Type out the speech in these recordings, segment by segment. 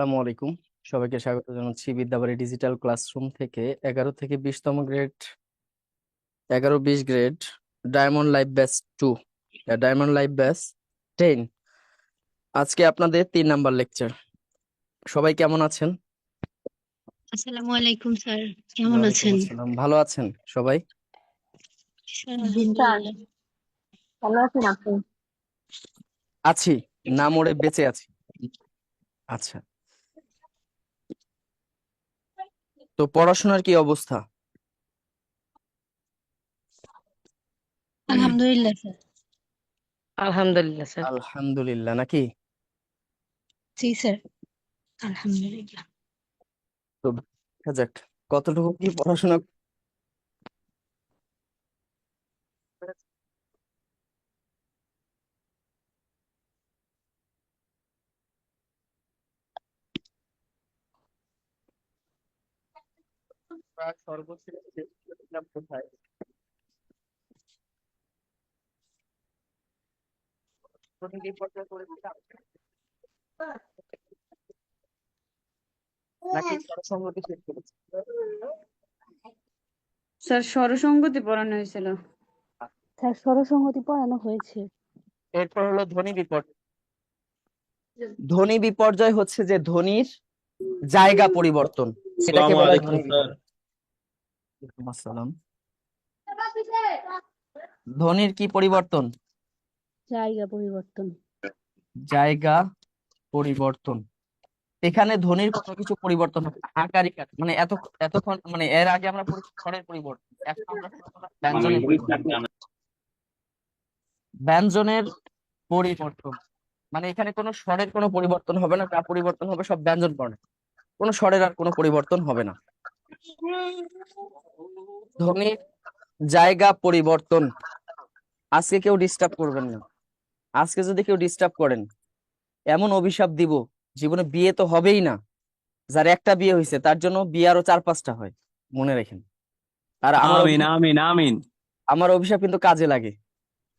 আসসালামু আলাইকুম। সবাইকে স্বাগত জানাচ্ছি বিদ্যাবাড়ি ডিজিটাল ক্লাসরুম থেকে 11 20 grade diamond live batch 2, diamond live batch 10। আজকে আপনাদের 3 নাম্বার লেকচার। সবাই কেমন আছেন? আসসালামু আলাইকুম স্যার, কেমন ওয়ালাইকুম আছেন? আসসালাম। ভালো আছেন সবাই? স্যার আলহামদুলিল্লাহ। ভালো আছেন আপনি? আছি, না মরে বেঁচে আছি। আচ্ছা, তো পড়াশোনার কি অবস্থা? আলহামদুলিল্লাহ স্যার। আলহামদুলিল্লাহ স্যার। আলহামদুলিল্লাহ নাকি? জি স্যার, আলহামদুলিল্লাহ। তো দেখা যাক কতটুকু কি পড়াশোনা। সর্বোচ্চ শেষ করেছিলাম কোথায়? প্রতিটি পর্যায়ে করেছিলাম নাকি সরসংগতি শেষ করেছি? স্যার স্বরসঙ্গতি পড়ানো হয়েছিল। স্যার সরসংগতি পড়ানো হয়েছে। এরপর হলো ধ্বনি বিপর্যয়। ধ্বনি বিপর্যয় হচ্ছে যে ধ্বনির জায়গা পরিবর্তন, এটাকে বলা হয় ধ্বনি বিপর্যয়। ওয়ালাইকুম আসসালাম। ধ্বনির কি পরিবর্তন? জায়গা পরিবর্তন। জায়গা পরিবর্তন। এখানে ধ্বনির কোনো কিছু পরিবর্তন হবে না। আকারিকা মানে এতক্ষণ মানে এর আগে আমরা পড়েছি স্বরের পরিবর্তন, এখন আমরা ব্যঞ্জনের পরিবর্তন। ব্যঞ্জনের পরিবর্তন মানে এখানে কোনো স্বরের কোনো পরিবর্তন হবে না, যা পরিবর্তন হবে সব ব্যঞ্জন বর্ণে, কোনো স্বরের আর কোনো পরিবর্তন হবে না। ধ্বনির জায়গা পরিবর্তন। আজকে কেউ ডিস্টার্ব করবেন না। আজকে যদি কেউ ডিস্টার্ব করেন এমন অভিশাপ দিব, জীবনে বিয়ে তো হবেই না। যার একটা বিয়ে হয়েছে তার জন্য বিয়ে আরো 4-5টা হয়, মনে রাখেন। আর আমিন আমিন আমিন। আমার অভিশাপ কিন্তু কাজে লাগে।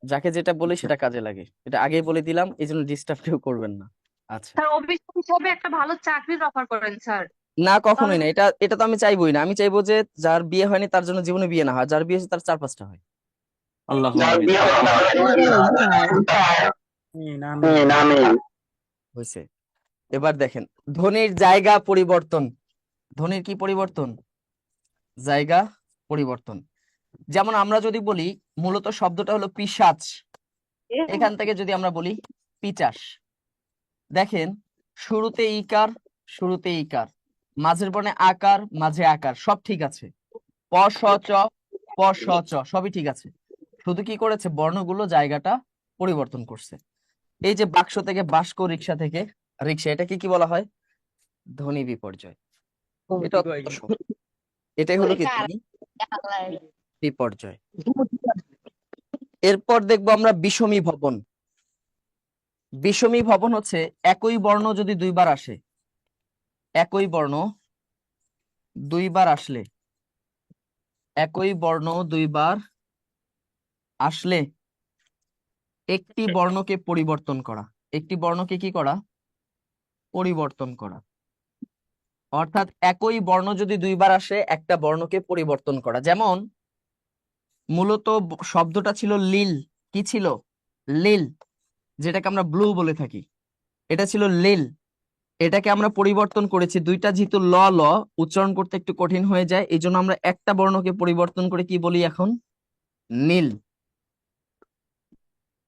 যাকে যেটা বলি সেটা কাজে লাগে, এটা আগেই বলে দিলাম, এই জন্য ডিস্টার্ব কেউ করবেন না। আচ্ছা, স্যার অফিস হিসাবে একটা ভালো চাকরির অফার করেন স্যার। না কখনোই তাহলে না, এটা এটা তো আমি চাইবোই না। আমি চাইবো যে যার বিয়ে হয়নি তার জন্য জীবনে বিয়ে না হয়, যার বিয়ে হয়েছে তার 4-5টা হয়। আল্লাহু আমিন। হয়েছে। এবার দেখেন ধ্বনির জায়গা পরিবর্তন। ধ্বনির কি পরিবর্তন? জায়গা পরিবর্তন। যেমন আমরা যদি বলি মূলত শব্দটা হলো পিশাচ, এখান থেকে যদি আমরা বলি পিচাস, দেখেন শুরুতে ইকার, শুরুতে ইকার, মাঝের বর্ণে আকার, মাঝে আকার, সব ঠিক আছে। প স চ, প স চ, সবই ঠিক আছে। শুধু কি করেছে, বর্ণগুলো জায়গাটা পরিবর্তন করছে। এই যে বাক্স থেকে বাস্ক, রিক্সা থেকে রিক্সা, এটাকে কি বলা হয়? ধ্বনি বিপর্যয়। এটা অত্যন্ত সহজ। এটাই হলো কি ধ্বনি বিপর্যয়। এরপর দেখবো আমরা বিষমী ভবন। বিষমী ভবন হচ্ছে একই বর্ণ যদি দুইবার আসে, একই বর্ণ দুইবার আসলে, একই বর্ণ দুইবার আসলে একটি বর্ণকে পরিবর্তন করা, একটি বর্ণকে কি করা? পরিবর্তন করা। অর্থাৎ একই বর্ণ যদি দুইবার আসে একটা বর্ণকে পরিবর্তন করা। যেমন মূলত শব্দটা ছিল লিল, কি ছিল? লিল, যেটাকে আমরা ব্লু বলে থাকি, এটা ছিল লিল। এটাকে আমরা পরিবর্তন করেছি, দুইটা যেহেতু ল ল উচ্চারণ করতে একটু কঠিন হয়ে যায়, এই জন্য আমরা একটা বর্ণকে পরিবর্তন করে কি বলি এখন? নীল।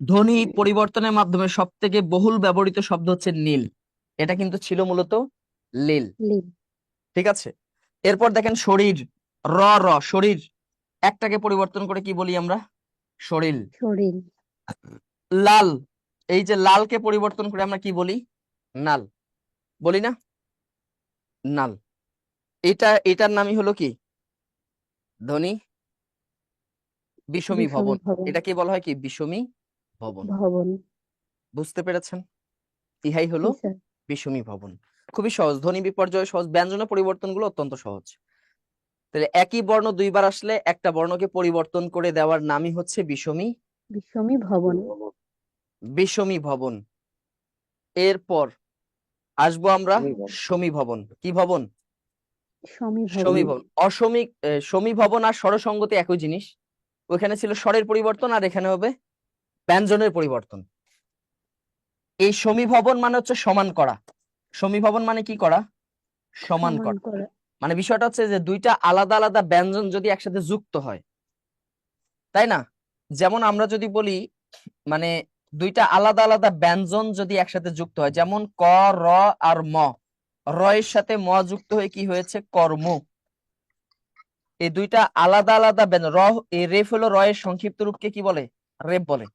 ধ্বনি পরিবর্তনের মাধ্যমে সব থেকে বহুল ব্যবহৃত শব্দ হচ্ছে নীল, এটা কিন্তু ছিল মূলত লীল। ঠিক আছে। এরপর দেখেন শরীর, র র, শরীর, একটাকে পরিবর্তন করে কি বলি আমরা? শরীর। শরীর। লাল, এই যে লালকে পরিবর্তন করে আমরা কি বলি? নাল, বলি না? নাল। এটার নামই হলো কি? ধ্বনি বিষমী ভবন। এটাকে বলা হয় কি? বিষমী ভবন। ভবন। বুঝতে পেরেছেন? ইহাই হলো বিষমী ভবন। খুবই সহজ, ধ্বনি বিপর্যয় সহজ, ব্যঞ্জনের পরিবর্তনগুলো অত্যন্ত সহজ। তাহলে একই বর্ণ দুইবার আসলে একটা বর্ণকে পরিবর্তন করে দেওয়ার নামই হচ্ছে বিষমী বিষমী ভবন। বিষমী ভবন। এরপর আসবো আমরা সমীভবন। কি ভবন? সমীভবন। সমীভবন। সমীভবন আর স্বরসঙ্গতি একই জিনিস। ওখানে ছিল স্বরের পরিবর্তন আর এখানে হবে ব্যঞ্জনের পরিবর্তন। এই সমীভবন মানে হচ্ছে সমান করা। সমীভবন মানে কি করা? সমান সমান করা। করা। মানে বিষয়টা হচ্ছে যে দুইটা আলাদা আলাদা ব্যঞ্জন যদি একসাথে যুক্ত হয়, তাই না? যেমন আমরা যদি বলি মানে দুইটা আলাদা আলাদা ব্যঞ্জন যদি একসাথে যুক্ত হয়, যেমন ক, র আর ম। র এর সাথে ম যুক্ত হয়ে কি হয়েছে? কর্ম। এই দুইটা আলাদা আলাদা ব্যঞ্জন। এই রেফ হলো র এর সংক্ষিপ্ত রূপকে কি বলে? রেপ বলে।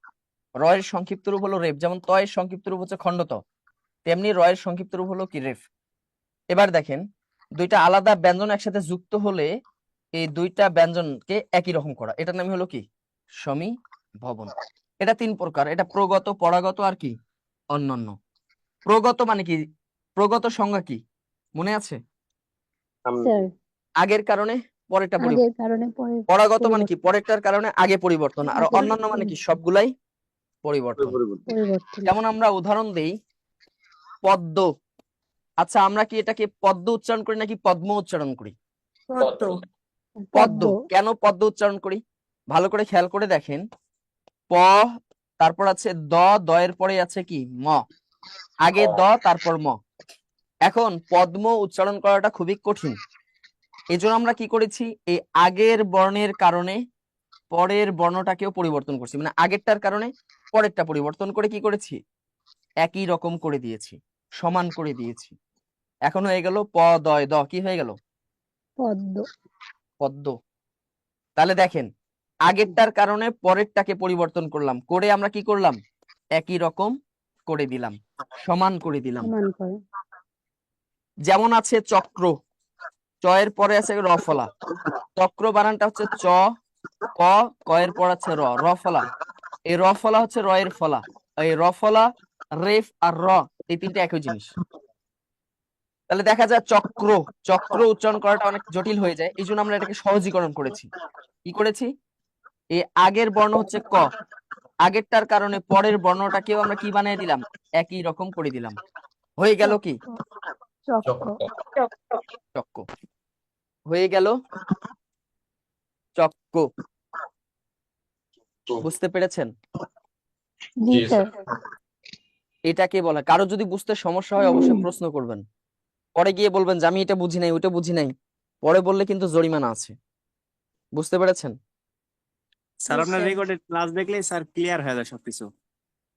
র এর সংক্ষিপ্ত রূপ হলো রেপ। যেমন ত এর সংক্ষিপ্ত রূপ হচ্ছে খণ্ডত, তেমনি র এর সংক্ষিপ্ত রূপ হলো কি? রেফ। এবার দেখেন দুইটা আলাদা ব্যঞ্জন একসাথে যুক্ত হলে এই দুইটা ব্যঞ্জনকে একই রকম করা, এটার নাম হলো কি? সমীভবন। এটা তিন প্রকার। এটা প্রগত, পরাগত আর কি? অন্যান্য। প্রগত মানে কি? প্রগত সংজ্ঞা কি মনে আছে? স্যার, আগের কারণে পরেরটা আগের পরিবর্তন। কারণে পরে পরাগত মানে কি? পরেরটার কারণে আগে পরিবর্তন। আর আগে অন্যান্য মানে কি? সবগুলাই পরিবর্তন। পরিবর্তন। যেমন আমরা উদাহরণ দেই, পদ্ম। আচ্ছা, আমরা কি এটাকে পদ্ম উচ্চারণ করি নাকি পদ্ম উচ্চারণ করি? পদ্ম। পদ্ম। কেন পদ্ম উচ্চারণ করি? ভালো করে খেয়াল করে দেখেন। প, তারপর আছে দ, দ এর পরে আছে কি? ম। আগে দ, তারপর ম। এখন পদ্ম উচ্চারণ করাটা খুবই কঠিন। এই জন্য আমরা কি করেছি? এই আগের বর্ণের কারণে পরের বর্ণটাকেও পরিবর্তন করছি। মানে আগেরটার কারণে পরেরটা পরিবর্তন করে কি করেছি? একই রকম করে দিয়েছি, সমান করে দিয়েছি। এখন হয়ে গেল প, দয়, দ। কি হয়ে গেল? পদ্ম। পদ্ম। তাহলে দেখেন আগেরটার কারণে পরেরটাকে পরিবর্তন করলাম, করে আমরা কি করলাম? একই রকম করে দিলাম, সমান করে দিলাম। সমান করে। যেমন আছে চক্র। চ এর পরে আছে রফলা। চক্র বানানটা হচ্ছে চ, ক, ক এর পর আছে র, রফলা। এই রফলা হচ্ছে র এর ফলা। এই রফলা, রেফ আর র, এই তিনটা একই জিনিস। তাহলে দেখা যায় চক্র। চক্র উচ্চারণ করাটা অনেক জটিল হয়ে যায়, এই জন্য আমরা এটাকে সহজীকরণ করেছি। কি করেছি? এই আগের বর্ণ হচ্ছে ক, আগেরটার কারণে পরের বর্ণটাকেও আমরা কি বানিয়ে দিলাম? একই রকম করে দিলাম। হয়ে গেল কি? চক্র। চক্ক। হয়ে গেল চক্ক। বুঝতে পেরেছেন? জি স্যার। এটাকে বলে, কারো যদি বুঝতে সমস্যা হয় অবশ্যই প্রশ্ন করবেন, পরে গিয়ে বলবেন যে আমি এটা বুঝি নাই, ওটা বুঝি নাই। পরে বললে কিন্তু জরিমানা আছে। বুঝতে পেরেছেন? স্যার আপনার রেকর্ডেড ক্লাস দেখলেই স্যার ক্লিয়ার হয়ে যায় সবকিছু।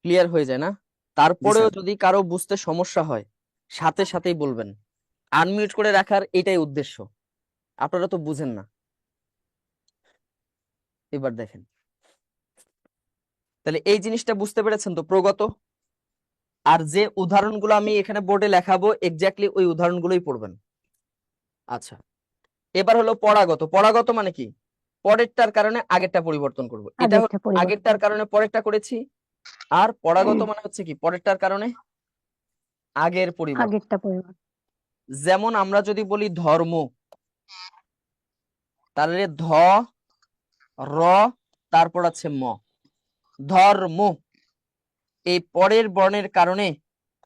ক্লিয়ার হয়ে যায় না? তারপরেও স্যার। যদি কারো বুঝতে সমস্যা হয় সাথে সাথেই বলবেন। আনমিউট করে রাখার এটাই উদ্দেশ্য। আপনারা তো বুঝেন না। এবার দেখেন, তাহলে এই জিনিসটা বুঝতে পেরেছেন তো? প্রগত। আর যে উদাহরণগুলো আমি এখানে বোর্ডে লেখাবো এক্স্যাক্টলি ওই উদাহরণগুলোই পড়বেন। আচ্ছা, এবার হলো পরাগত। পরাগত মানে কি? পরেরটার কারণে আগেরটা পরিবর্তন করব। এটা আগেরটা পরিবর্তন। আগেরটার কারণে পরেরটা করেছি। আর পরাগত মানে হচ্ছে কি? পরেরটার কারণে আগের পরিবর্তন। আগেরটা পরিবর্তন। যেমন আমরা যদি বলি ধর্ম, তাহলে ধ, র, তারপর আছে ম। ধর্ম। এই পরের বর্ণের কারণে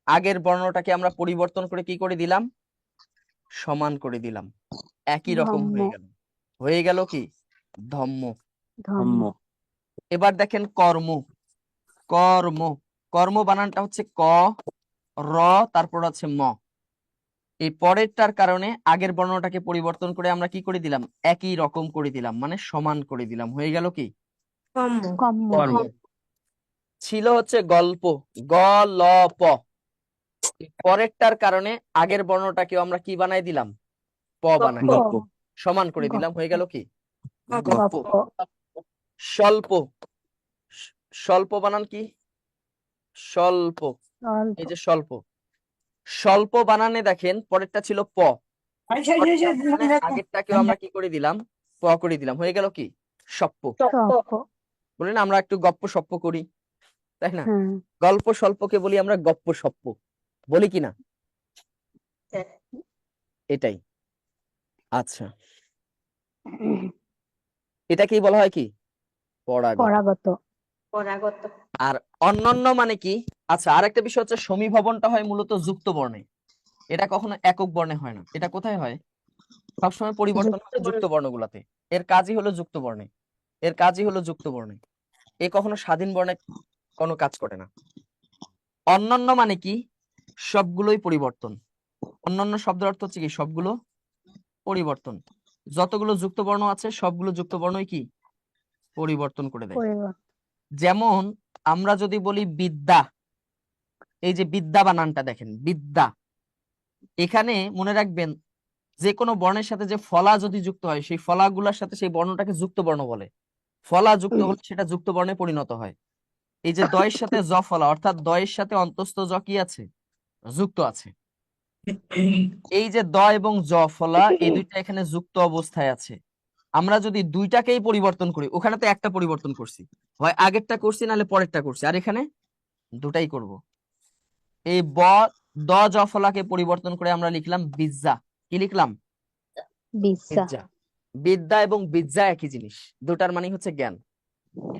আগের বর্ণটাকে আমরা পরিবর্তন করে কি করে দিলাম? সমান করে দিলাম, একই রকম ধম্ম। হয়ে গেল। হয়ে গেল কি? ধম্ম। ধম্ম। এবার দেখেন কর্ম। কর্ম। কর্ম বানানটা হচ্ছে ক, র, তারপর আছে ম। এই পরেরটার কারণে আগের বর্ণটাকে পরিবর্তন করে আমরা কি করে দিলাম? একই রকম করে দিলাম, মানে সমান করে দিলাম। হয়ে গেল কি? কম্ম। কর্ম। ছিল হচ্ছে গল্প, গ, ল, প। পরেরটার কারণে আগের বর্ণটাকেও আমরা কি বানাই দিলাম? প বানাই দিলাম, গপ্প। সমান করে দিলাম। হয়ে গেল কি? গপ্প। গপ্প। স্বল্প। স্বল্প বানান কি? স্বল্প। স্বল্প। এই যে স্বল্প। স্বল্প বানানে দেখেন পরেরটা ছিল প, আগেরটাকেও আমরা কি করে দিলাম? প করে দিলাম। হয়ে গেল কি? সপ্প। সপ্প। বলেন আমরা একটু গপ্প সপ্প করি, তাই না? হ্যাঁ। গল্প স্বল্পকে বলি আমরা গপ্প সপ্প, বলি কিনা? এটাই। আচ্ছা, এটাকেই বলা হয় কি? পরাগত। পরাগত। আর অন্যান্য মানে কি? আচ্ছা, আরেকটা বিষয় হচ্ছে সমীভবনটা হয় মূলত যুক্ত বর্ণে। এটা কখনো একক বর্ণে হয় না। এটা কোথায় হয়? সবসময় পরিবর্তন হয় যুক্ত বর্ণগুলাতে। এর কাজই হলো যুক্ত বর্ণে, এর কাজই হলো যুক্ত বর্ণে। এ কখনো স্বাধীন বর্ণে কোনো কাজ করে না। অন্যান্য মানে কি? সবগুলোই পরিবর্তন। অন্যান্য শব্দের অর্থ হচ্ছে কি? সবগুলো পরিবর্তন। যতগুলো যুক্ত বর্ণ আছে সবগুলো যুক্ত বর্ণই কি? পরিবর্তন করে দেয়। পরিবর্তন। যেমন আমরা যদি বলি বিদ্যা, এই যে বিদ্যা বানানটা দেখেন, বিদ্যা, এখানে মনে রাখবেন যে কোনো বর্ণের সাথে যে ফলা যদি যুক্ত হয় সেই ফলাগুলোর সাথে সেই বর্ণটাকে যুক্ত বর্ণ বলে। ফলা যুক্ত হলে সেটা যুক্ত বর্ণে পরিণত হয়। এই যে দয়ের সাথে জ ফলা, অর্থাৎ দয়ের সাথে অন্তস্থ জ কি আছে? যুক্ত আছে। এই যে দ এবং জ ফলা, এই দুইটা এখানে যুক্ত অবস্থায় আছে। আমরা যদি দুইটাকেই পরিবর্তন করি, ওখানে তো একটা পরিবর্তন করছি, হয় আগেরটা করছি নাহলে পরেরটা করছি, আর এখানে দুটাই করব। এই দ জ ফলাকে পরিবর্তন করে আমরা লিখলাম বিজ্জা। কি লিখলাম? বিদ্যা। বিজ্জা। বিদ্যা এবং বিজ্জা একই জিনিস, দুটার মানে হচ্ছে জ্ঞান।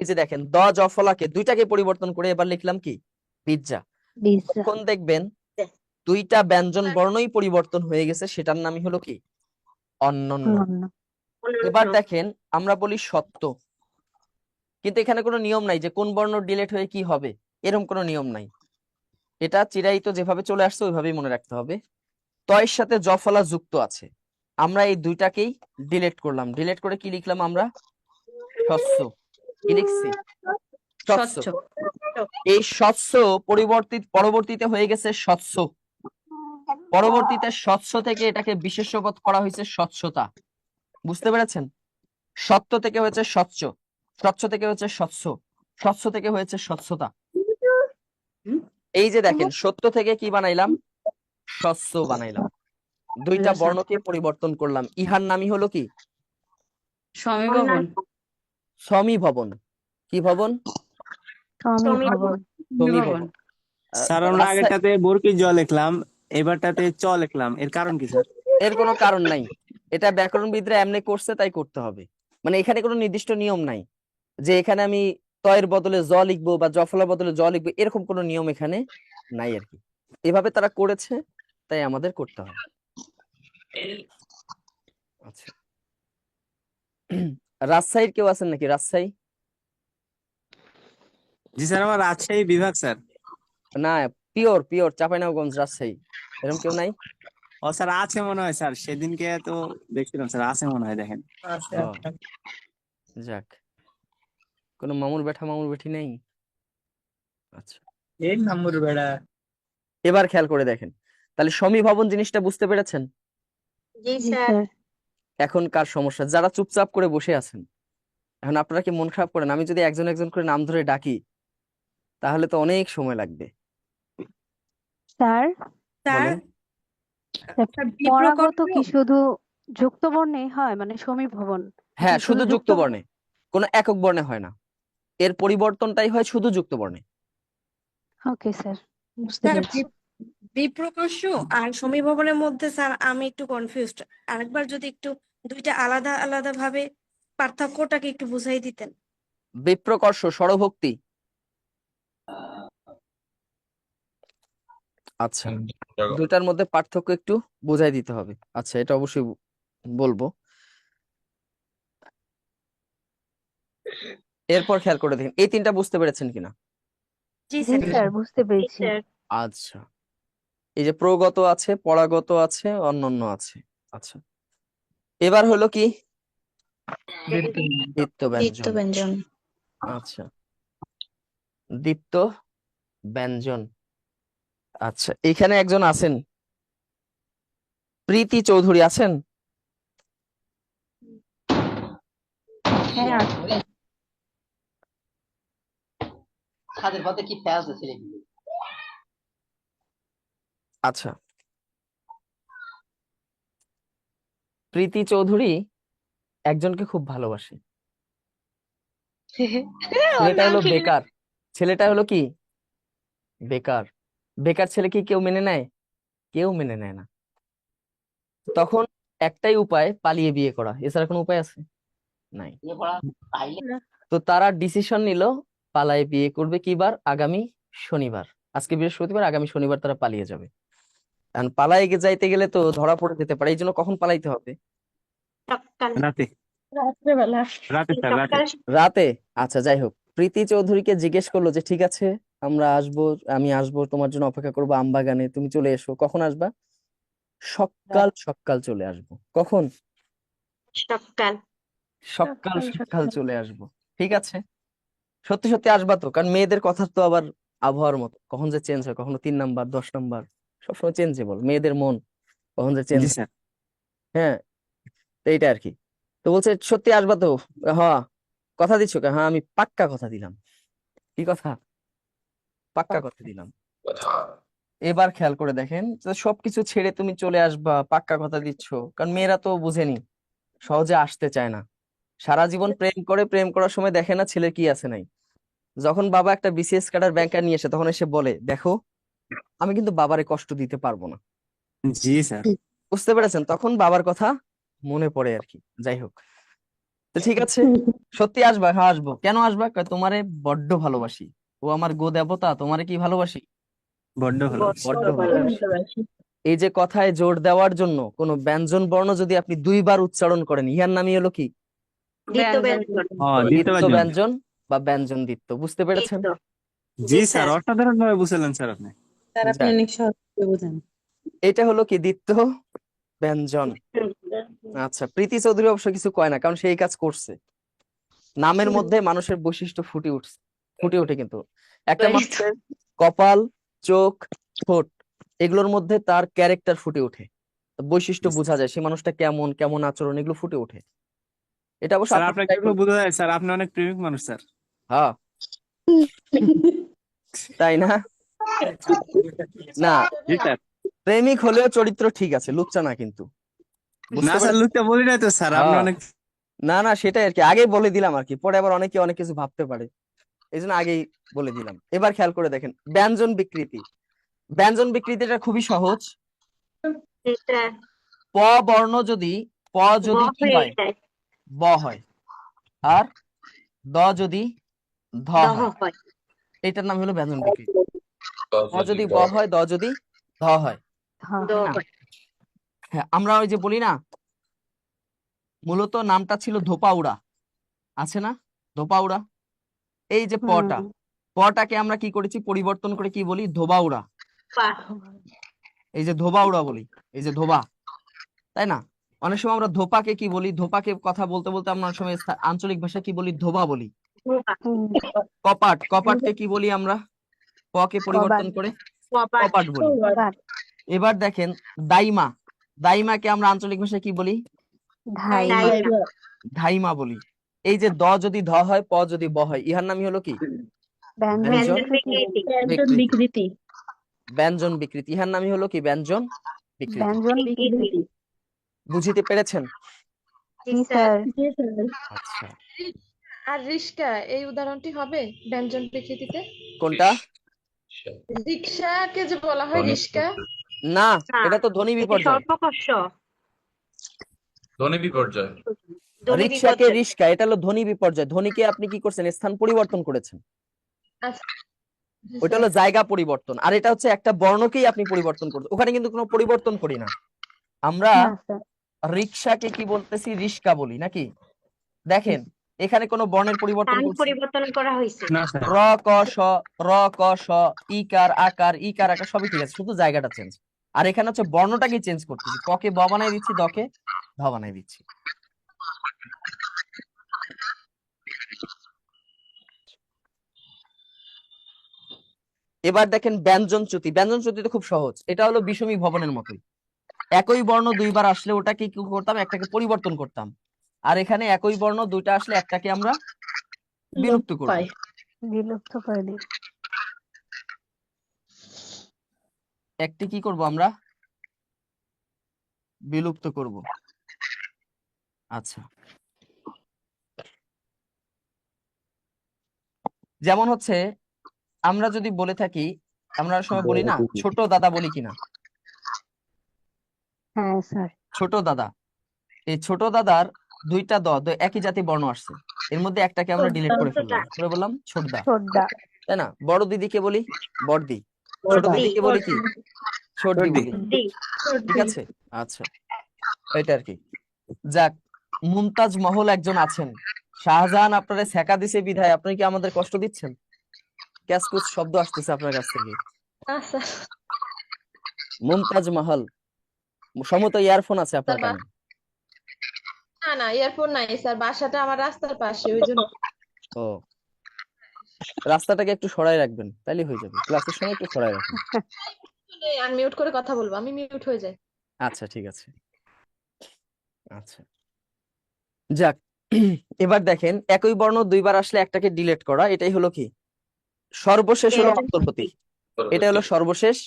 এই যে দেখেন দ জ ফলাকে দুইটাকে পরিবর্তন করে এবার লিখলাম কি? বিজ্জা। বিদ্যা। তখন দেখবেন দুইটা ব্যঞ্জন বর্ণই পরিবর্তন হয়ে গেছে, সেটার নামই হলো কি? অনন্য। অনন্য। এবার দেখেন আমরা বলি সত্য, কিন্তু এখানে কোনো নিয়ম নাই যে কোন বর্ণ ডিলেট হয়ে কি হবে, এরকম কোনো নিয়ম নাই। এটা চিরায়ত যেভাবে চলে আসছে ওইভাবেই মনে রাখতে হবে। তয়ের সাথে জ ফলা যুক্ত আছে, আমরা এই দুইটাকেই ডিলেট করলাম। ডিলেট করে কি লিখলাম আমরা? শস্য। কি লিখছি? শস্য। এই শস্য পরবর্তীতে হয়ে গেছে স্বচ্ছ। পরবর্তীতে স্বচ্ছ থেকে এটাকে বিশেষ্যপদ করা হয়েছে স্বচ্ছতা। বুঝতে পেরেছেন? সত্য থেকে হয়েছে স্বচ্ছ, স্বচ্ছ থেকে হয়েছে স্বচ্ছ, স্বচ্ছ থেকে হয়েছে স্বচ্ছতা। এই যে দেখেন সত্য থেকে কি বানাইলাম? স্বচ্ছ বানাইলাম। দুইটা বর্ণকে পরিবর্তন করলাম। ইহার নামই হলো কি? সমীভবন। সমীভবন। কি ভবন? সমীভবন। সমীভবন। স্যার আমরা রাস্তায় আগেরটাতে বরকি জ লিখলাম, এবারটাতে চ লিখলাম, এর কারণ কি স্যার? এর কোনো কারণ নাই, এটা ব্যাকরণবিদরা এমনি করছে তাই করতে হবে। মানে এখানে কোনো নির্দিষ্ট নিয়ম নাই যে এখানে আমি তয়ের বদলে জ লিখবো বা জফলার বদলে জ লিখবো, এরকম কোনো নিয়ম এখানে নাই আর কি। এভাবে তারা করেছে তাই আমাদের করতে হবে। আচ্ছা, রাজশাহীর কেউ আছেন নাকি? রাজশাহী? জি স্যার, আমার রাজশাহী বিভাগ স্যার। না, পিওর চাঁপাইনবাবগঞ্জ, রাজশাহী, এরকম কেউ নাই? ও স্যার আছে মনে হয় স্যার, সেদিনকে তো দেখছিলাম স্যার, আছে মনে হয়, দেখেন। ও, যাক, কোনো মামুর বেঠি নেই? আচ্ছা, এই নাম্বার বেড়া। এবার খেয়াল করে দেখেন, তাহলে সমীভবন জিনিসটা বুঝতে পেরেছেন? জি জি স্যার। স্যার। এখন কার সমস্যা? যারা চুপচাপ করে বসে আছেন, এখন আপনারা কি মন খারাপ করেন? আমি যদি একজন একজন করে নাম ধরে ডাকি তাহলে তো অনেক সময় লাগবে। স্যার, বলেন। পরাগত কি শুধু যুক্ত বর্ণেই হয়, মানে সমীভবন হ্যাঁ, কি শুধু যুক্ত বর্ণে? বর্ণে, কোনো একক বর্ণে হয় না। এর পরিবর্তনটাই হয় শুধু যুক্ত বর্ণে। ওকে স্যার, বুঝতে স্যার পেরেছি। বিপ্রকাশ্য আর সমীভবনের মধ্যে স্যার আমি একটু কনফিউজড, আরেকবার যদি একটু দুইটা আলাদা আলাদা ভাবে পার্থক্যটাকে একটু বুঝাই দিতেন। বিপ্রকর্ষ স্বরভক্তি। আচ্ছা, দুটার মধ্যে পার্থক্য একটু বোঝাই দিতে হবে। আচ্ছা, এটা অবশ্যই বলবো। এরপর খেয়াল করে দেখেন এই তিনটা বুঝতে পেরেছেন কিনা? জি জি স্যার। স্যার, বুঝতে পেরেছি। আচ্ছা, এই যে প্রগত আছে, পরাগত আছে, অন্যান্য আছে। আচ্ছা, এবার হলো কি? দ্বিত্ব ব্যঞ্জন। ব্যঞ্জন। আচ্ছা, দ্বিত্ব ব্যঞ্জন। আচ্ছা, এখানে একজন আছেন, প্রীতি চৌধুরী আছেন? হ্যাঁ আছে। আচ্ছা, প্রীতি চৌধুরী একজনকে খুব ভালোবাসে। ছেলেটা হলো বেকার। ছেলেটা হলো কি? বেকার। বেকার ছেলেকে কেউ মেনে নেয়? কেউ মেনে নেয় না। তখন একটাই উপায়, পালিয়ে বিয়ে করা, এছাড়া কোনো উপায় আছে? নাই। তো তারা ডিসিশন নিল পালায়ে বিয়ে করবে। কি বার? আগামী শনিবার। আজকে বৃহস্পতিবার, আগামী শনিবার তারা পালিয়ে যাবে। আর পালাই যাইতে গেলে তো ধরা পড়ে যেতে পারে, এই জন্য কখন পালাইতে হবে? সকাল রাতে রাত্রেবেলা রাতে স্যার রাতে সকাল রাতে। আচ্ছা, যাই হোক, প্রীতি চৌধুরীকে জিজ্ঞেস করলো যে ঠিক আছে আমরা আসবো, আমি আসবো, তোমার জন্য অপেক্ষা করবো আমবাগানে, তুমি চলে এসো। কখন আসবা? সকাল সকাল চলে আসবো। কখন? সকাল সকাল সকাল সকাল সকাল চলে আসবো। ঠিক আছে, সত্যি সত্যি আসবা তো? কারণ মেয়েদের কথা তো আবার আবহাওয়ার মতো, কখন যে চেঞ্জ হয়, কখনো 3 নাম্বার 10 নাম্বার, সবসময় চেঞ্জেবল মেয়েদের মন, কখন যে চেঞ্জ জি হয়। স্যার হ্যাঁ, তো এইটা আর কি। তো বলছে সত্যি আসবা তো? হ্যাঁ। কথা দিচ্ছ কে? হ্যাঁ, আমি পাক্কা কথা দিলাম। কি কথা? পাক্কা কথা দিলাম। এবার খেয়াল করে দেখেন, যে সবকিছু ছেড়ে তুমি চলে আসবা, পাক্কা কথা দিচ্ছ, কারণ মেয়েরা তো বুঝেনি, সহজে আসতে চায় না। সারা জীবন প্রেম করে, প্রেম করার সময় দেখে না ছেলের কি আছে নাই। যখন বাবা একটা বিসিএস ক্যাডার ব্যাংকার নিয়ে এসে, তখন এসে বলে দেখো আমি কিন্তু বাবারে কষ্ট দিতে পারবো না। জি স্যার বুঝতে পেরেছেন? তখন বাবার কথা মনে পড়ে আর কি। যাই হোক, তো ঠিক আছে, সত্যি আসবা? হ্যাঁ আসবো। কেন আসবা? কয়, তোমারে বড্ড ভালোবাসি। ও আমার গো দেবতা, তোমারে কি ভালোবাসি? বড্ড ভালো বড্ড ভালোবাসি। এই যে কথায় জোর দেওয়ার জন্য কোন ব্যঞ্জন বর্ণ যদি আপনি 2বার উচ্চারণ করেন, ইহার নামই হলো কি? দ্বিতীয় ব্যঞ্জন। ব্যঞ্জন দ্বিতীয় দ্বিত্ব ব্যঞ্জন ব্যঞ্জন বা ব্যঞ্জন দ্বিত্ব। বুঝতে পেরেছেন? দ্বিতীয়। জি জি স্যার স্যার অসাধারণ ভাবে বুঝলেন স্যার আপনি স্যার আপনি যাক, অনেক সহজ করে বোঝান। এটা হলো কি দ্বিত্ব ব্যঞ্জন। আচ্ছা, প্রীতি চৌধুরী অবশ্য কিছু কয় না, কারণ সেই কাজ করছে। নামের মধ্যে মানুষের বৈশিষ্ট্য ফুটে ওঠে কিন্তু। একটা মানুষের কপাল, চোখ, ঠোঁট, এগুলোর মধ্যে তার ক্যারেক্টার ফুটে ওঠে, বৈশিষ্ট্য বোঝা যায়, সে মানুষটা কেমন কেমন আচরণ, এগুলো ফুটে ওঠে। এটা অবশ্য স্যার আপনার আপনাকে এগুলো বোঝা যায় স্যার, আপনি অনেক প্রেমিক মানুষ স্যার। হ্যাঁ, তাই না? না, জি স্যার প্রেমিক হলেও চরিত্র ঠিক আছে, লুচ্চা না কিন্তু। না বুঝতে স্যার পারছেন? লুকটা বলি নাই তো স্যার, আপনি হ্যাঁ, অনেক না না, সেটাই আর কি, আগে বলে দিলাম আর কি, পরে আবার অনেকে অনেক কিছু ভাবতে পারে, এই জন্য আগেই বলে দিলাম। এবার খেয়াল করে দেখেন ব্যঞ্জন বিকৃতি। ব্যঞ্জন বিকৃতিটা খুবই সহজ। জি স্যার প বর্ণ যদি, প ব যদি কি হয়ে হয়? যায় ব হয়। আর দ যদি ধ দহ হয়, হয় এটার নাম হলো ব্যঞ্জন বিকৃতি। প যদি ব হয়, দ যদি ধ হয়, হ্যাঁ দ তাই না? হয় হ্যাঁ, আমরা ওই যে বলি না, মূলত নামটা ছিল ধোপাউড়া, আছে না? ধোপাউড়া। এই যে পটা, হুম পটাকে আমরা কি করেছি, পরিবর্তন করে কি বলি? ধোবাউড়া। পা এই যে ধোবাউড়া বলি, এই যে ধোবা, তাই না? অনেক সময় আমরা ধোপাকে কি বলি? ধোপাকে কথা বলতে বলতে আমরা অনেক সময় আঞ্চলিক ভাষা কি বলি? ধোবা বলি। ধোপা হুম কপাট, কপাটকে কি বলি আমরা? ক কে পরিবর্তন কবাট করে কপাট কপাট বলি। কবাট এবার দেখেন দাইমা, দাইমাকে আমরা আঞ্চলিক ভাষায় কি বলি? ধাইমা দাইমা ধাইমা বলি। এই যে দ যদি ধ হয়, প যদি ব হয়, ইহার নামই হলো কি? ব্যঞ্জন ব্যঞ্জন ব্যঞ্জন বিকৃতি বিকৃতি। বিকৃতি ব্যঞ্জন বিকৃতি, ইহার নামই হলো কি? ব্যঞ্জন বিকৃতি। ব্যঞ্জন বিকৃতি। বিকৃতি বুঝিতে পেরেছেন? জি জি স্যার স্যার। আচ্ছা, আর রিস্কা এই উদাহরণটি হবে ব্যঞ্জন বিকৃতিতে? কোনটা? রিক্সাকে যে বলা হয় রিস্কা, না, না এটা তো ধ্বনি এটি বিপর্যয়। স্বল্পকর্ষ ধ্বনি বিপর্যয়। ধ্বনি রিক্সাকে বিপর্যয় রিস্কা, এটা হলো ধ্বনি বিপর্যয়। ধ্বনিকে আপনি কি করছেন? স্থান পরিবর্তন করেছেন, আচ্ছা জি ওইটা স্যার। হলো জায়গা পরিবর্তন। আর এটা হচ্ছে একটা বর্ণকেই আপনি পরিবর্তন করছেন, ওখানে কিন্তু কোনো পরিবর্তন করি না আমরা। না স্যার। রিক্সাকে কি বলতেছি? রিস্কা বলি নাকি? দেখেন এখানে কোনো বর্ণের পরিবর্তন স্থান করছি? পরিবর্তন করা হয়েছে না স্যার র ক স, র ক স, ইকার আকার, ইকার আকার সবই ঠিক আছে, শুধু জায়গাটা চেঞ্জ। আর এখানে হচ্ছে বর্ণটাকে চেঞ্জ করতেছি, ক কে ব বানাই দিচ্ছি, দ কে ধ বানাই দিচ্ছি। এবার দেখেন ব্যঞ্জন চ্যুতি। ব্যঞ্জন চ্যুতি তো খুব সহজ, এটা হলো বিষমী ভবনের মতোই। একই বর্ণ 2বার আসলে ওটাকে কি করতাম? একটাকে পরিবর্তন করতাম। আর এখানে একই বর্ণ 2টা আসলে একটাকে আমরা বিলুপ্ত করব। বিলুপ্ত করে দিই। একটি কি করব আমরা? বিলুপ্ত করব। আচ্ছা, যেমন হচ্ছে আমরা যদি বলে থাকি, আমরা সময় বলি না ছোট দাদা বলি কিনা? হ্যাঁ স্যার। ছোট দাদা, এই ছোট দাদার 2টা একই জাতি বর্ণ আসছে, এর মধ্যে একটাকে আমরা ডিলিট করে ফেললাম, করে বললাম ছোটদা, ছোটদা। তাই না? বড় দিদিকে বলি বড়দি, ছোট বড়দি দিদিকে বলি কি? সর্দি সর্দি। বলি, ডি ঠিক আছে? আচ্ছা, এটা আর কি। যাক, মুমতাজ মহল একজন আছেন, শাহজাহান আপনারা ছ্যাঁকা দিছে বিধায় আপনি কি আমাদের কষ্ট দিচ্ছেন? ক্যাসকুস শব্দ আসতেছে আপনার কাছ থেকে। না স্যার, মুমতাজ মহল, সম্ভবত ইয়ারফোন আছে আপনার স্যার কানে। না ইয়ারফোন নাই স্যার, বাসাটা আমার রাস্তার পাশে, ওই জন্য। ও, রাস্তাটাকে একটু সরাই রাখবেন, তাইলে হয়ে যাবে, ক্লাসের সময় একটু সরাই রাখবেন। আনমিউট করে কথা বলবো, আমি মিউট হয়ে যাই। আচ্ছা, ঠিক আছে। আচ্ছা, যাক, এবার দেখেন একই বর্ণ দুইবার আসলে একটাকে ডিলিট করা, এটাই হলো কি? সর্বশেষ হলো অন্তর্হতি। এটা হলো সর্বশেষ।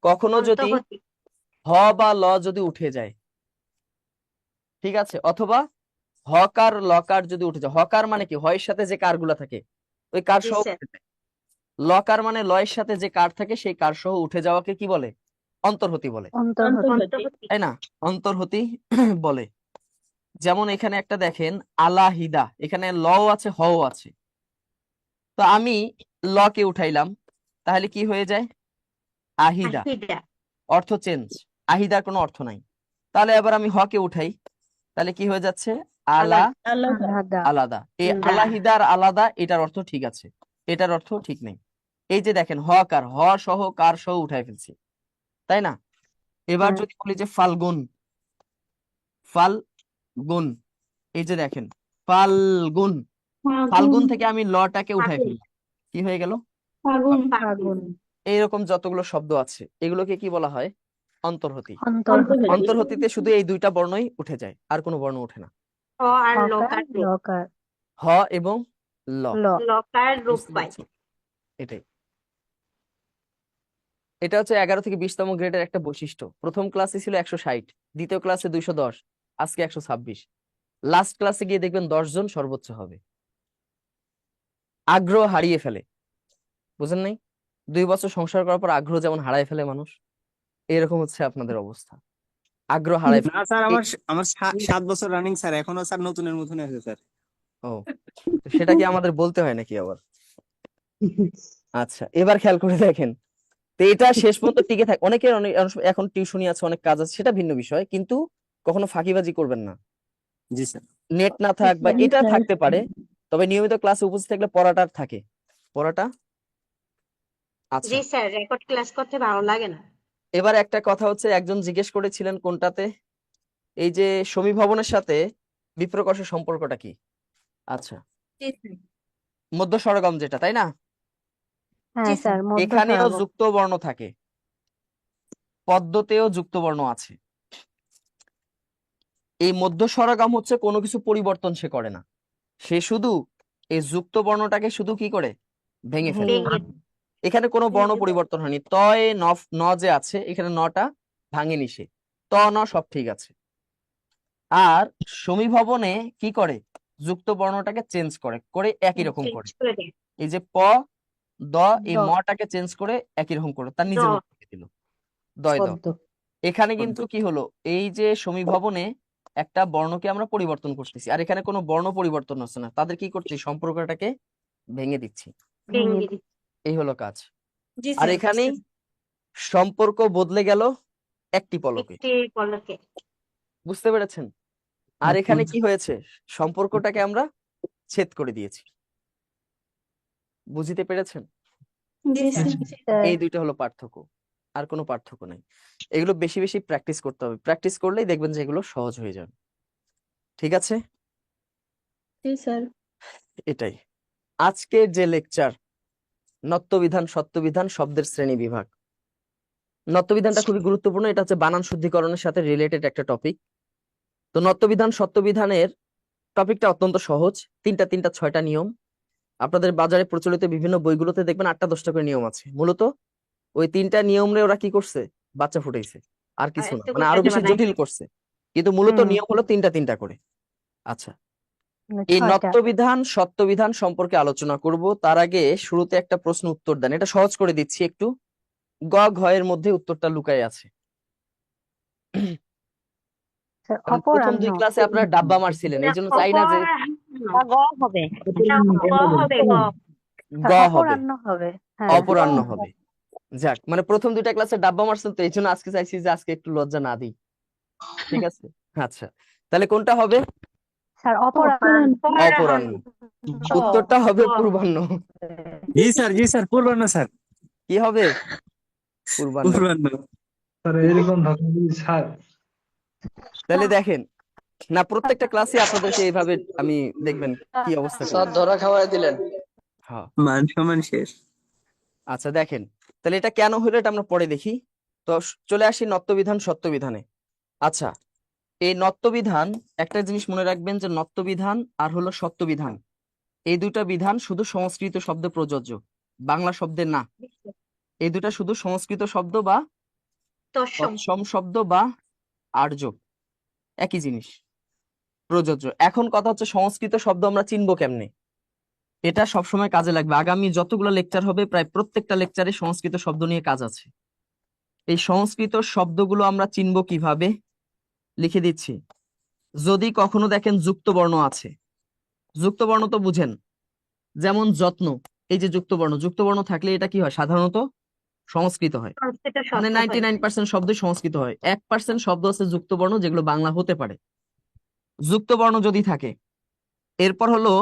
কখনো যদি অন্তর্হতি হ বা ল যদি উঠে যায়, ঠিক আছে, অথবা হকার লকার যদি উঠে যায়। হকার মানে কি? হয়ের সাথে যে কার গুলা থাকে ওই কার জি সহ স্যার উঠে যায়। লকার মানে লয়ের সাথে যে কার থাকে সেই কার সহ উঠে যাওয়াকে কি বলে? অন্তর্হতি বলে, অন্তর্হতি। অন্তর্হতি তাই না? অন্তর্হতি বলে। যেমন এখানে একটা দেখেন আলাহিদা, এখানে লও আছে হও আছে, তো আমি ল কে উঠাইলাম, তাহলে কি হয়ে যায়? আহিদা, আহিদা অর্থ চেঞ্জ, আহিদার কোনো অর্থ নাই। তাহলে এবার আমি হ কে উঠাই, তাহলে কি হয়ে যাচ্ছে? আলা আলাদা। আলাদা। এই আলাদা। আলাহিদার আলাদা, এটার অর্থ ঠিক আছে, এটার অর্থ ঠিক নেই। এই যে দেখেন হ কার, হ সহ কার সহ উঠাই ফেলছি, তাই না? এবার হ্যাঁ। যদি বলি যে ফাল্গুন, ফাল্গুন, এই যে দেখেন ফাল্গুন, ফাল্গুন থেকে আমি লটাকে উঠাই ফাগুন ফেললাম, কি হয়ে গেল? ফাগুন ফাগুন। এইরকম যতগুলো শব্দ আছে এগুলোকে কি বলা হয়? অন্তর্হতি। অন্তর্হতি। অন্তর্হতিতে শুধু এই দুইটা বর্ণই উঠে যায়, আর কোনো বর্ণ ওঠে না। হ আর হকার লকার রূপ লকার হ এবং ল, ল। লকার রূপ বুঝতে পায়। পেরেছি? এটাই, এটা হচ্ছে 11 থেকে 20তম গ্রেডের একটা বৈশিষ্ট্য। প্রথম ক্লাসে ছিল 160, দ্বিতীয় ক্লাসে 210, আজকে 126, লাস্ট ক্লাসে গিয়ে দেখবেন 10 জন সর্বোচ্চ হবে। আগ্রহ হারিয়ে ফেলে, বুঝেন নাই? 2 বছর সংসার করার পর আগ্রহ যেমন হারায় ফেলে মানুষ, এরকম হচ্ছে আপনাদের অবস্থা, আগ্রহ হারায় ফেলে। না স্যার, আমার 7 বছর রানিং স্যার, এখনো স্যার নতুনের মতন আছে স্যার। ও, তো সেটা কি আমাদের বলতে হয় নাকি আবার? আচ্ছা, এবার খেয়াল করে দেখেন, তো এটা শেষ পর্যন্ত টিকে থাকে। অনেকের অনেক এখন টিউশনি আছে, অনেক কাজ আছে, সেটা ভিন্ন বিষয়, কিন্তু কখনো ফাঁকিবাজি করবেন না। জি স্যার। নেট না থাক বা এটা থাকতে পারে, তবে নিয়মিত ক্লাসে উপস্থিত থাকলে পড়াটা থাকে, পড়াটা। আচ্ছা, জি স্যার, রেকর্ড ক্লাস করতে ভালো লাগে না। এবার একটা কথা হচ্ছে, একজন জিজ্ঞেস করেছিলেন কোনটাতে, এই যে সমীভবনের সাথে বিপ্রকর্ষের সম্পর্কটা কি? আচ্ছা, মধ্য স্বরগম যেটা, তাই না? হ্যাঁ স্যার, মধ্য এখানেও স্বরগম। যুক্ত বর্ণ থাকে, পদ্যতেও যুক্ত বর্ণ আছে। এই মধ্য স্বরগম হচ্ছে কোনো কিছু পরিবর্তন সে করে না, সে শুধু এই যুক্ত বর্ণটাকে শুধু কি করে? ভেঙে ফেলে। ভেঙে এখানে কোনো বর্ণ পরিবর্তন হয়নি, তয় ন যে আছে এখানে নটা ভাঙেনি সে, ত ন সব ঠিক আছে। আর সমীভবনে কি করে? যুক্ত বর্ণটাকে চেঞ্জ করে করে একই রকম করে, চেঞ্জ করে দেয়। এই যে প দ, এই দ। মটাকে চেঞ্জ করে একই রকম করে তার নিজের দ। মতো করে দিল, দয় দ। পদ্ম। এখানে কিন্তু কি হলো, এই যে সমীভবনে একটা বর্ণকে আমরা পরিবর্তন করতেছি, আর এখানে কোনো বর্ণ পরিবর্তন হচ্ছে না, তাদের কি করছি? সম্পর্কটাকে ভেঙে দিচ্ছি, ভেঙে দিচ্ছে। এই হলো কাজ। জি আর স্যার, এখানে সম্পর্ক বদলে গেল একটি পলকে, একটি পলকে। বুঝতে পেরেছেন? আর এখানে কি হয়েছে? সম্পর্কটাকে আমরা ছেদ করে দিয়েছি, বুঝতে পেরেছেন? জি স্যার। স্যার, এই দুইটা হলো পার্থক্য, আর কোনো পার্থক্য নাই। এগুলো বেশি বেশি প্র্যাকটিস করতে হবে, প্র্যাকটিস করলেই দেখবেন যে এগুলো সহজ হয়ে যাবে, ঠিক আছে? জি স্যার। এটাই আজকের যে লেকচার, নত্যবিধান সত্যবিধান শব্দের শ্রেণী বিভাগ। নত্যবিধানটা খুবই গুরুত্বপূর্ণ, এটা হচ্ছে বানান শুদ্ধিকরণের সাথে রিলেটেড একটা টপিক। তো নত্যবিধান সত্যবিধানের টপিকটা অত্যন্ত সহজ, তিনটা 6টা নিয়ম। আপনাদের বাজারে প্রচলিত বিভিন্ন বইগুলোতে দেখবেন 8টা 10টা করে নিয়ম আছে। মূলত ওই 3টা নিয়মে ওরা কি করছে? বাচ্চা ফুটাইছে, আর কিছু না, মানে আরো বেশি জটিল করছে, কিন্তু মূলত নিয়ম হলো 3টা করে। আচ্ছা, এই 6টা। নত্যবিধান সত্যবিধান সম্পর্কে আলোচনা করব। তার আগে শুরুতে একটা প্রশ্ন উত্তর দেন, এটা সহজ করে দিচ্ছি একটু, গ ঘ এর মধ্যে উত্তরটা লুকায় আছে। স্যার, কারণ প্রথম 2 অপরাহ্ন। ক্লাসে আপনারা ডাব্বা মারছিলেন, এই জন্য চাই না যে গ হবে। গ হবে গ। গ হবে, অপরাহ্ন হবে। হ্যাঁ। অপরাহ্ন হবে। যাক, মানে প্রথম দুইটা ক্লাসে ডাব্বা মারছেন তো, এই জন্য আজকে চাইছি যে আজকে একটু লজ্জা না দিই। ঠিক আছে, আচ্ছা, তাহলে কোনটা হবে? স্যার অপরাহ্ন। অপরাহ্ন। উত্তরটা হবে পূর্বাহ্ন। জি স্যার পূর্বাহ্ন স্যার, কি হবে? পূর্বাহ্ন। পূর্বাহ্ন। তাহলে দেখেন, না প্রত্যেকটা ক্লাসে আপনাদেরকে এইভাবে আমি দেখবেন কি অবস্থা করি। হ্যাঁ, মান সম্মান শেষ। আচ্ছা দেখেন, তাহলে এটা কেন হলো এটা আমরা পরে দেখি। তো চলে আসি নত্যবিধান সত্যবিধানে। আচ্ছা, এই নত্যবিধান, একটা জিনিস মনে রাখবেন যে নত্যবিধান আর হলো সত্যবিধান, এই দুটা বিধান শুধু সংস্কৃত শব্দে প্রযোজ্য, বাংলা শব্দে না। এই দুটা শুধু সংস্কৃত শব্দ বা তৎসম তৎসম শব্দ বা আর্য, একই জিনিস প্রযোজ্য। এখন কথা হচ্ছে সংস্কৃত শব্দ আমরা চিনবো কেমনে, এটা সবসময় কাজে লাগবে। আগামী যতগুলো লেকচার হবে প্রায় প্রত্যেকটা লেকচারে সংস্কৃত শব্দ নিয়ে কাজ আছে। এই সংস্কৃত শব্দগুলো আমরা চিনবো কিভাবে, লিখে দিচ্ছি। যদি কখনো দেখেন যুক্ত বর্ণ আছে, যুক্ত বর্ণ তো বুঝেন, যেমন যত্ন, এই যে যুক্ত বর্ণ, যুক্ত বর্ণ থাকলে এটা কি হয়? সাধারণত সংস্কৃত হয়। সংস্কৃত মানে শব্দ হয় 99% শব্দই সংস্কৃত হয়, 1% শব্দ আছে যুক্ত বর্ণ যেগুলো বাংলা হতে পারে। যুক্ত বর্ণ যদি থাকে, এরপর হলো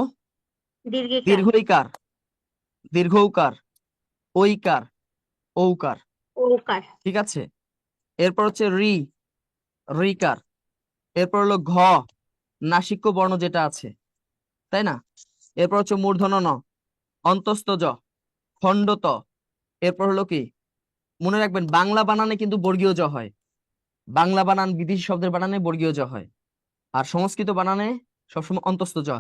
দীর্ঘিকার দীর্ঘইকার, দীর্ঘৌকার, ঐকার, ঔকার। ওকার ঠিক আছে, এরপর হচ্ছে রিকার, এরপর হলো ঘ, নাসিক্য বর্ণ যেটা আছে, তাই না? এরপর হচ্ছে মূর্ধন্য ন, অন্তস্থ জ, খণ্ড ত। এরপর হলো কি, মনে রাখবেন বাংলা বানানে কিন্তু বর্গীয় জ হয়, বাংলা বানান বিদেশি শব্দের বানানে বর্গীয় জ হয়, আর সংস্কৃত বানানে সবসময় অন্তস্থ জ।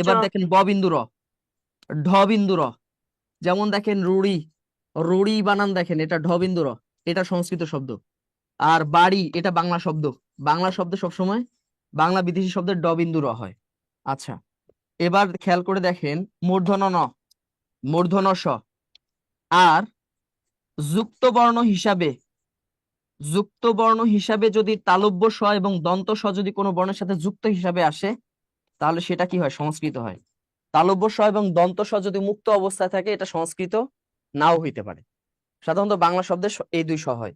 এবার জ দেখেন ব বিন্দু র, ঢ বিন্দু র। যেমন দেখেন রুড়ি, রুড়ি বানান দেখেন, এটা ঢ বিন্দু র, এটা সংস্কৃত শব্দ। আর বাড়ি, এটা বাংলা শব্দ, বাংলা শব্দ সবসময় বাংলা বিদেশি শব্দের ড বিন্দু র হয়। আচ্ছা, এবার খেয়াল করে দেখেন মূর্ধন্য ন, মূর্ধন্য স। আর যুক্ত বর্ণ হিসাবে, যুক্ত বর্ণ হিসাবে যদি তালব্য স এবং দন্ত স যদি কোনো বর্ণের সাথে যুক্ত হিসাবে আসে, তাহলে সেটা কি হয়? সংস্কৃত হয়। তালব্য স এবং দন্ত স যদি মুক্ত অবস্থায় থাকে, এটা সংস্কৃত নাও হইতে পারে। সাধারণত বাংলা শব্দের এই দুই স হয়।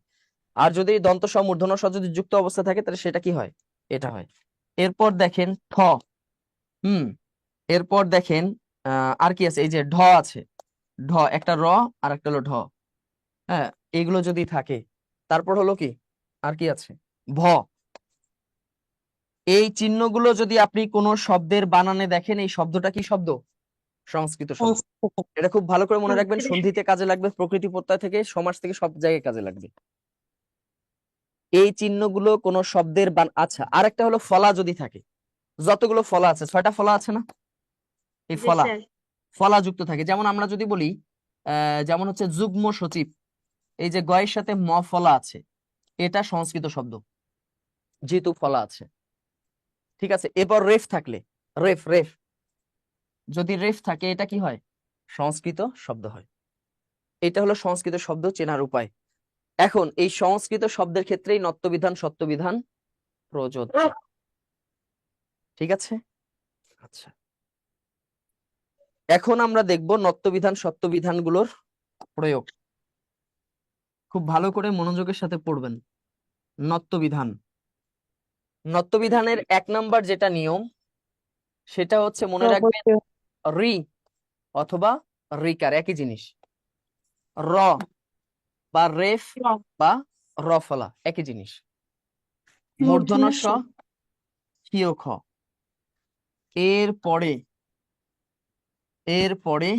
আর যদি দন্ত স মূর্ধন্য স যদি যুক্ত অবস্থায় থাকে, তাহলে সেটা কি হয়? এটা হয়। এরপর দেখেন ঠ, এরপর দেখেন আর কি আছে, এই যে ঢ আছে, ঢ একটা র আর একটা হলো ঢ। হ্যাঁ, এগুলো যদি থাকে, তারপর হলো কি, আর কি আছে, ভ। এই চিহ্নগুলো যদি আপনি কোন শব্দের বানানে দেখেন, এই শব্দটা কি শব্দ? সংস্কৃত শব্দ। এটা খুব ভালো করে মনে রাখবেন, সন্ধিতে কাজে লাগবে, প্রকৃতি প্রত্যয় থেকে সমাস থেকে সব জায়গায় কাজে লাগবে এই চিহ্নগুলো কোন শব্দের আচ্ছা, আরেকটা হলো ফলা যদি থাকে, যতগুলো ফলা আছে, 6টা ফলা আছে না, এই জি ফলা, স্যার ফলা যুক্ত থাকে। যেমন আমরা যদি বলি যেমন হচ্ছে যুগ্ম সচিব, এই যে গয়ের সাথে ম ফলা আছে, এটা সংস্কৃত শব্দ, যেহেতু ফলা আছে। ঠিক আছে, এরপর রেফ থাকলে, রেফ যদি রেফ থাকে, এটা কি হয়? সংস্কৃত শব্দ হয়। এটা হলো সংস্কৃত শব্দ চেনার উপায়। এখন এই সংস্কৃত শব্দের ক্ষেত্রেই নত্যবিধান সত্যবিধান প্রযোজ্য। ঠিক আছে, আচ্ছা, এখন আমরা দেখব নত্যবিধান সত্যবিধানগুলোর প্রয়োগ। খুব ভালো করে মনোযোগের সাথে পড়বেন। নত্যবিধান, নত্যবিধানের 1 নাম্বার যেটা নিয়ম, সেটা হচ্ছে মনে রাখবেন রি অথবা রিকার, একই জিনিস। র বা রেফ বা রফলা, একই জিনিস। মূর্ধন্য স, ক্ষীয় খ। এরপরে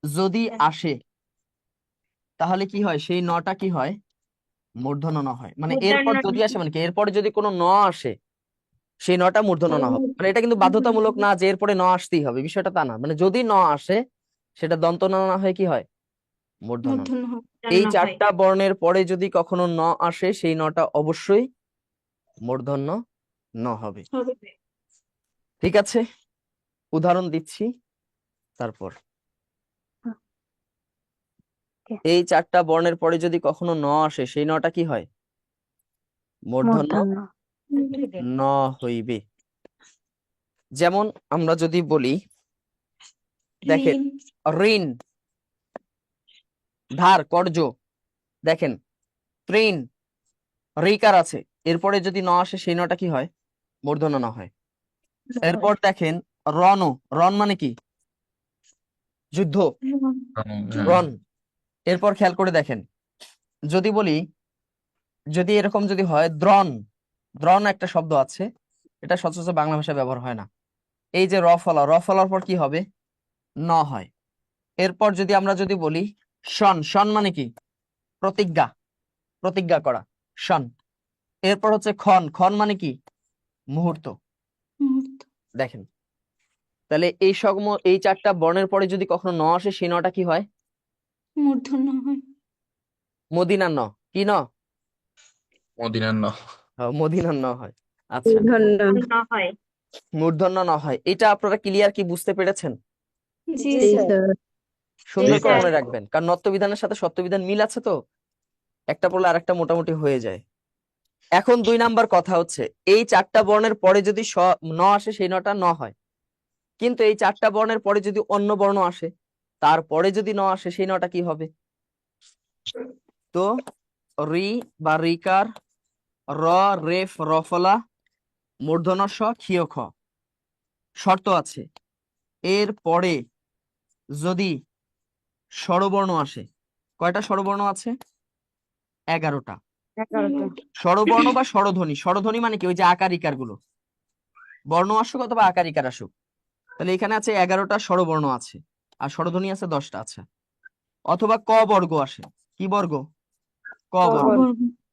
যদি আসে, তাহলে কি হয়? সেই নটা কি হয়? মূর্ধন্য ন হয়। মানে এরপর যদি আসে, মানে কি, এরপরে যদি কোনো ন আসে, সেই নটা মূর্ধন্য ন হবে। মানে এটা কিন্তু বাধ্যতামূলক না যে এরপরে ন আসতেই হবে, বিষয়টা তা না। মানে যদি ন আসে, সেটা দন্ত ন না হয়ে কি হয়? মূর্ধন্য ন। এই 4টা বর্ণের পরে যদি কখনো ন আসে, সেই নটা অবশ্যই মূর্ধন্য ন হবে। ঠিক আছে, উদাহরণ দিচ্ছি তারপর। এই 4টা বর্ণের পরে যদি কখনো ন আসে, সেই নটা কি হয়? মূর্ধন্য ন হইবে। যেমন আমরা যদি বলি, দেখেন ঋণ, ধার কর্য, দেখেন তৃণ ঋকার আছে, এরপরে যদি ন আসে সেই নটা কি হয়? মূর্ধন্য ন হয়। এরপর দেখেন রণ, রণ মানে কি? যুদ্ধ, রণ। এরপর খেয়াল করে দেখেন, যদি বলি, যদি এরকম যদি হয় দ্রণ, দ্রণ একটা শব্দ আছে, এটা সচরাচর বাংলা ভাষায় ব্যবহার হয় না। এই যে র ফলা, র ফলার পর কি হবে? ন হয়। এরপর যদি আমরা যদি বলি শন, শন মানে কি? প্রতিজ্ঞা, প্রতিজ্ঞা করা, শন। এরপর হচ্ছে ক্ষণ, ক্ষণ মানে কি? মুহূর্ত। দেখেন, তাহলে এই চারটা বর্ণের পরে যদি কখনো ন আসে সেই নটা কি হয়? মূর্ধন্য হয়। মদিনার ন, কি ন? মদিনার ন। মদিনার ন হয়। আচ্ছা, না হয়। মূর্ধন্য ন হয়। এটা আপনারা ক্লিয়ার কি বুঝতে পেরেছেন? জি জি স্যার। স্যার। সুন্দর করে স্যার। মনে রাখবেন, কারণ নত্ব বিধানের সাথে সত্য বিধান মিল আছে, তো একটা পড়লে আরেকটা মোটামুটি হয়ে যায়। এখন 2 নাম্বার কথা হচ্ছে, এই চারটা বর্ণের পরে যদি ন আসে সেই নটা ন হয়, কিন্তু এই চারটা বর্ণের পরে যদি অন্য বর্ণ আসে, তারপরে যদি ন আসে সেই নটা কি হবে? তো রি বা রিকার, র, রেফ, রফলা, মূর্ধন্য ষ, ক্ষীয় খ। শর্ত আছে, এর পরে যদি স্বরবর্ণ আসে, কয়টা স্বরবর্ণ আছে? 11টা। 11টা। স্বরবর্ণ বা স্বরধ্বনি, স্বরধ্বনি মানে কি? ওই যে আকার ইকার গুলো, বর্ণ আসুক অথবা আকার ইকার আসুক। তাহলে এখানে আছে 11টা স্বরবর্ণ আছে, আর স্বরধ্বনি আছে 10টা। আছে। অথবা ক বর্গ আসে, কি বর্গ? ক বর্গ,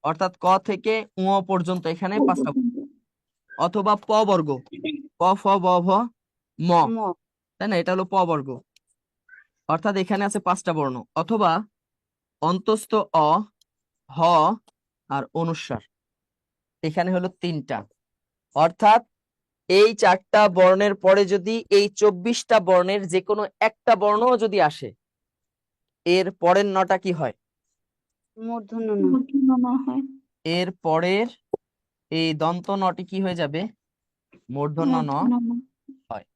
অর্থাৎ ক থেকে উ পর্যন্ত এখানে 5টা। অথবা প বর্গ, ক, ফ, ব, ভ, ম, তাই না? এটা হলো প বর্গ, অর্থাৎ এখানে আছে 5টা বর্ণ। অথবা অন্তস্থ অ, হ আর অনুস্বার, এখানে হলো 3টা। অর্থাৎ এই 4টা বর্ণের পরে যদি এই 24টা বর্ণের যে কোনো একটা বর্ণ যদি আসে, এর পরের নটা কি হয়? মূর্ধন্য ন। মূর্ধন্য ন হয়। এর পরের এই দন্ত নটি কি হয়ে যাবে? মূর্ধন্য ন মূর্ধন্য ন। হয়।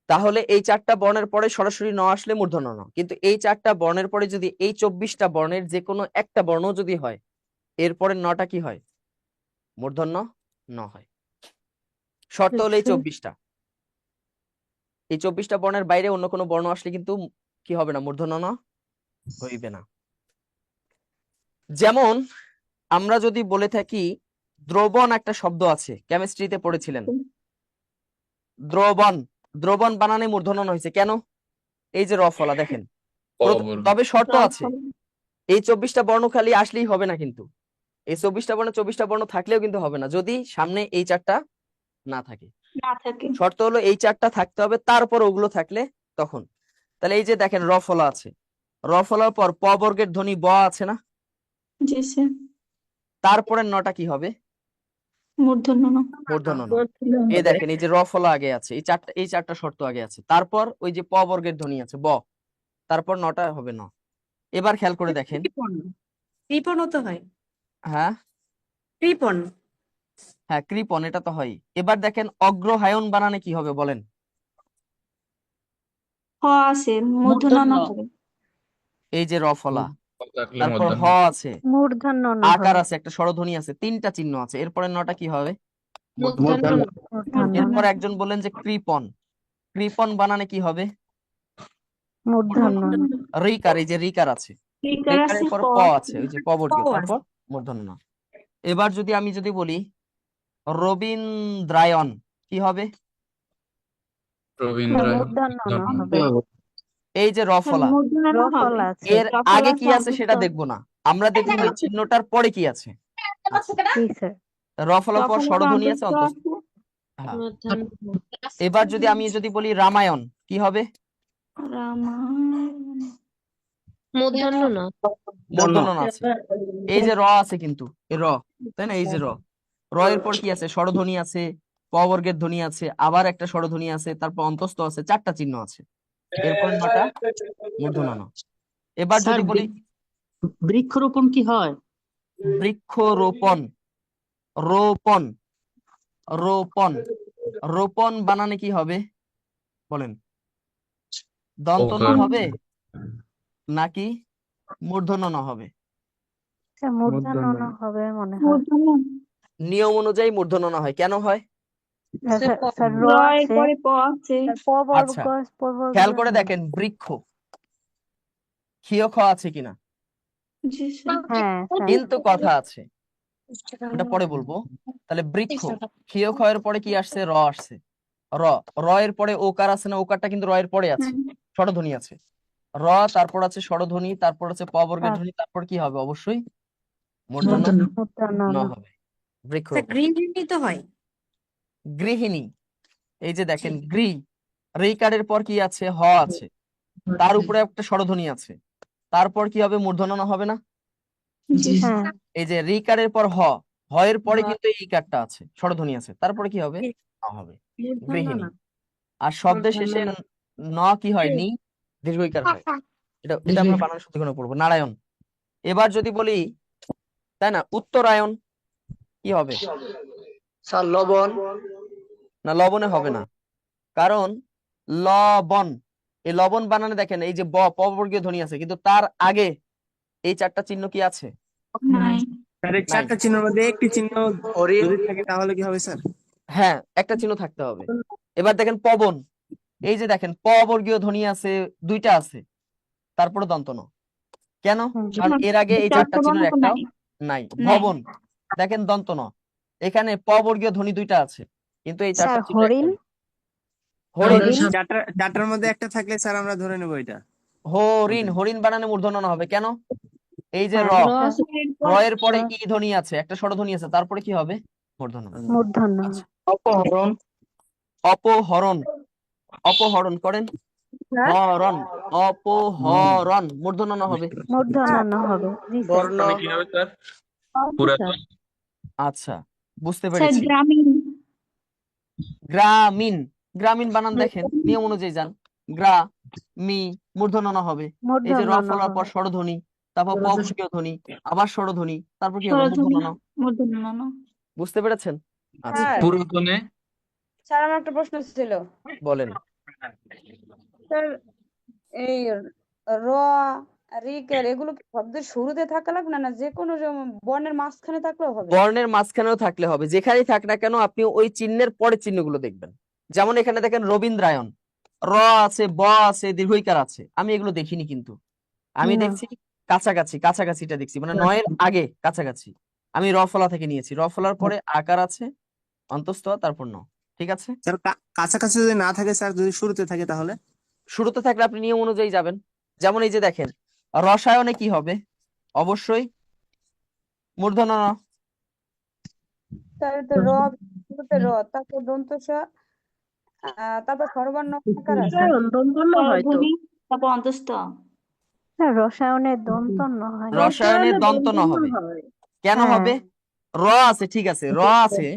তাহলে এই 4টা বর্ণের পরে সরাসরি ন আসলে মূর্ধন্য ন, কিন্তু এই 4টা বর্ণের পরে যদি এই 24টা বর্ণের যে কোনো একটা বর্ণ যদি হয়, এরপরের নটা কি হয়? মূর্ধন্য ন হয়। শর্ত হলো এই 24টা। এই 24টা বর্ণের বাইরে অন্য কোনো বর্ণ আসলে কিন্তু কি হবে না? মূর্ধন্য ন হইবে না। যেমন আমরা যদি বলে থাকি দ্রবণ, একটা শব্দ আছে, কেমিস্ট্রিতে পড়েছিলেন, দ্রবণ, দ্রবণ বানানে মূর্ধন্য ন হয়েছে কেন? এই যে র ফলা, দেখেন। তবে শর্ত আছে, এই 24টা বর্ণ খালি আসলেই হবে না, কিন্তু এই 24টা বর্ণ থাকলেও কিন্তু হবে না, যদি সামনে এই 4টা না থাকে। না থাকে। শর্ত হলো এই 4টা থাকতে হবে, তারপর ওগুলো থাকলে তখন। তাহলে এই যে দেখেন র ফলা আছে, র ফলার পর প বর্গের ধ্বনি ব আছে না? জি স্যার। তারপরের নটা কি হবে? মূর্ধন্য ন। মূর্ধন্য ন। এই দেখেন, এই যে র ফলা আগে আছে, এই চারটা শর্ত আগে আছে, তারপর ওই যে প বর্গের ধ্বনি আছে ব, তারপর নটা হবে ন। এবার খেয়াল করে দেখেন। কৃপণ তো হয়। হ্যাঁ কৃপণ। হ্যাঁ, কৃপণ, এটা তো হয়। এবার দেখেন অগ্রহায়ণ বানানে কি হবে বলেন? হ আছে, মূর্ধন্য ন হবে। এই যে র ফলা, থাকলে তারপর হ মূর্ধন্য। আছে, মূর্ধন্য ন আকার হবে। আছে, একটা স্বরধ্বনি আছে, 3টা চিহ্ন আছে, এরপরে নটা কি হবে? মূর্ধন্য ন। মূর্ধন্য। এরপর একজন বললেন যে কৃপণ, কৃপণ বানানে কি হবে? মূর্ধন্য ন। রিকার, এই যে রিকার আছে, রিকার আছে, রিকারের পর প প আছে। আছে, ওই যে প বর্গীয়, প আছে। তারপর মূর্ধন্য ন। এবার যদি আমি বলি রবীন্দ্রায়ণ, কি হবে? মূর্ধন্য ন হবে। এই যে র ফলা, মূর্ধন্য ন র হবে। ফলা আছে। এর র ফলা আগে কি আছে অন্তস্থ। সেটা দেখবো না, আমরা দেখবো এই চিহ্নটার পরে কি আছে। জি স্যার। র ফলার র পর ফলা স্বরধ্বনি আছে, অন্তস্থ অন্তস্থ। আছে। হ্যাঁ। মূর্ধন্য ন। এবার যদি আমি বলি রামায়ণ, কি হবে? রামায়ণ। মূর্ধন্য ন। মূর্ধন্য ন আছে। এই যে র আছে কিন্তু, এই র, তাই না? এই যে র, র এর পর কি আছে? স্বরধ্বনি আছে, প বর্গের ধ্বনি আছে, আবার একটা স্বরধ্বনি আছে, তারপর অন্তস্থ আছে, 4টা চিহ্ন আছে, এরপর নটা মূর্ধন্য ন। এবার স্যার, যদি বলি বৃক্ষরোপণ কি হয়? বৃক্ষরোপণ, রোপণ, রোপণ, রোপণ বানানে কি হবে বলেন? দন্ত ন ওকার। হবে নাকি মূর্ধন্য ন হবে। স্যার মূর্ধন্য ন হবে মনে হয়। মূর্ধন্য নিয়ম অনুযায়ী মূর্ধন্য ন হয়, কেন হয়? স্যার স্যার স্যার র র এর আছে, পরে প আছে। স্যার প বর্গ আচ্ছা, প বর্গ খেয়াল দিয়ে করে হয়। দেখেন বৃক্ষ ক্ষীয় খ আছে কিনা, জি স্যার। হ্যাঁ স্যার কিন্তু কথা আছে, ওটা পরে বলবো। তাহলে বৃক্ষ ক্ষীয় খ এর পরে কি আসছে? র আসছে। র র এর পরে ওকার আছে না? ওকারটা কিন্তু র এর পরে আছে, স্বরধ্বনি আছে। র, তারপর আছে স্বরধ্বনি, তারপর আছে প বর্গের স্যার ধ্বনি, তারপর কি হবে? অবশ্যই মূর্ধন্য মূর্ধন্য ন ন। হবে। স্যার বৃক্ষরোপণ। গৃহিণী তো হয়। গৃহিণী, এই যে দেখেন গৃ, রেইকারের পর কি আছে? হ আছে, তার উপরে একটা স্বরধ্বনি আছে, তারপর কি হবে? মূর্ধন্য ন হবে না? জি স্যার। হ্যাঁ এই যে রিকারের পর হ, হ এর পরে কিন্তু এই কারটা আছে, স্বরধ্বনি আছে, তারপরে কি হবে? ন হবে, গৃহিণী। আর শব্দের শেষে ন কি হয়? নি, দীর্ঘইকার হয়। এটা আমরা বানান শুদ্ধিকরণে পড়বো। নারায়ণ। এবার যদি বলি, তাই না, উত্তরায়ণ, কি হবে? স্যার লবণ। না, লবণে হবে না, কারণ লবণ, এই লবণ বানানে দেখেন এই যে প বর্গীয় ধ্বনি আছে, কিন্তু তার আগে এই চারটা চিহ্ন কি আছে? নাই। স্যার এই নাই। চারটা চিহ্নের মধ্যে একটি চিহ্ন হরিণ। যদি থাকে তাহলে কি হবে স্যার? হ্যাঁ, একটা চিহ্ন থাকতে হবে। এবার দেখেন পবন, এই যে দেখেন প বর্গীয় ধ্বনি আছে, দুইটা আছে, তারপরে দন্ত ন। কেন? কারণ এর আগে এই চারটা চিহ্নের একটাও নাই। ভবন, দেখেন দন্ত ন, এখানে প বর্গীয় ধ্বনি দুইটা আছে, কিন্তু এই চারটা স্যার চিহ্ন হরিণ, একটাও নেই। হরিণ, চারটার মধ্যে একটা থাকলে স্যার আমরা ধরে নেবো এটা। হরিণ, হরিণ বানানে মূর্ধন্য ন হবে, কেন? এই যে হ্যাঁ র, র আছে এর র পর এর পরে ই ধ্বনি আছে, একটা স্বরধ্বনি আছে, তারপরে কি হবে? মূর্ধন্য ন। মূর্ধন্য। আচ্ছা, অপহরণ। অপহরণ, অপহরণ করেন, হরণ, অপহরণ, মূর্ধন্য ন হবে। মূর্ধন্য ন হবে। জি স্যার। বর্ণ। কি হবে স্যার? স্যার পুরাতন। আচ্ছা, বুঝতে স্যার পেরেছি। গ্রামীণ। গ্রামীণ, গ্রামীণ বানান দেখেন, নিয়ম অনুযায়ী যান। গ্রা মি, মূর্ধন্য ন হবে। এই যে র মূর্ধন্য ন ফলার পর হবে। স্বরধ্বনি, তারপর প বর্গীয় ধ্বনি, আবার স্বরধ্বনি, তারপর কি হবে? স্বরধ্বনি মূর্ধন্য ন। মূর্ধন্য ন। বুঝতে পেরেছেন? আচ্ছা, স্যার পুরাতনে স্যার আমার একটা প্রশ্ন ছিল। বলেন। স্যার এই র রিকের এগুলো কি শব্দের শুরুতে থাকা লাগবে না, না যে কোনো বর্ণের মাঝখানে থাকলেও হবে? বর্ণের মাঝখানেও থাকলে হবে, যেখানেই থাক না কেন আপনি ওই চিহ্নের পরে চিহ্নগুলো দেখবেন। যেমন এখানে দেখেন রবীন্দ্রায়ণ, র আছে, ব আছে, দীর্ঘইকার আছে, আমি এগুলো দেখিনি, কিন্তু আমি না। দেখছি কাছাকাছি, কাছাকাছিটা দেখছি, মানে নয়ের আগে কাছাকাছি। আমি র ফলা থেকে নিয়েছি, র ফলার পরে আকার আছে, অন্তঃস্থ, তারপর ন। ঠিক আছে, স্যার কাছাকাছি যদি না থাকে স্যার, যদি শুরুতে থাকে তাহলে? শুরুতে থাকলে আপনি নিয়ম অনুযায়ী যাবেন। যেমন এই যে দেখেন রসায়নে কি হবে? অবশ্যই মূর্ধন্য ন। স্যার তো র শুরুতে র, তারপর দন্ত স, তারপর স্বরবর্ণ আকার আছে। স্বরধ্বনি তারপর অন্তঃস্থ। স্যার রসায়নের দন্ত ন হয়। রসায়নে দন্ত ন হবে, কেন হ্যাঁ। হবে? র আছে, ঠিক আছে, র আছে,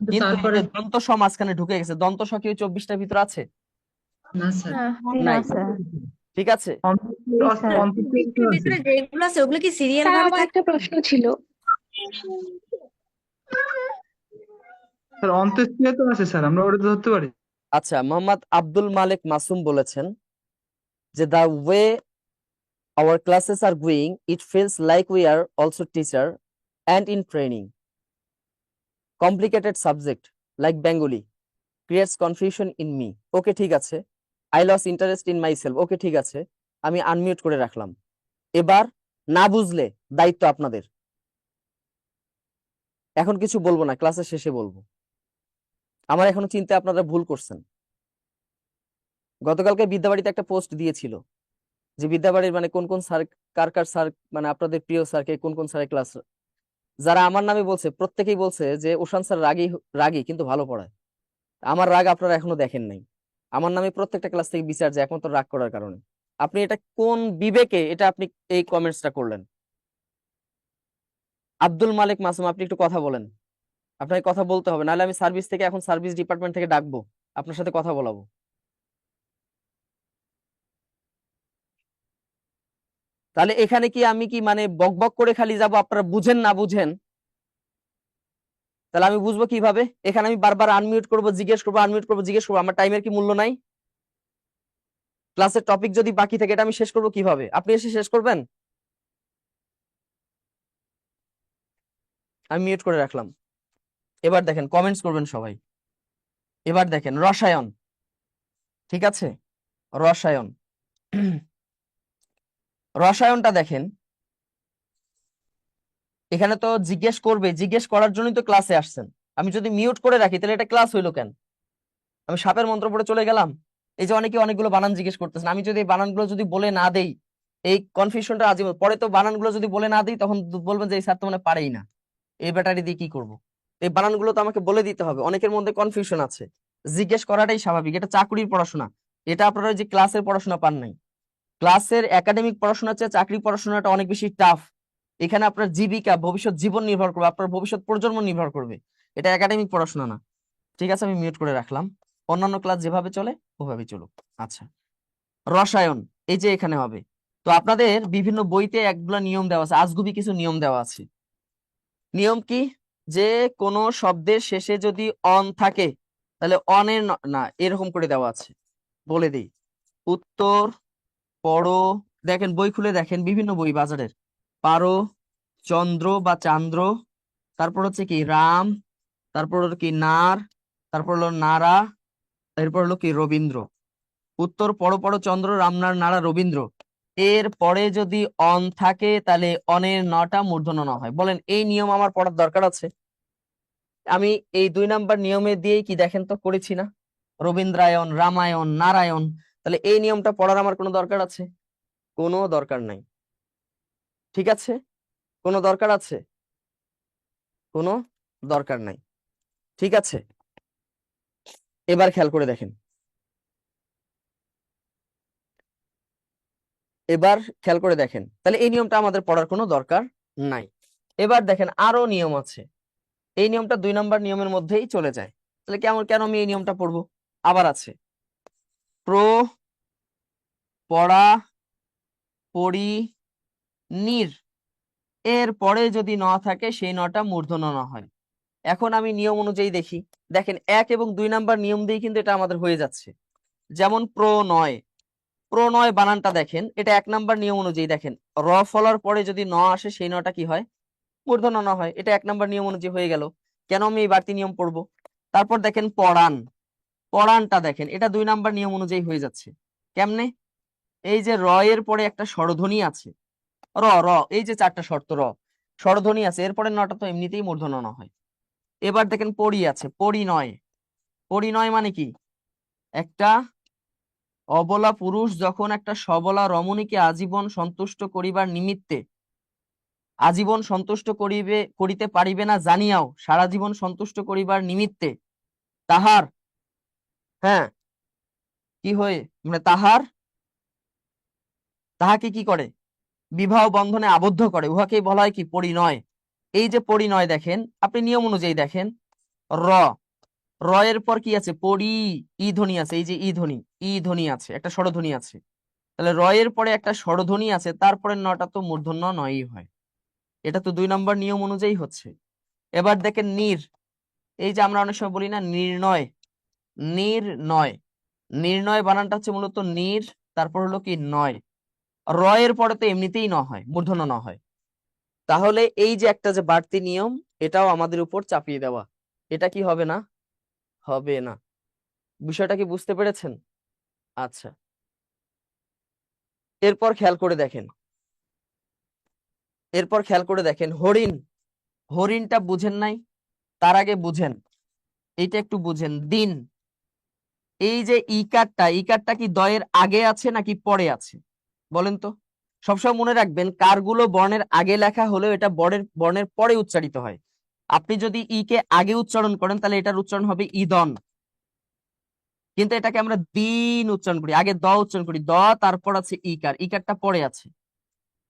কিন্তু এই যে দন্ত স মাঝখানে ঢুকে গেছে, দন্ত স কি ওই 24টার ভিতর আছে? জি না নাই। স্যার। ঠিক আছে, জি স্যার। এর ভিতরে যেগুলো আছে ওগুলো কি সিরিয়াল ভাবে থাকে? একটা প্রশ্ন ছিল। স্যার অন্ত্যেষ্টিয়া তো আছে স্যার, আমরা ওটা ধরতে পারি। আচ্ছা, মোহাম্মদ আব্দুল মালিক মাসুম বলেছেন যে the way our classes are going, it feels like we are also teacher and in training. Complicated subject like Bengali creates confusion in me. Okay, ঠিক আছে। I lost interest in myself. Okay, ঠিক আছে, আমি unmute করে রাখলাম। এবার না বুঝলে দায়িত্ব আপনাদের, এখন কিছু বলবো না, ক্লাসের শেষে বলবো। আমার এখনো চিন্তা আপনারা ভুল করছেন। গতকালকে বিদ্যাবাড়িতে একটা পোস্ট দিয়েছিল যে বিদ্যাবাড়ির মানে কোন কোন স্যার, কার কার স্যার, মানে আপনাদের প্রিয় স্যারকে কোন কোন স্যারের ক্লাস, যারা আমার নামে বলছে প্রত্যেকেই বলছে যে ওশান স্যার রাগী রাগী কিন্তু ভালো পড়ায়। আমার রাগ আপনারা এখনো দেখেন নাই, আমার নামে প্রত্যেকটা ক্লাস থেকে বিচার যায় একমাত্র রাগ করার কারণে। আপনি এটা কোন বিবেকে এটা আপনি এই কমেন্টসটা করলেন? আব্দুল মালিক মাসুম, আপনি একটু কথা বলেন, আপনাকে কথা বলতে হবে, নাহলে আমি সার্ভিস থেকে, এখন সার্ভিস ডিপার্টমেন্ট থেকে ডাকবো, আপনার সাথে কথা বলাবো। তাহলে এখানে কি আমি কি মানে বকবক করে খালি যাব, আপনারা বুঝেন না বুঝেন? তাহলে আমি বুঝবো কিভাবে? এখানে আমি বারবার আনমিউট করবো, জিজ্ঞেস করবো, আনমিউট করবো, জিজ্ঞেস করবো, আমার টাইমের কি মূল্য নাই? ক্লাসের টপিক যদি বাকি থাকে এটা আমি শেষ করবো কিভাবে? আপনি এসে শেষ করবেন? আমি মিউট করে রাখলাম। এবার দেখেন কমেন্টস করবেন সবাই। এবার দেখেন রসায়ন, ঠিক আছে, রসায়ন। রসায়নটা দেখেন, এখানে তো জিজ্ঞেস করবে, জিজ্ঞেস করার জন্যই তো ক্লাসে আসছেন। আমি যদি মিউট করে রাখি তাহলে এটা ক্লাস হইলো কেন? আমি সাপের মন্ত্র পড়ে চলে গেলাম। এই যে অনেকে অনেকগুলো বানান জিজ্ঞেস করতেছেন, আমি যদি এই বানানগুলো যদি বলে না দেই, এই কনফিউশনটা আজীবন। পরে তো বানানগুলো যদি বলে না দিই তখন বলবেন যে এই স্যার তো মানে পারেই না, এই ব্যাটারি দিয়ে কি করব। এই বানানগুলো তো আমাকে বলে দিতে হবে। অনেকের মধ্যে কনফিউশন আছে, জিজ্ঞেস করাটাই স্বাভাবিক। এটা চাকরির পড়াশোনা, এটা আপনারা ওই যে ক্লাসের পড়াশোনা পান নাই। ক্লাসের একাডেমিক পড়াশোনার চেয়ে চাকরি পড়াশোনাটা অনেক বেশি টাফ। এখানে আপনার জীবিকা, ভবিষ্যৎ জীবন নির্ভর করবে, আপনার ভবিষ্যৎ প্রজন্ম নির্ভর করবে। এটা একাডেমিক পড়াশোনা না। ঠিক আছে, আমি মিউট করে রাখলাম। অন্যান্য ক্লাস যেভাবে চলে ওভাবেই চলুক। আচ্ছা, রসায়ন এই যে এখানে হবে। তো আপনাদের বিভিন্ন বইতে একগুলা নিয়ম দেওয়া আছে, আজগুবি কিছু নিয়ম দেওয়া আছে। নিয়ম কি? যে কোনো শব্দের শেষে যদি অন থাকে তাহলে অনের না, এরকম করে দেওয়া আছে। বলে দিই, উত্তর, পড়ো, দেখেন বই খুলে দেখেন, বিভিন্ন বই বাজারের, পারো, চন্দ্র বা চান্দ্র, তারপর হচ্ছে কি রাম, তারপর হলো কি নার, তারপর হলো নারা, এরপর হলো কি রবীন্দ্র। উত্তর, পড়ো পড়ো, চন্দ্র, রামনার, নারা, রবীন্দ্র। এর পরে যদি অন থাকে তাহলে অনের নটা মূর্ধন্য ন হয়। বলেন এই নিয়ম আমার পড়ার দরকার আছে? আমি এই 2 নাম্বার নিয়মে দিয়েই কি দেখেন তো করেছি না, রবীন্দ্রায়ন, রামায়ণ, নারায়ণ। তাহলে এই নিয়মটা পড়ার আমার কোনো দরকার আছে? কোনো দরকার নাই। ঠিক আছে, কোনো দরকার আছে? কোনো দরকার নাই। ঠিক আছে, এবার খেয়াল করে দেখেন, এবার খেয়াল করে দেখেন, তাহলে এই নিয়মটা আমাদের পড়ার কোনো দরকার নাই। এবার দেখেন আরো নিয়ম আছে, এই নিয়মটা 2 নাম্বার নিয়মের মধ্যেই চলে যায়। তাহলে কেমন, কেন আমি এই নিয়মটা পড়বো? আবার আছে, প্র, পড়া, পড়ি, নির, এর পরে যদি ন থাকে সেই নটা মূর্ধন্য ন হয়। এখন আমি নিয়ম অনুযায়ী দেখি, দেখেন 1 এবং 2 নাম্বার নিয়ম দিয়ে কিন্তু এটা আমাদের হয়ে যাচ্ছে। যেমন প্রণয়, প্রণয় বানানটা দেখেন, এটা 1 নাম্বার নিয়ম অনুযায়ী দেখেন, র ফলার পরে যদি ন আসে সেই নটা কি হয়? মূর্ধন্য ন হয়। এটা 1 নাম্বার নিয়ম অনুযায়ী হয়ে গেল। কেন আমি এই বাড়তি নিয়ম পড়বো? তারপর দেখেন পড়ান, পড়ানটা দেখেন, এটা 2 নাম্বার নিয়ম অনুযায়ী হয়ে যাচ্ছে। কেমনে? এই যে র এর পরে একটা স্বরধ্বনি আছে, র র, এই যে 4টা শর্ত, র স্বরধ্বনি আছে, এরপরে নটা তো এমনিতেই মূর্ধন্য ন হয়। এবার দেখেন পড়ি আছে, পরিণয়, পরিণয় মানে কি? একটা অবলা পুরুষ যখন একটা সবলা রমণীকে আজীবন সন্তুষ্ট করিবার নিমিত্তে, আজীবন সন্তুষ্ট করিতে পারিবে না জানিয়াও সারা জীবন সন্তুষ্ট করিবার নিমিত্তে তাহার, হ্যাঁ, কি হয়ে, মানে তাহাকে কি করে? বিবাহ বন্ধনে আবদ্ধ করে, উহাকেই বলা হয় কি? পরিণয়। এই যে পরিণয় দেখেন, আপনি নিয়ম অনুযায়ী দেখেন, র, র এর পর কি আছে? পরি, ই ধ্বনি আছে, এই যে ই ধ্বনি, ই ধ্বনি আছে, একটা স্বরধ্বনি আছে। তাহলে র এর পরে একটা স্বরধ্বনি আছে, তারপরে নটা তো মূর্ধন্য নয়ই হয়। এটা তো 2 নাম্বার নিয়ম অনুযায়ী হচ্ছে। এবার দেখেন নির, এই যে আমরা অনেক সময় বলি না নির্ণয়, নির্ণয়, নির্ণয় বানানটা হচ্ছে মূলত নির, তারপর হলো কি নয়। র এর পরে তো এমনিতেই ন হয়, মূর্ধন্য ন হয়। তাহলে এই যে একটা যে বাড়তি নিয়ম, এটাও আমাদের উপর চাপিয়ে দেওয়া, এটা কি হবে না? হবে না। বিষয়টা কি বুঝতে পেরেছেন? আচ্ছা, এরপর খেয়াল করে দেখেন, এরপর খেয়াল করে দেখেন হরিণ, হরিণটা বুঝেন নাই? তার আগে বুঝেন, এইটা একটু বুঝেন। দিন, এই যে ইকারটা, ইকারটা কি দয়ের আগে আছে নাকি পরে আছে? বলেন তো। সবসময় মনে রাখবেন, কারগুলো বর্ণের আগে লেখা হলেও এটা বর্ণের পরে উচ্চারিত হয়। আপনি যদি ই কে আগে উচ্চারণ করেন তাহলে এটার উচ্চারণ হবে ইদন, কিন্তু এটাকে আমরা দিন উচ্চারণ করি, আগে দ উচ্চারণ করি, দ, তারপর আছে ইকার, ইকারটা পরে আছে।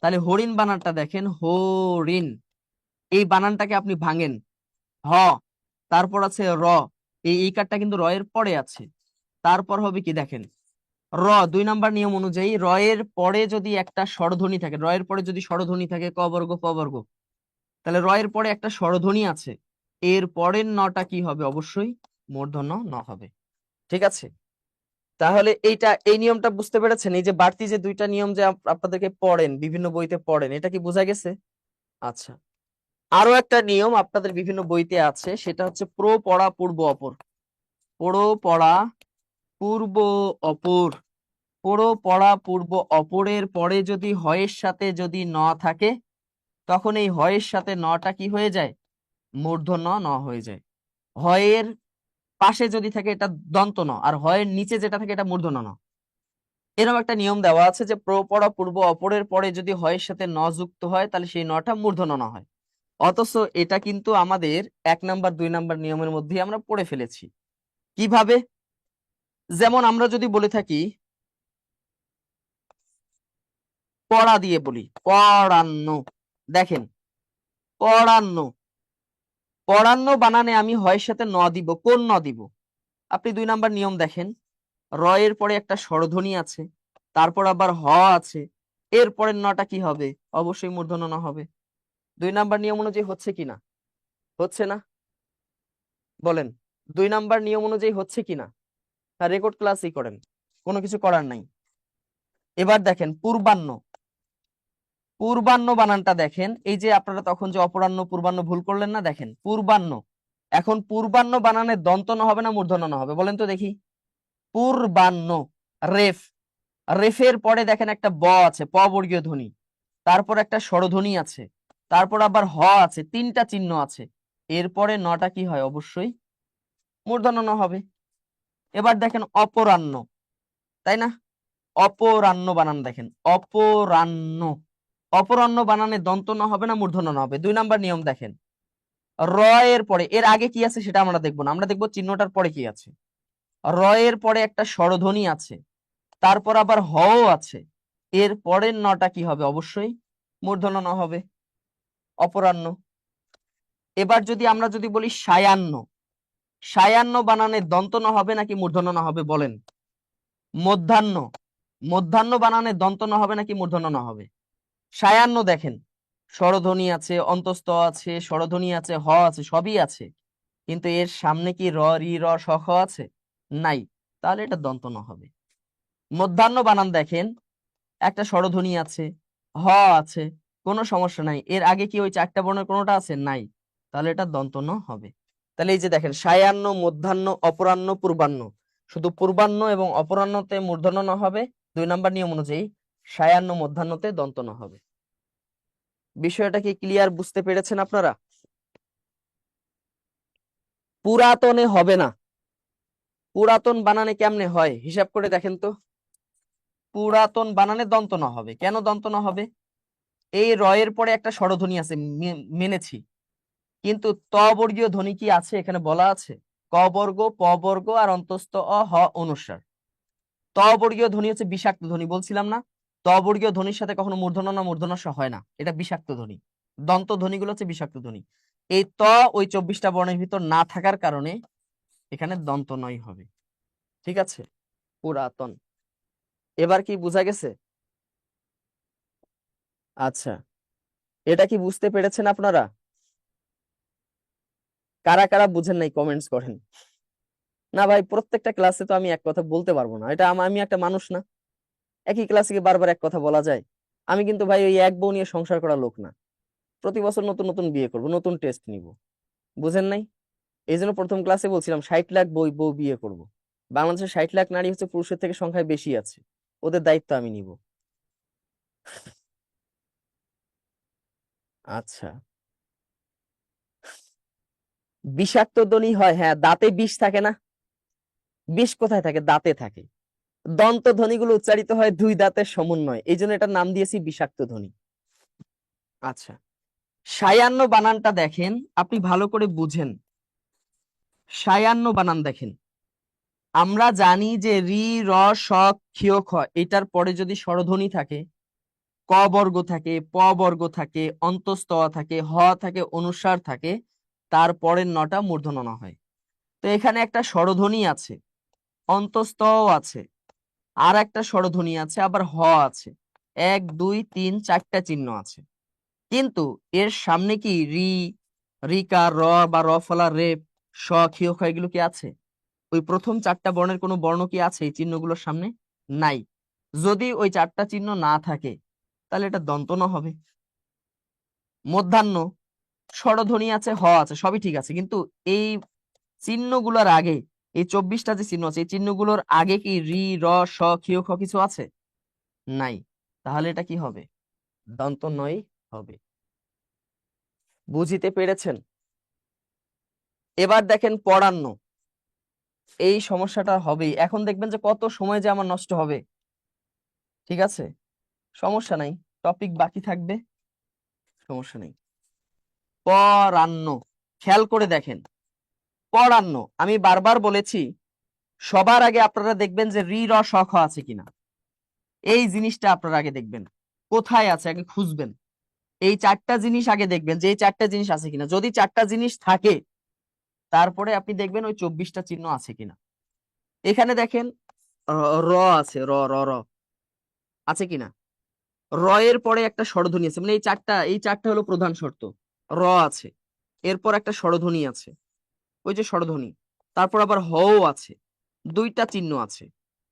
তাহলে হরিণ বানানটা দেখেন, হরিণ, এই বানানটাকে আপনি ভাঙেন, হ, তারপর আছে র, এই ইকারটা কিন্তু র এর পরে আছে। তারপর হবে কি দেখেন, র, 2 নাম্বার নিয়ম অনুযায়ী র এর পরে যদি একটা স্বরধ্বনি থাকে, র এর পরে যদি স্বরধ্বনি থাকে, ক বর্গ প বর্গ, তাহলে র এর পরে একটা স্বরধ্বনি আছে, এর পরের নটা কি হবে? অবশ্যই মূর্ধন্য ন হবে। ঠিক আছে, তাহলে এই নিয়মটা বুঝতে পেরেছেন? এই যে বাড়তি যে 2টা নিয়ম যে আপনাদেরকে পড়েন, বিভিন্ন বইতে পড়েন, এটা কি বোঝা গেছে? আচ্ছা, আরো একটা নিয়ম আপনাদের বিভিন্ন বইতে আছে, সেটা হচ্ছে প্রো পড়া পূর্ব অপর। প্রো পড়া পূর্ব অপর। প্রো পড়া পূর্ব অপরের পরে যদি হয়ের সাথে যদি ন থাকে, তখন এই হয়ের সাথে নটা কি হয়ে যায়? মূর্ধন্য ন হয়ে যায়। হয়ের পাশে যদি থাকে এটা দন্ত ন, আর হয়ের নিচে যেটা থাকে এটা মূর্ধন্য ন। এরকম একটা নিয়ম দেওয়া আছে যে প্রো পড়া পূর্ব অপরের পরে যদি হয়ের সাথে ন যুক্ত হয় তাহলে সেই নটা মূর্ধন্য ন হয়। অথচ এটা কিন্তু আমাদের 1 নাম্বার 2 নাম্বার নিয়মের মধ্যে আমরা পড়ে ফেলেছি। কিভাবে? যেমন আমরা যদি বলে থাকি পড়া দিয়ে বলি পড়ান্ন, দেখেন পড়ান্ন, পড়ান্ন বানানে আমি হয়ের সাথে ন দিব। কোন ন দিব? আপনি 2 নাম্বার নিয়ম দেখেন, র এর পরে একটা স্বরধ্বনি আছে, তারপর আবার হ আছে, এর পরের নটা কি হবে? অবশ্যই মূর্ধন্য ন হবে। 2 নাম্বার নিয়ম অনুযায়ী হচ্ছে কিনা? হচ্ছে না? বলেন 2 নাম্বার নিয়ম অনুযায়ী হচ্ছে কিনা? রেকর্ড ক্লাসই করেন, কোনো কিছু করার নাই। এবার দেখেন পূর্বাহ্ন। পূর্বাহ্ন বানানটা দেখেন, এই যে আপনারা তখন যে অপরাহ্ন পূর্বাহ্ন ভুল করলেন না, দেখেন পূর্বাহ্ন। এখন পূর্বাহ্ন বানানে দন্ত ন হবে না মূর্ধন্য ন হবে? বলেন তো দেখি। পূর্বাহ্ন, রেফ। রেফের পরে দেখেন একটা ব আছে, প বর্গীয় ধ্বনি, তারপর একটা স্বরধ্বনি আছে, তারপর আবার হ আছে, 3টা চিহ্ন আছে। এরপরে নটা কি হয়? অবশ্যই মূর্ধন্য ন হবে। এবার দেখেন অপরাহ্ন, তাই না? অপরাহ্ন বানান দেখেন, অপরাহ্ন। অপরাহ্ন বানানে দন্ত ন হবে না মূর্ধন্য ন হবে? 2 নাম্বার নিয়ম দেখেন, র এর পরে, এর আগে কি আছে সেটা আমরা দেখবো না, আমরা দেখবো চিহ্নটার পরে কি আছে। র এর পরে একটা স্বরধ্বনি আছে, তারপর আবার হ আছে, এর পরের নটা কি হবে? অবশ্যই মূর্ধন্য ন হবে। অপরাহ্ন। এবার যদি আমরা যদি বলি সায়াহ্ন, সায়াহ্ন বানানে দন্ত ন হবে নাকি মূর্ধন্য ন হবে? বলেন। মধ্যাহ্ন, মধ্যাহ্ন বানানে দন্ত ন হবে নাকি মূর্ধন্য ন হবে? সায়াহ্ন দেখেন স্বরধ্বনি আছে, অন্তস্থ আছে, স্বরধ্বনি আছে, হ আছে, সবই আছে, কিন্তু এর সামনে কি র রি র স খ আছে? নাই, তাহলে এটা দন্ত ন হবে। মধ্যাহ্ন বানান দেখেন একটা স্বরধ্বনি আছে, হ আছে, কোনো সমস্যা নাই, এর আগে কি ওই 4টা বর্ণের কোনোটা আছে? নাই, তাহলে এটা দন্ত ন হবে। তাহলে এই যে দেখেন সায়াহ্ন, মধ্যাহ্ন, অপরাহ্ন, পূর্বাহ্ন, শুধু পূর্বাহ্ন এবং অপরাহ্নতে মূর্ধন্য ন হবে। 2 নাম্বার নিয়ম অনুযায়ী সায়াহ্ন মধ্যাহ্নতে দন্ত ন হবে। বিষয়টা কি ক্লিয়ার? বুঝতে পেরেছেন আপনারা? পুরাতনে হবে না। পুরাতন বানানে কেমনে হয় হিসাব করে দেখেন তো। পুরাতন বানানে দন্ত ন হবে। কেন দন্ত ন হবে? এই র এর পরে একটা স্বরধ্বনি আছে, মেনেছি, কিন্তু ত বর্গীয় ধ্বনি কি আছে এখানে বলা আছে? ক বর্গ, প বর্গ আর অন্তস্থ অ হ অনুস্বার। ত বর্গীয় ধ্বনি হচ্ছে বিষাক্ত ধ্বনি, বলছিলাম না? ত বর্গীয় ধ্বনির সাথে কখনো মূর্ধন্য না মূর্ধন্য স হয় না, এটা বিষাক্ত ধ্বনি। দন্ত ধ্বনিগুলো হচ্ছে বিষাক্ত ধ্বনি। এই ত ওই 24টা বর্ণের ভিতর না থাকার কারণে এখানে দন্ত নয় হবে। ঠিক আছে? পুরাতন। এবার কি বোঝা গেছে? আচ্ছা, এটা কি বুঝতে পেরেছেন আপনারা? কারা কারা বুঝেন নাই কমেন্টস করেন। না ভাই, প্রত্যেকটা ক্লাসে তো আমি এক কথা বলতে পারবো না, এটা আমি একটা মানুষ না, একই ক্লাসে কি বারবার এক কথা বলা যায়? আমি কিন্তু ভাই ওই এক বউ নিয়ে সংসার করা লোক না, প্রতি বছর নতুন নতুন বিয়ে করব, নতুন টেস্ট নিব। বুঝেন নাই? এই জন্য প্রথম ক্লাসে বলছিলাম 60 লাখ বউ বিয়ে করব। বাংলাদেশে 60 লাখ নারী হচ্ছে পুরুষের থেকে সংখ্যায় বেশি আছে, ওদের দায়িত্ব আমি নিব। আচ্ছা, বিষাক্ত ধ্বনি হয়, হ্যাঁ, দাঁতে বিষ থাকে না? বিষ কোথায় থাকে? দাঁতে থাকে। দন্ত ধ্বনিগুলো উচ্চারিত হয় 2 দাঁতের সমন্বয়, এই জন্য এটার নাম দিয়েছি বিষাক্ত ধ্বনি। আচ্ছা, সায়াহ্ন বানানটা দেখেন, আপনি ভালো করে বুঝেন। সায়াহ্ন বানান দেখেন, আমরা জানি যে রি র স ক্ষ খ এটার পরে যদি স্বরধ্বনি থাকে, ক বর্গ থাকে, প বর্গ থাকে, অন্তস্থ অ থাকে, হ থাকে, অনুস্বার থাকে, তারপরের নটা মূর্ধন্য ন হয়। তো এখানে একটা স্বরধ্বনি আছে, অন্তস্থ অ আছে, আর একটা স্বরধ্বনি আছে, আবার হ আছে, 1 2 3 4টা চিহ্ন আছে, কিন্তু এর সামনে কি রি, রিকার, র বা র ফলা, রেপ, স ক্ষ খ এগুলো কি আছে? ওই প্রথম 4টা বর্ণের কোনো বর্ণ কি আছে এই চিহ্নগুলোর সামনে? নাই। যদি ওই 4টা চিহ্ন না থাকে তাহলে এটা দন্ত ন হবে। মধ্যাহ্ন, স্বরধ্বনি আছে, হ আছে, সবই ঠিক আছে, কিন্তু এই চিহ্নগুলোর আগে, এই 24টা যে চিহ্ন আছে, এই চিহ্নগুলোর আগে কি রি, র, স, ক্ষীয়, খ কিছু আছে? নাই। তাহলে এটা কি হবে? দন্ত নয় হবে। বুঝিতে পেরেছেন? এবার দেখেন পড়ান্ন, এই সমস্যাটা হবেই। এখন দেখবেন যে কত সময় যে আমার নষ্ট হবে। ঠিক আছে, সমস্যা নাই, টপিক বাকি থাকবে, সমস্যা নেই। পড়ান্ন, খেয়াল করে দেখেন, পড়ান্ন আমি বারবার বলেছি, সবার আগে আপনারা দেখবেন যে রি, র, স, খ আছে কিনা। এই জিনিসটা আপনারা আগে দেখবেন, কোথায় আছে আগে খুঁজবেন। এই 4টা জিনিস আগে দেখবেন যে এই 4টা জিনিস আছে কিনা। যদি 4টা জিনিস থাকে, তারপরে আপনি দেখবেন ওই 24টা চিহ্ন আছে কিনা। এখানে দেখেন র আছে, র র র আছে কিনা। র এর পরে একটা স্বরধ্বনি আছে, মানে এই চারটা হলো প্রধান শর্ত। র আছে, এরপর একটা স্বরধ্বনি আছে, ওই যে স্বরধ্বনি, তারপর আবার হ আছে, 2টা চিহ্ন আছে।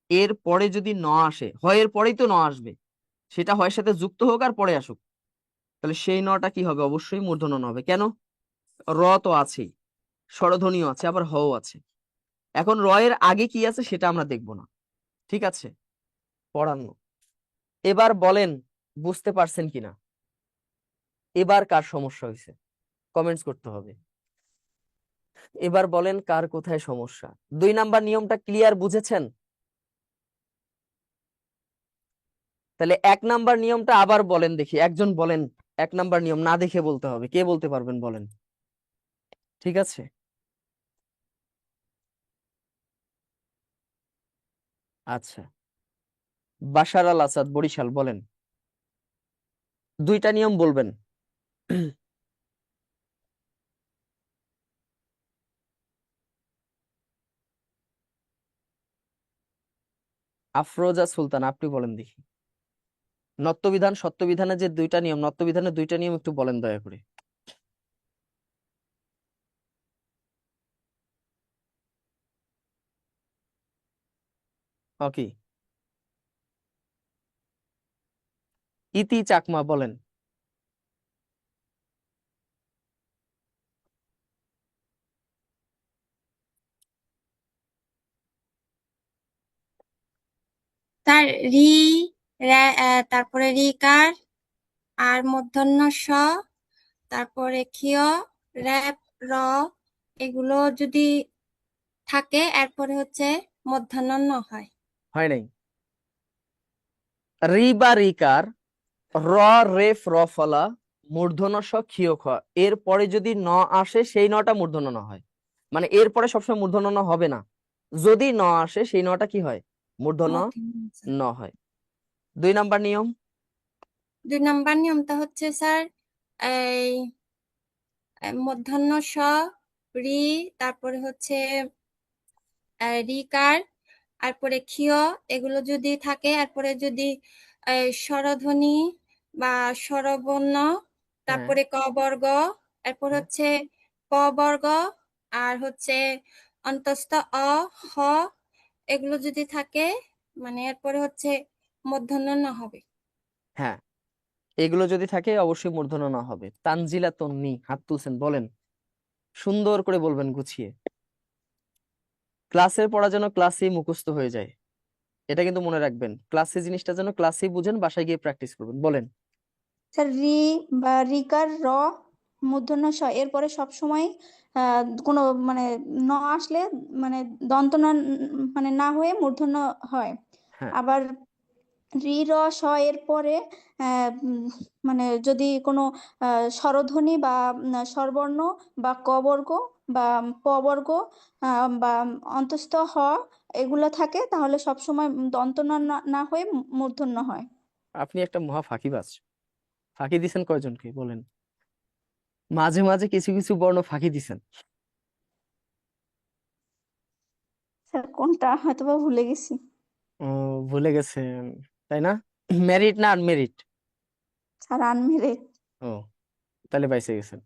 এর পরে যদি ন আসে, হ এর পরেই তো ন আসবে, সেটা হয়ের সাথে যুক্ত হোক আর পরে আসুক, তাহলে সেই নটা কি হবে? অবশ্যই মূর্ধন্য ন হবে। কেন? র তো আছেই, স্বরধ্বনিও আছে, আবার হ আছে। এখন র এর আগে কি আছে সেটা আমরা দেখব না। ঠিক আছে, পড়ান্ন। এবার বলেন বুঝতে পারছেন কিনা, এবার কার সমস্যা হয়েছে কমেন্টস করতে হবে। এবার বলেন কার কোথায় সমস্যা। 2 নাম্বার নিয়মটা ক্লিয়ার বুঝেছেন? তাহলে 1 নাম্বার নিয়মটা আবার বলেন দেখি, একজন বলেন। 1 নাম্বার নিয়ম না দেখে বলতে হবে, কে বলতে পারবেন বলেন। ঠিক আছে, আচ্ছা, বাশার আল আসাদ, বরিশাল, বলেন। 2টা নিয়ম বলবেন। আফরোজা সুলতান, আপনি বলেন দেখি। নত্যবিধান সত্যবিধানের যে 2টা নিয়ম, নত্যবিধানের 2টা নিয়ম একটু বলেন দয়া করে। ওকে, ইতি চাকমা বলেন। তার রি, তারপরে রিকার, আর মূর্ধন্য স, তারপরে ক্ষীয়, র্যাপ, র, এগুলো যদি থাকে এরপরে হচ্ছে মূর্ধন্য ণ হয়। হয় নাই। রি বা রিকার, র, রেফ, র ফলা, মূর্ধন্য স, ক্ষীয় খ, এর পরে যদি ন আসে সেই নটা মূর্ধন্য ন হয়। মানে এর পরে সবসময় মূর্ধন্য ন হবে না, যদি ন আসে সেই নটা কি হয়? মূর্ধন্য ন হয়। 2 নাম্বার নিয়ম। 2 নাম্বার নিয়মটা হচ্ছে স্যার এই মূর্ধন্য স, রি, তারপরে হচ্ছে রিকার, তারপরে ক্ষীয়, এগুলো যদি থাকে, এরপরে যদি স্বরধ্বনি বা স্বরবর্ণ, হ্যাঁ, তারপরে ক বর্গ, এরপর হ্যাঁ, হচ্ছে প বর্গ, আর হচ্ছে অন্তস্থ অ, হ, এগুলো যদি থাকে, মানে এরপরে হচ্ছে মূর্ধন্য ণ হবে। হ্যাঁ, এগুলো যদি থাকে অবশ্যই মূর্ধন্য ন হবে। তানজিলা তন্নি হাত তুলছেন, বলেন। সুন্দর করে বলবেন, গুছিয়ে। ক্লাসের পড়া যেন ক্লাসেই মুখস্থ হয়ে যায়, এটা কিন্তু মনে রাখবেন। ক্লাসে জিনিসটা যেন ক্লাসেই বুঝেন, বাসায় গিয়ে প্র্যাকটিস করবেন। বলেন। স্যার রি বা রিকার, র, মূর্ধন্য ষ এরপরে সবসময় কোনো মানে ন আসলে মানে দন্ত না মানে না হয়ে মূর্ধন্য হয়। হ্যাঁ, আবার রি, র, স এর পরে মানে যদি কোনো স্বরধ্বনি বা স্বরবর্ণ বা ক বর্গ বা প বর্গ বা অন্তস্থ হ এগুলো থাকে, তাহলে সবসময় দন্ত ন না না হয়ে মূর্ধন্য হয়। আপনি একটা মহা ফাঁকিবাজ। ফাঁকি দিছেন কয়জনকে বলেন? মাঝে মাঝে কিছু কিছু বর্ণ ফাঁকি দিছেন। স্যার কোনটা হয়তোবা ভুলে গেছি। ও, ভুলে গেছেন, তাই না? মেরিট না আনমেরিট? Sir unmarried. ও, তাহলে বাইসে গেছেন।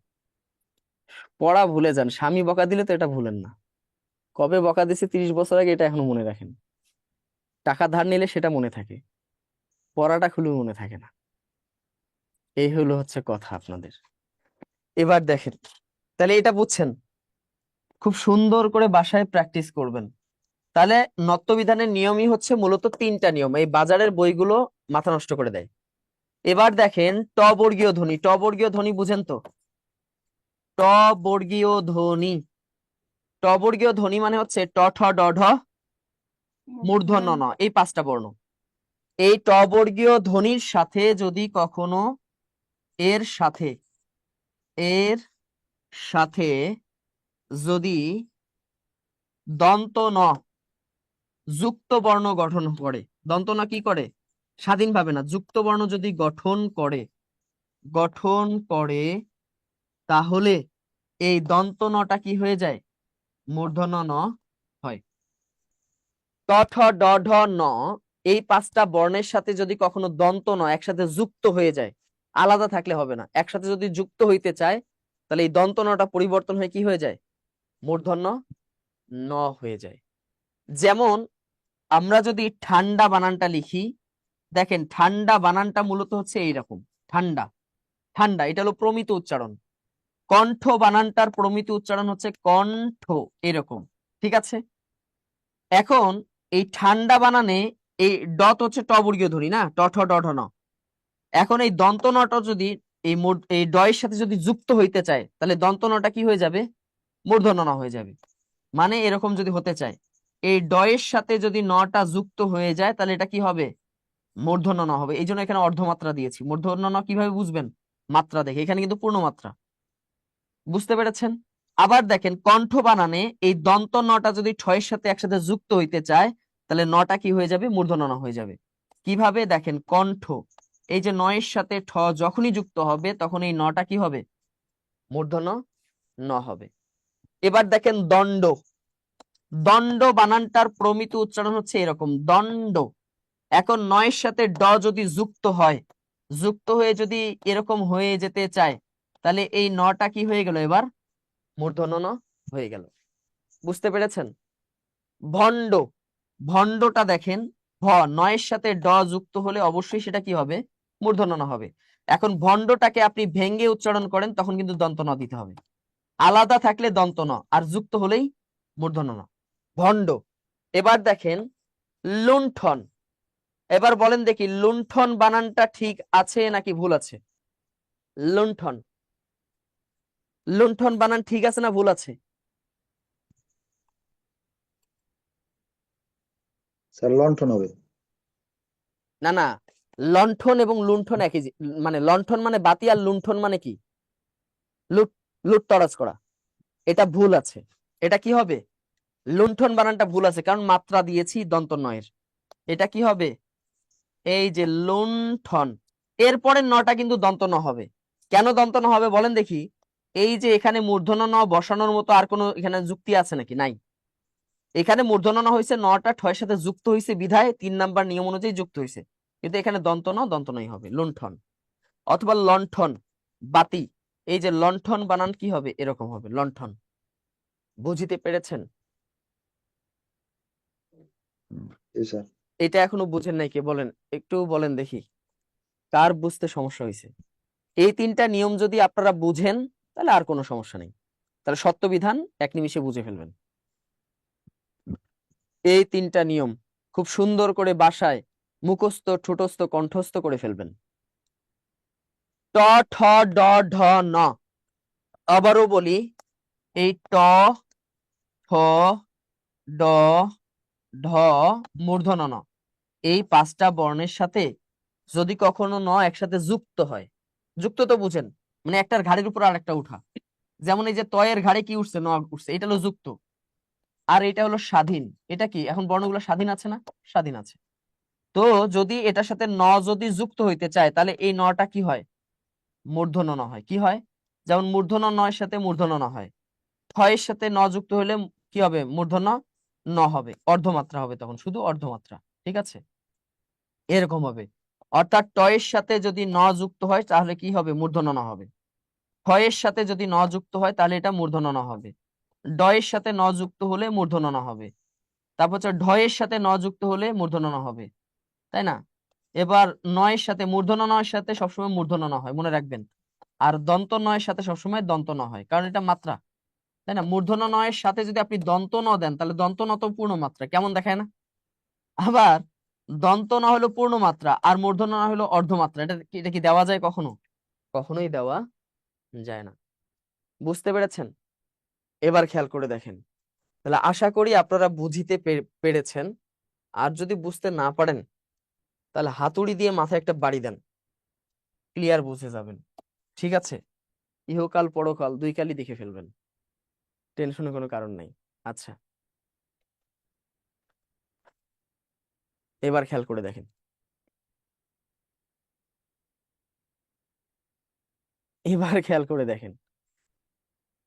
পড়া ভুলে যান, স্বামী বকা দিলে তো এটা ভুলেন না। কবে বকা দিছে 30 বছর আগে, এটা এখনো মনে রাখেন। টাকা ধার নিলে সেটা মনে থাকে, পড়াটা খুলে মনে থাকে না। এই হচ্ছে কথা আপনাদের। এবার দেখেন, তাহলে এটা বুঝছেন, খুব সুন্দর করে বাসায় প্র্যাকটিস করবেন। তাহলে নত্যবিধানের নিয়মই হচ্ছে মূলত 3টা নিয়ম, এই বাজারের বইগুলো মাথা নষ্ট করে দেয়। এবার দেখেন ট বর্গীয় ধ্বনি, ট বর্গীয় ধ্বনি বুঝেন তো? ট বর্গীয় ধ্বনি, ট বর্গীয় ধ্বনি মানে হচ্ছে ট ঠ ড ঢ মূর্ধন্য ন, এই 5টা বর্ণ। এই ট বর্গীয় ধ্বনির সাথে যদি কখনো এর সাথে যদি দন্ত ন যুক্ত বর্ণ গঠন করে, দন্ত ন কি করে? স্বাধীনভাবে না, যুক্ত বর্ণ যদি গঠন করে তাহলে এই দন্ত নটা কি হয়ে যায়? মূর্ধন্য ন হয়। ট ঠ ড ঢ ন এই 5টা বর্ণের সাথে যদি কখনো দন্ত ন একসাথে যুক্ত হয়ে যায়, আলাদা থাকলে হবে না, একসাথে যদি যুক্ত হইতে চায় তাহলে এই দন্ত নটা পরিবর্তন হয়ে কি হয়ে যায়? মূর্ধন্য ন হয়ে যায়। যেমন আমরা যদি ঠান্ডা বানানটা লিখি, দেখেন ঠান্ডা বানানটা মূলত হচ্ছে এইরকম, ঠান্ডা, ঠান্ডা এটা হলো প্রমিত উচ্চারণ। কণ্ঠ বানানটার প্রমিত উচ্চারণ হচ্ছে কণ্ঠ, এরকম, ঠিক আছে? এখন এই ঠান্ডা বানানে এই ডত হচ্ছে ট বর্গীয় ধ্বনি না, ট ঠ ড ঢ ন। এখন এই দন্ত নটা যদি এই ডয়ের সাথে যদি যুক্ত হইতে চায় তাহলে দন্ত নটা কি হয়ে যাবে? মূর্ধন্য ন হয়ে যাবে। মানে এরকম যদি হতে চায়, এই ডয়ের সাথে যদি নটা যুক্ত হয়ে যায় তাহলে এটা কি হবে? মূর্ধন্য ন হবে। এই জন্য এখানে অর্ধমাত্রা দিয়েছি। মূর্ধন্য ন কিভাবে বুঝবেন? মাত্রা দেখে, এখানে কিন্তু পূর্ণ মাত্রা। বুঝতে পেরেছেন? আবার দেখেন কণ্ঠ বানানে এই দন্ত নটা যদি ঠয়ের সাথে একসাথে যুক্ত হইতে চায় তাহলে নটা কি হয়ে যাবে? মূর্ধন্য ন হয়ে যাবে। কিভাবে? দেখেন কণ্ঠ, এই যে নয়ের সাথে ঠ যখনই যুক্ত হবে তখন এই নটা কি হবে? মূর্ধন্য ন হবে। এবার দেখেন দণ্ড, দণ্ড বানানটার প্রমিত উচ্চারণ হচ্ছে এরকম, দণ্ড। এখন নয়ের সাথে ড যদি যুক্ত হয়, যুক্ত হয়ে যদি এরকম হয়ে যেতে চায় তাহলে এই নটা কি হয়ে গেল? এবার মূর্ধন্য ন হয়ে গেল। বুঝতে পেরেছেন? ভণ্ড, ভণ্ডটা দেখেন ভ নয়ের সাথে ড যুক্ত হলে অবশ্যই সেটা কি হবে? মূর্ধন্য ন হবে। এখন ভণ্ডটাকে আপনি ভেঙ্গে উচ্চারণ করেন তখন কিন্তু দন্ত ন দিতে হবে, আলাদা থাকলে দন্ত ন, আর যুক্ত হলেই মূর্ধন্য ন, ভণ্ড। এবার দেখেন লুণ্ঠন, এবার বলেন দেখি লুণ্ঠন বানানটা ঠিক আছে নাকি ভুল আছে? লুণ্ঠন, লুণ্ঠন বানান ঠিক আছে না ভুল আছে? স্যার লণ্ঠন হবে। না না, লণ্ঠন এবং লুণ্ঠন একই মানে লণ্ঠন মানে বাতি, আর লুণ্ঠন মানে কি? লুট, লুটতরাজ করা। এটা ভুল আছে, এটা কি হবে? লুণ্ঠন বানানটা ভুল আছে, কারণ মাত্রা দিয়েছি দন্ত নয়ের। এটা কি হবে? এই যে লুণ্ঠন, এরপরে নটা কিন্তু দন্ত ন হবে। কেন দন্ত ন হবে বলেন দেখি? এই যে এখানে মূর্ধন্য ন বসানোর মতো আর কোনো এখানে যুক্তি আছে নাকি? নাই। এখানে মূর্ধন্য ন হয়েছে, নটা ঠয়ের সাথে যুক্ত হয়েছে বিধায় 3 নাম্বার নিয়ম অনুযায়ী যুক্ত হয়েছে, কিন্তু এখানে দন্ত ন, দন্ত নই হবে লুণ্ঠন। অথবা লণ্ঠন, বাতি, এই যে লণ্ঠন বানান কি হবে? এরকম হবে, লণ্ঠন। বুঝিতে পেরেছেন? স্যার এটা এখনো বুঝেন নাই কে বলেন? একটু বলেন দেখি কার বুঝতে সমস্যা হয়েছে। এই 3টা নিয়ম যদি আপনারা বুঝেন তাহলে আর কোনো সমস্যা নেই, তাহলে সত্যবিধান এক নিমিষে বুঝে ফেলবেন। এই 3টা নিয়ম খুব সুন্দর করে বাসায় মুখস্থ, ঠোঁটস্থ, কণ্ঠস্থ করে ফেলবেন। ট ঠ ড ঢ ন, আবারও বলি, এই ট ঠ ড ঢ মূর্ধন্য ন, এই 5টা বর্ণের সাথে যদি কখনো ন একসাথে যুক্ত হয়, যুক্ত তো বুঝেন, মানে একটার ঘাড়ের উপর আরেকটা উঠা। যেমন এই যে তয়ের ঘাড়ে কি উঠছে? ন উঠছে, এটা হলো যুক্ত। আর এটা হলো স্বাধীন। এটা কি? এখন বর্ণগুলো স্বাধীন আছে না? স্বাধীন আছে। তো যদি এটার সাথে ন যদি যুক্ত হইতে চায় তাহলে এই নটা কি হয়? মূর্ধন্য ন হয়। কি হয়? যেমন মূর্ধন্য নয়ের সাথে মূর্ধন্য ন হয়, ঠয়ের সাথে ন যুক্ত হলে কি হবে? মূর্ধন্য ন হবে, অর্ধমাত্রা হবে, তখন শুধু অর্ধমাত্রা। ঠিক আছে? এরকম হবে। অর্থাৎ টয়ের সাথে যদি ন যুক্ত হয় তাহলে কি হবে? মূর্ধন্য ন হবে। ঠয়ের সাথে যদি ন যুক্ত হয় তাহলে এটা মূর্ধন্য ন হবে। ডয়ের সাথে ন যুক্ত হলে মূর্ধন্য ন হবে। তারপর হচ্ছে ঢয়ের সাথে ন যুক্ত হলে মূর্ধন্য ন হবে, তাই না? এবার নয়ের সাথে, মূর্ধন্য নয়ের সাথে সবসময় মূর্ধন্য ন হয়, মনে রাখবেন। আর দন্ত নয়ের সাথে সবসময় দন্ত ন হয়, কারণ এটা মাত্রা, তাই না? মূর্ধন্য নয়ের সাথে যদি আপনি দন্ত ন দেন তাহলে দন্ত ন তো পূর্ণ মাত্রা, কেমন দেখায় না? আবার দন্ত ন হলো পূর্ণ মাত্রা আর মূর্ধন্য ন হলো অর্ধমাত্রা, এটা কি দেওয়া যায় কখনো? কখনোই দেওয়া যায় না। বুঝতে পেরেছেন? এবার খেয়াল করে দেখেন, তাহলে আশা করি আপনারা বুঝিতে পেরেছেন। আর যদি বুঝতে না পারেন তাহলে হাতুড়ি দিয়ে মাথায় একটা বাড়ি দেন, ক্লিয়ার বুঝে যাবেন। ঠিক আছে? ইহকাল পরকাল দুই কালই দেখে ফেলবেন, টেনশনের কোনো কারণ নাই। আচ্ছা, এবার খেয়াল করে দেখেন,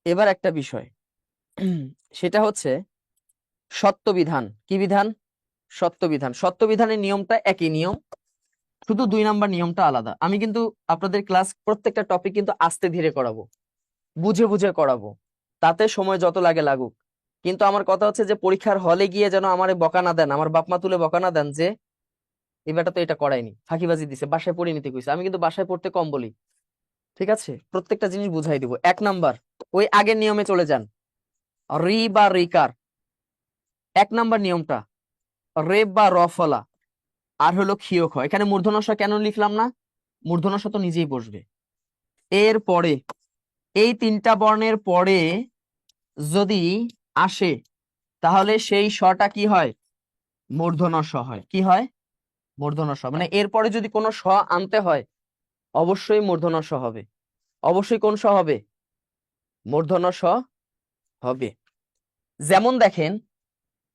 এবার একটা বিষয়, সেটা হচ্ছে সত্যবিধান। কি বিধান? সত্যবিধান। সত্যবিধানের নিয়মটা একই নিয়ম, শুধু 2 নাম্বার নিয়মটা আলাদা। আমি কিন্তু আপনাদের ক্লাস প্রত্যেকটা টপিক কিন্তু আস্তে ধীরে করাবো, বুঝে বুঝে করাবো, তাতে সময় যত লাগে লাগুক। কিন্তু আমার কথা হচ্ছে যে পরীক্ষার হলে গিয়ে যেন আমারে বকা না দেন, আমার বাপ মা তুলে বকা না দেন যে এই বেটা তো এটা করায়নি, ফাঁকিবাজি দিছে, বাসায় পড়ে নিতে কইছে। আমি কিন্তু বাসায় পড়তে কম বলি, ঠিক আছে? প্রত্যেকটা জিনিস বুঝাই দিব। 1 নাম্বার, ওই আগের নিয়মে চলে যান, রি বা রিকার। 1 নাম্বার নিয়মটা রেপ বা রফলা, আর হলো ক্ষীয় খ। এখানে মূর্ধন্য ষ কেন লিখলাম না? মূর্ধন্য ষ তো নিজেই বসবে। এর পরে এই 3টা বর্ণের পরে যদি আসে তাহলে সেই শটা কি হয়? মূর্ধন্য ষ হয়। কি হয়? মূর্ধন্য ষ। মানে এরপরে যদি কোনো স আনতে হয় অবশ্যই মূর্ধন্য ষ হবে। অবশ্যই কোন স হবে? মূর্ধন্য ষ হবে। যেমন দেখেন,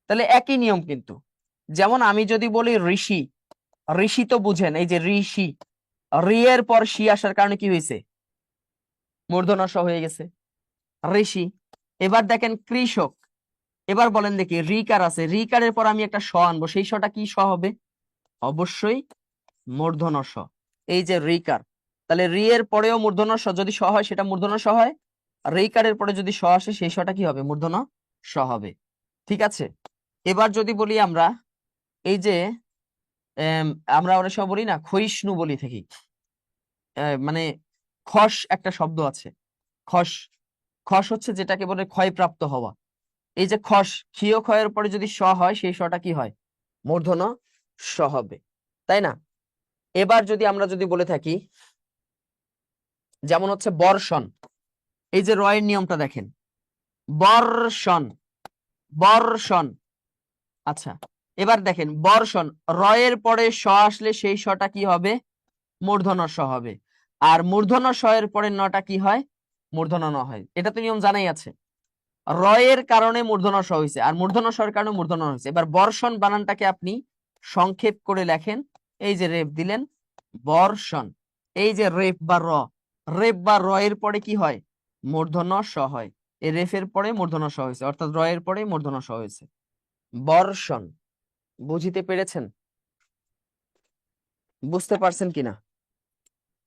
তাহলে একই নিয়ম কিন্তু। যেমন আমি যদি বলি ঋষি, ঋষি তো বুঝেন, এই যে ঋষি, রি এর পর শি আসার কারণে কি হয়েছে? মূর্ধন্য ষ হয়ে গেছে, ঋষি। এবার দেখেন কৃষক, এবার বলেন দেখি রিকার আছে, রিকারের পর আমি একটা স আনবো, সেই শটা কি স হবে? অবশ্যই মূর্ধন্য ষ। এই যে রিকার, তাহলে রি এর পরেও মূর্ধন্য ষ যদি স হয় সেটা মূর্ধন্য ষ হয়, আর রিকারের পরে যদি স আসে সেই শটা কি হবে? মূর্ধন্য ষ হবে। ঠিক আছে? এবার যদি বলি আমরা এই যে আমরা অনেক সময় বলি না ক্ষয়িষ্ণু বলি থাকি, মানে খস একটা শব্দ আছে, খস। খস হচ্ছে যেটাকে বলে ক্ষয়প্রাপ্ত হওয়া। এই যে খস, ক্ষীয় ক্ষয়ের পরে যদি স হয় সেই শটা কি হয়? মূর্ধন্য ষ হবে, তাই না? এবার যদি আমরা বলে থাকি, যেমন হচ্ছে বর্ষণ, এই যে রয়ের নিয়মটা দেখেন, বর্ষণ, বর্ষণ। আচ্ছা, এবার দেখেন বর্ষণ, রয়ের পরে স আসলে সেই শটা কি হবে? মূর্ধন্য ষ হবে। আর মূর্ধন্য ষ এর পরে নটা কি হয়? মূর্ধন্য ন হয়। এটা তো নিয়ম জানাই আছে। রয়ের কারণে মূর্ধন্য ষ হয়েছে আর মূর্ধন্য ষ এর কারণে মূর্ধন্য হয়েছে। এবার বর্ষণ বানানটাকে আপনি সংক্ষেপ করে লেখেন, এই যে রেপ দিলেন, বর্ষণ। এই যে রেপ বা র, রেপ বা র এর পরে কি হয়? মূর্ধন্য ষ হয়। এই রেফের পরে মূর্ধন্য ষ হয়েছে, অর্থাৎ র এর পরে মূর্ধন্য ষ হয়েছে। বর্ষণ। বুঝিতে পেরেছেন? বুঝতে পারছেন কিনা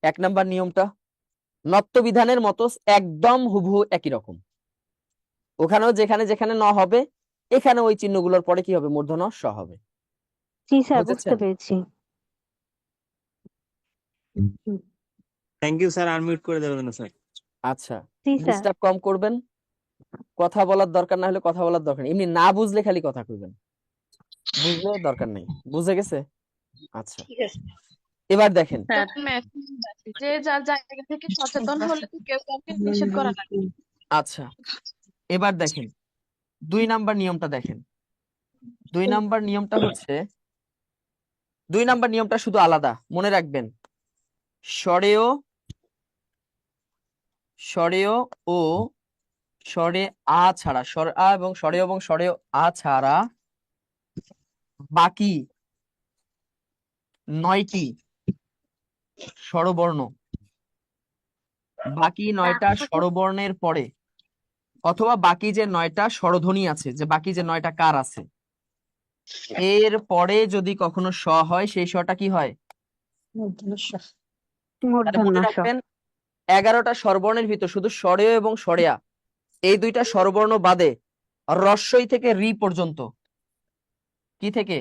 1 নাম্বার নিয়মটা? নত্ব বিধানের মতো একদম হুবহু একই রকম। ওখানেও যেখানে যেখানে ন হবে এখানে ওই চিহ্নগুলোর পরে কি হবে? মূর্ধন্য ষ হবে। জি স্যার, বুঝতে বুঝেছেন? পেরেছি। থ্যাংক ইউ স্যার, আনমিউট করে দেবেন না স্যার। আচ্ছা, জি স্যার। ডিস্টার্ব কম করবেন, কথা বলার দরকার না হলে কথা বলার দরকার নেই, এমনি না বুঝলে খালি কথা কইবেন, বুঝলে দরকার নেই। বুঝে গেছে? আচ্ছা, ঠিক আছে। এবার দেখেন, যে যার জায়গা থেকে সচেতন হলে কেউ কাউকে নিষেধ করা লাগে না। আচ্ছা এবার দেখেন 2 নাম্বার নিয়মটা দেখেন। 2 নাম্বার নিয়মটা হচ্ছে, 2 নাম্বার নিয়মটা শুধু আলাদা, মনে রাখবেন। স্বরেয়, স্বরেয় ও স্বরে আ ছাড়া, স্বর আ এবং স্বরেয় এবং স্বরেয় আ ছাড়া বাকি 9টি স্বরবর্ণ, বাকি 9টা স্বরবর্ণের পরে অথবা বাকি যে 9টা স্বরধ্বনি আছে, যে বাকি যে 9টা কার আছে, এর পরে যদি কখনো স হয় সেই সটা কি হয়? তাহলে মনে মূর্ধন্য ষ। রাখবেন 11টা স্বরবর্ণের ভিতর শুধু স্বরেয় এবং স্বরেয়া এই 2টা স্বরবর্ণ বাদে রস্বই থেকে রি পর্যন্ত, কি থেকে?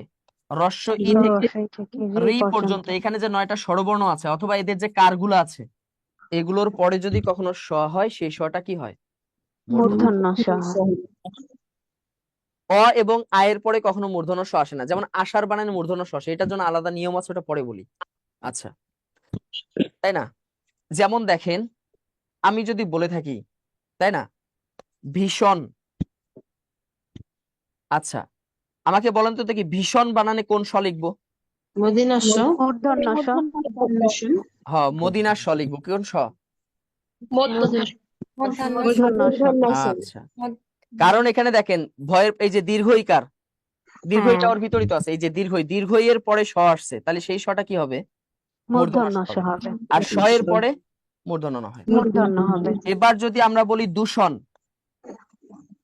রস্ব ই থেকে রস্বই থেকে রি রি পর্যন্ত। পর্যন্ত, এখানে যে 9টা স্বরবর্ণ আছে অথবা এদের যে কারগুলো আছে এগুলোর পরে যদি কখনো স হয় সেই সটা কি হয়? মূর্ধন্য স হয়। অ এবং আয়ের পরে কখনো মূর্ধন্য স আসে না, যেমন আশার বানানে মূর্ধন্য স আসে, এটার জন্য আলাদা নিয়ম আছে, ওটা পরে বলি। আচ্ছা, তাই না? যেমন দেখেন, আমি যদি বলে থাকি, তাই না, ভীষণ, আচ্ছা আমাকে বলেন তো দেখি ভীষণ বানানে কোন স লিখবো? মূর্ধন্য স। মদিনার স লিখবো, কোন স? মূর্ধন্য স। আচ্ছা, কারণ এখানে দেখেন ভয়ের এই যে দীর্ঘইকার, দীর্ঘইটা হ্যাঁ, ওর ভিতরিত আছে, এই যে দীর্ঘই এর পরে স আসছে, তাহলে সেই সটা কি হবে? মূর্ধন্য মূর্ধন্য স স হবে। হবে। আর স এর পরে মূর্ধন্য ন হয়। মূর্ধন্য হবে। এবার যদি আমরা বলি দূষণ,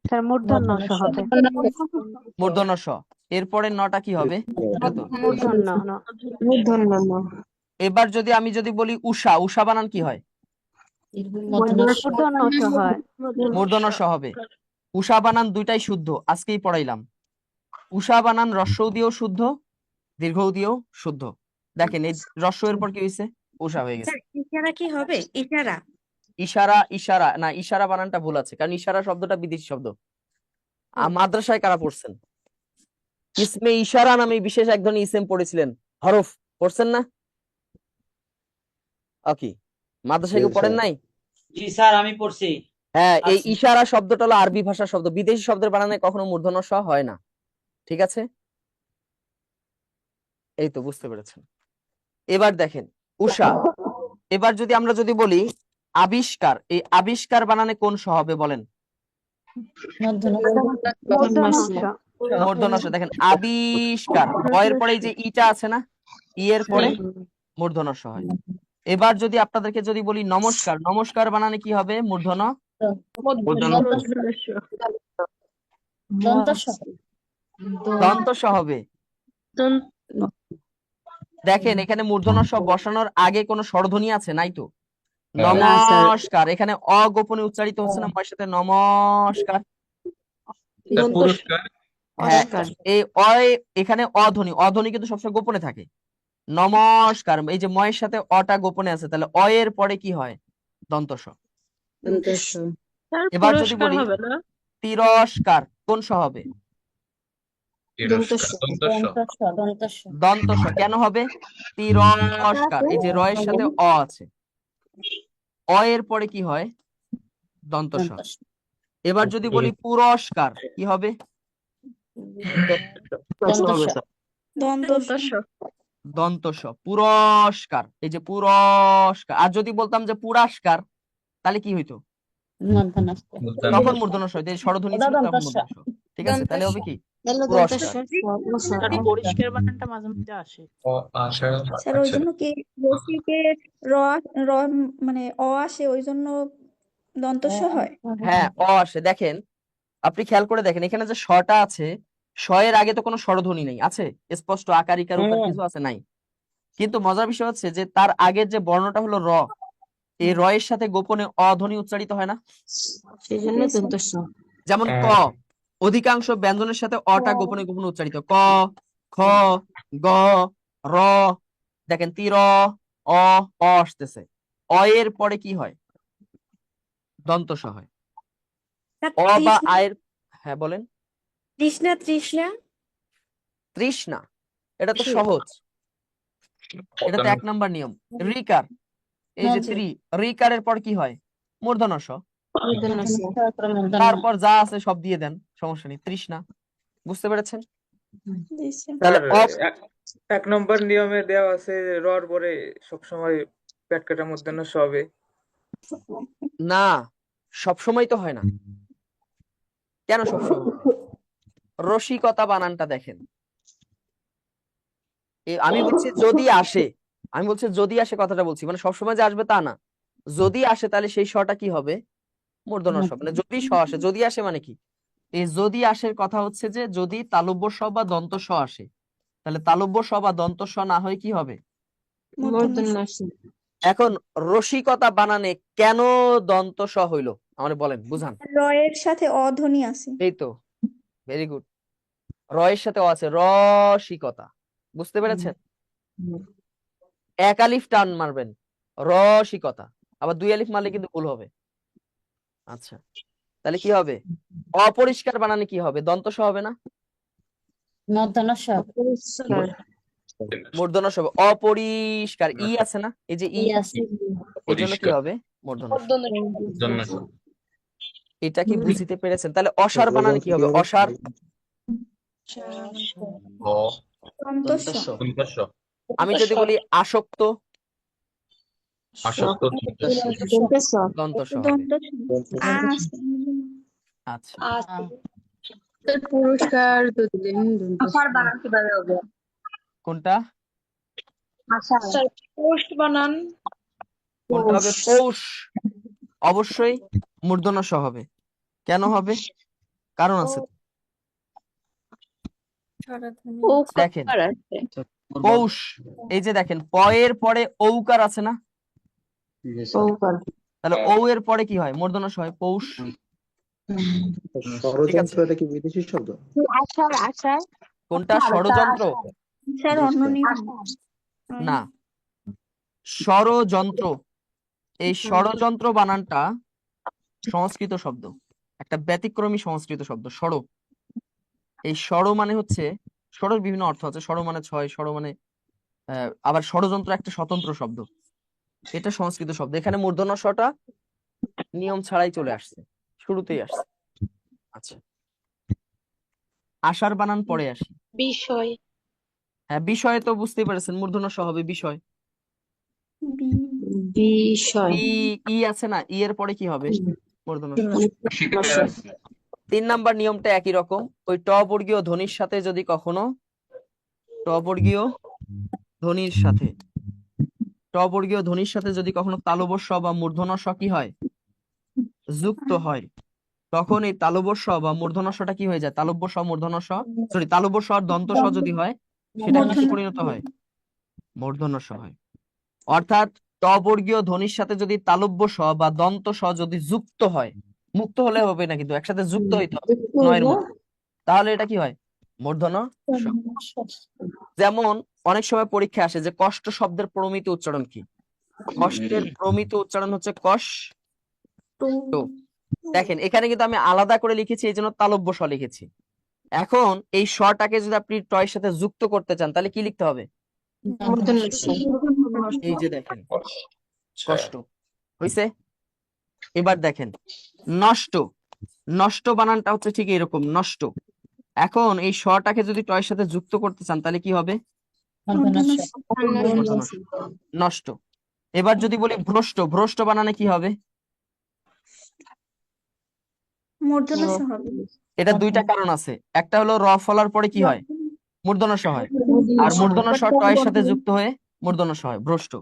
স্যার মূর্ধন্য স হবে। মূর্ধন্য স, এরপরে নটা কি হবে? এটা তো। মূর্ধন্য ন। এবার আমি যদি বলি উষা বানান কি হয়? মূর্ধন্য স হয়। মূর্ধন্য স হবে। উষা বানান দুইটাই শুদ্ধ, আজকেই পড়াইলাম। উষা বানান রস্যও দিয়েও শুদ্ধ, দীর্ঘও দিয়েও শুদ্ধ। দেখেন এই রস্য এর পর কি হয়েছে? উষা হয়ে গেছে। স্যার ইশারা কি হবে? ইশারা ইশারা না, ইশারা বানানটা ভুল আছে, কারণ ইশারা শব্দটা বিদেশি শব্দ। মাদ্রাসায় কারা পড়ছেন? ইসমে ইশারা নামে বিশেষ এক ধরনের ইসেম পড়েছিলেন, হরফ পড়ছেন না? ওকে, মাদ্রাসায় কেউ পড়েন নাই? জি স্যার আমি পড়ছি। হ্যাঁ, এই ইশারা শব্দটা হলো আরবি ভাষার শব্দ, বিদেশি শব্দের বানানে কখনো মূর্ধন্য স হয় না। ঠিক আছে, এই তো বুঝতে পেরেছেন। এবার দেখেন উষা, এবার আমরা যদি বলি আবিষ্কার, এই আবিষ্কার বানানে কোন স হবে বলেন? মূর্ধন্য স। মূর্ধন্য স। দেখেন আবিষ্কার, এর পরে এই যে ইটা আছে না, ই এর পরে মূর্ধন্য স হয়। এবার আপনাদেরকে বলি নমস্কার, নমস্কার বানানে কি হবে? মূর্ধন্য দন্ত স হবে। দেখেন এখানে মূর্ধন্য স বসানোর আগে কোনো স্বরধ্বনি আছে? নাই তো। নমস্কার, এখানে অগোপনে উচ্চারিত হচ্ছে না ময়ের সাথে? নমস্কার। পুরস্কার। হ্যাঁ, এই এখানে অধ্বনি কিন্তু সবসময় গোপনে থাকে। নমস্কার, এই যে ময়ের সাথে অটা গোপনে আছে, তাহলে অ এর পরে কি হয়? দন্ত স। এবার যদি বলি তিরস্কার, কোন স হবে? দন্ত স। কেন হবে? তিরস্কার, এই যে র এর সাথে অ আছে, অ এর পরে কি হয়? দন্ত স। এবার যদি বলি পুরস্কার, কি হবে? দন্ত স। পুরস্কার, এই যে পুরস্কার। আর যদি বলতাম যে পুরস্কার, তাহলে কি হইতো? তখন মূর্ধন্য স হইতো, এই স্বরধ্বনি ছিল তখন মূর্ধন্য স। ঠিক আছে, তাহলে হবে কি? পুরস্কার। পরিষ্কার বানানটা মাঝে মধ্যে আসে। স্যার ওই জন্য কি রসিকে র র মানে অ আসে, ওই জন্য দন্ত স হয়? হ্যাঁ, অ আসে। দেখেন আপনি খেয়াল করে দেখেন, এখানে যে শটা আছে, শ এর আগে তো কোনো স্বরধ্বনি নেই, আছে? স্পষ্ট আকার ইকার উকার কিছু আছে? নাই। কিন্তু মজার বিষয় হচ্ছে যে তার আগের যে বর্ণটা হলো র, এই র এর সাথে গোপনে অধ্বনি উচ্চারিত হয় না? যেমন ক, অধিকাংশ ব্যঞ্জনের সাথে অটা গোপনে গোপনে উচ্চারিত। ক, খ, গ, র। দেখেন তীর, অ আসতেছে, অ এর পরে কি হয়? দন্ত স হয়। অ বা আয়ের, হ্যাঁ বলেন। তৃষ্ণা তৃষ্ণা, এটা তো সহজ, এটা তো 1 নাম্বার নিয়ম। রিকার, এই যে রিকারের পর কি হয়? মূর্ধন্য স। তারপর যা আছে সব দিয়ে দেন, সমস্যা নেই। তৃষ্ণা, বুঝতে পেরেছেন? তাহলে এক নম্বর নিয়মে দেওয়া আছে রর পরে সবসময় পেট কাটার মূর্ধন্য স হবে। না, সবসময় তো হয় না। কেন সবসময় হবে? রসিকতা বানানটা দেখেন, আমি বলছি যদি আসে, কথাটা বলছি, মানে সবসময় যে আসবে তা না। যদি আসে তাহলে সেই শটা কি হবে? মূর্ধন্য স। মানে যদি স আসে, যদি আসে মানে কি? এই যদি আসে কথা হচ্ছে যে যদি তালব্য স বা দন্ত স আসে, তাহলে তালব্য স বা দন্ত স না হয় কি হবে? এখন রসিকতা বানানে কেন দন্ত স হইলো আমারে বলেন, বুঝান। র এর সাথে অধ্বনি আছে। এই তো, ভেরি গুড। র এর সাথে অ আছে, রসিকতা। বুঝতে পেরেছেন? এক আলিফ টান মারবেন, রসিকতা। আবার 2 আলিফ মারলে কিন্তু ভুল হবে। আচ্ছা, তাহলে কি হবে? অপরিষ্কার বানানে কি হবে? দন্ত স হবে না? মূর্ধন্য স হবে। অপরিষ্কার ই আছে না, এই যে ই, এই জন্য কি হবে? মূর্ধন্য স। এটা কি বুঝিতে পেরেছেন? তাহলে অসার বানানে কি হবে? অসার আমি যদি বলি আসক্ত, দন্ত স হবে। আচ্ছা, পুরস্কার কোনটা পোস্ট বানান কোনটা হবে? পৌষ। অবশ্যই মূর্ধন্য স হবে। কেন হবে? কারণ আছে। দেখেন পৌষ, এই যে দেখেন প এর পরে ঔকার আছে না, তাহলে ঔ এর পরে কি হয়? মূর্ধন্য স হয়, পৌষ। ষড়যন্ত্র এটা কি বিদেশি শব্দ? কোনটা? ষড়যন্ত্র স্যার অন্য নিয়ম না, ষড়যন্ত্র। এই ষড়যন্ত্র বানানটা সংস্কৃত শব্দ, একটা ব্যতিক্রমী সংস্কৃত শব্দ। ষড়, এই ষড় মানে হচ্ছে, ষড়ের বিভিন্ন অর্থ আছে। ষড় মানে 6, ষড় মানে আবার ষড়যন্ত্র একটা স্বতন্ত্র শব্দ, এটা সংস্কৃত শব্দ। এখানে মূর্ধন্য ষটা নিয়ম ছাড়াই চলে আসছে, শুরুতেই আসছে। আচ্ছা, আশার বানান পরে আসি। বিষয় হ্যাঁ, বিষয়ে তো বুঝতেই পারছেন মূর্ধন্য স হবে, বিষয়। ই আছে না, ই এর পরে কি হবে? মূর্ধন্য স। 3 নাম্বার নিয়মটা একই রকম। ওই ট বর্গীয় ধ্বনির সাথে যদি কখনো ট বর্গীয় ধ্বনির সাথে যদি কখনো তালব্য স বা মূর্ধন্য স কি হয়? যুক্ত হয়, তখন এই তালব্য স বা মূর্ধন্য সটা কি হয়ে যায়? তালব্য স মূর্ধন্য স, সরি তালব্য স আর দন্ত স যদি হয়, সেটা কিসে পরিণত হয়? মূর্ধন্য স হয়। অর্থাৎ ট বর্গীয় ধ্বনির সাথে যদি তালব্য স বা দন্ত স যদি যুক্ত হয়, মুক্ত হলে হবে না, কিন্তু একসাথে যুক্ত হইতে হবে নয়ের মতো, তাহলে এটা কি হয়? মূর্ধন্য স। যেমন অনেক সময় পরীক্ষা আসে যে কষ্ট শব্দের প্রমিত উচ্চারণ কি? কষ্টের প্রমিত উচ্চারণ হচ্ছে কষ। দেখেন এখানে কিন্তু আমি আলাদা করে লিখেছি, এই জন্য তালব্য স লিখেছি। এখন এই স্বটাকে যদি আপনি টয়ের সাথে যুক্ত করতে চান, তাহলে কি লিখতে হবে? এই যে দেখেন কষ্ট হইছে। এবার দেখেন নষ্ট, নষ্ট বানানটা হচ্ছে ঠিক এরকম, নষ্ট। এখন এই স্বটাকে যদি টয়ের সাথে যুক্ত করতে চান, তাহলে কি হবে? নষ্ট। এবার যদি বলি ভ্রষ্ট, ভ্রষ্ট বানানে কি হবে? মূর্ধন্য স হবে। এটা দুইটা কারণ আছে। একটা হলো র ফলার পরে কি হয়? মূর্ধন্য স হয়, আর মূর্ধন্য স টয়ের সাথে যুক্ত হয়ে মূর্ধন্য স হয়, ভ্রষ্ট।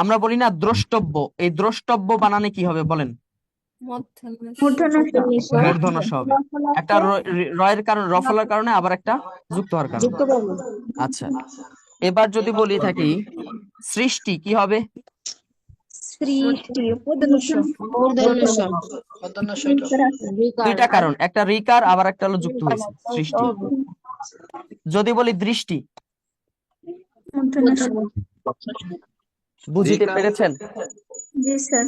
আমরা বলি না দ্রষ্টব্য, এই দ্রষ্টব্য বানানে কি হবে বলেন? মূর্ধন্য স হবে। একটা রয়ের কারণ, র ফলার কারণে, আবার একটা যুক্ত হওয়ার কারণে। আচ্ছা, এবার যদি বলি থাকি সৃষ্টি, কি হবে? দুইটা কারণ, একটা রিকার আবার একটা হলো যুক্ত হয়েছে, সৃষ্টি। যদি বলি দৃষ্টি, বুঝিতে পেরেছেন? জি স্যার।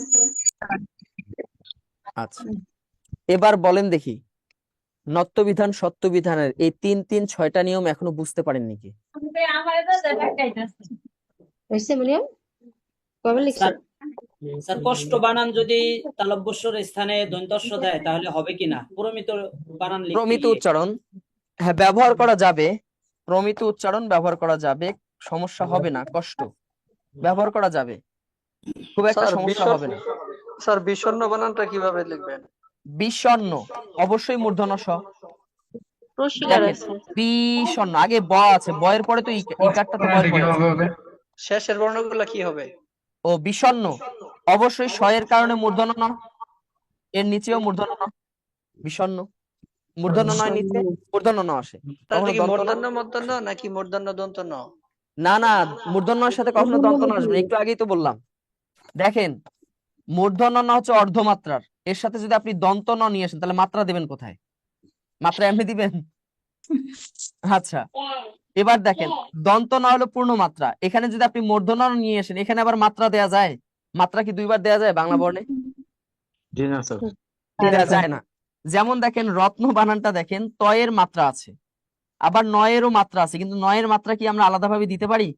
আচ্ছা, এবার বলেন দেখি নত্যবিধান সত্যবিধানের এই 3-3-6টা নিয়ম এখনো বুঝতে পারেননি কি? স্যার কষ্ট বানান যদি তালব্যস্বর স্থানে দন্তস্ব দেয় তাহলে হবে কিনা? প্রমিত বানান লিখতে প্রমিত গিয়ে উচ্চারণ হ্যাঁ ব্যবহার করা যাবে, প্রমিত উচ্চারণ ব্যবহার করা যাবে, সমস্যা হবে না। কষ্ট ব্যবহার করা যাবে, খুব একটা সমস্যা হবে না। স্যার বিষণ্ণ বানানটা কিভাবে লিখবেন? বিষণ্ণ অবশ্যই মূর্ধন্য স। দেখেন বিষণ্ণ, আগে ব আছে, বয়ের পরে তো ইকারটা তো বয়ের পরে আছে। শেষের বর্ণগুলো কি হবে? ও বিষণ্ণ অবশ্যই স এর কারণে মূর্ধন্য ন, এর নিচেও মূর্ধন্য ন, বিষণ্ণ মূর্ধন্য নয়, নিচে মূর্ধন্য ন আসে। তাহলে কি কখনো দন্ত ন, মূর্ধন্য মূর্ধন্য নাকি মূর্ধন্য দন্ত ন? না না, মূর্ধন্যের সাথে কখনো দন্ত ন আসবে না, একটু আগেই তো বললাম। দেখেন মূর্ধন্য ন হচ্ছে অর্ধমাত্রার, এর সাথে যদি আপনি দন্ত ন নিয়ে আসেন, তাহলে মাত্রা দেবেন কোথায়? মাত্রা এমনি দিবেন? আচ্ছা, এবার দেখেন দন্ত ন হলো পূর্ণ মাত্রা, এখানে যদি আপনি মূর্ধন্য ন নিয়ে আসেন, এখানে আবার মাত্রা দেয়া যায়? মাত্রা কি দুইবার দেয়া যায় বাংলা বর্ণে? জি না স্যার। দেয়া যায় না। যেমন দেখেন রত্ন বানানটা দেখেন তয়ের মাত্রা আছে, আবার নয়েরও মাত্রা আছে, কিন্তু নয়ের মাত্রা কি আমরা আলাদাভাবে দিতে পারি?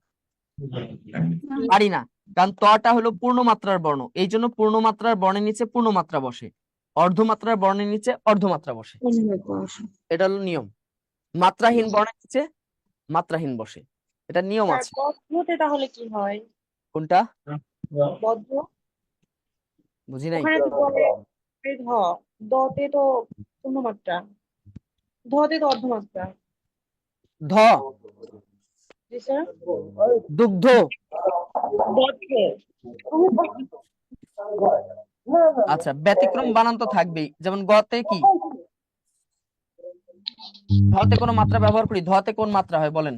পারি না, কারণ তটা হলো পূর্ণমাত্রার বর্ণ, এই জন্য পূর্ণমাত্রার বর্ণের নিচে পূর্ণমাত্রা বসে, অর্ধমাত্রার বর্ণের নিচে অর্ধমাত্রা বসে। এটা হলো নিয়ম। মাত্রাহীন বর্ণের নিচে মাত্রাহীন বসে, এটা নিয়ম আছে। বদ্ধতে তাহলে কি হয়? কোনটা বদ্ধ বুঝি নাই? ওখানে তো বলে এই ধ, দতে তো পূর্ণমাত্রা, ধতে তো অর্ধমাত্রা। ধ জি স্যার। দুগ্ধ। বদ্ধে আচ্ছা, ব্যতিক্রম বানান তো থাকবেই, যেমন গতে কি ধতে কোনো মাত্রা ব্যবহার করি, ধতে কোন মাত্রা হয় বলেন?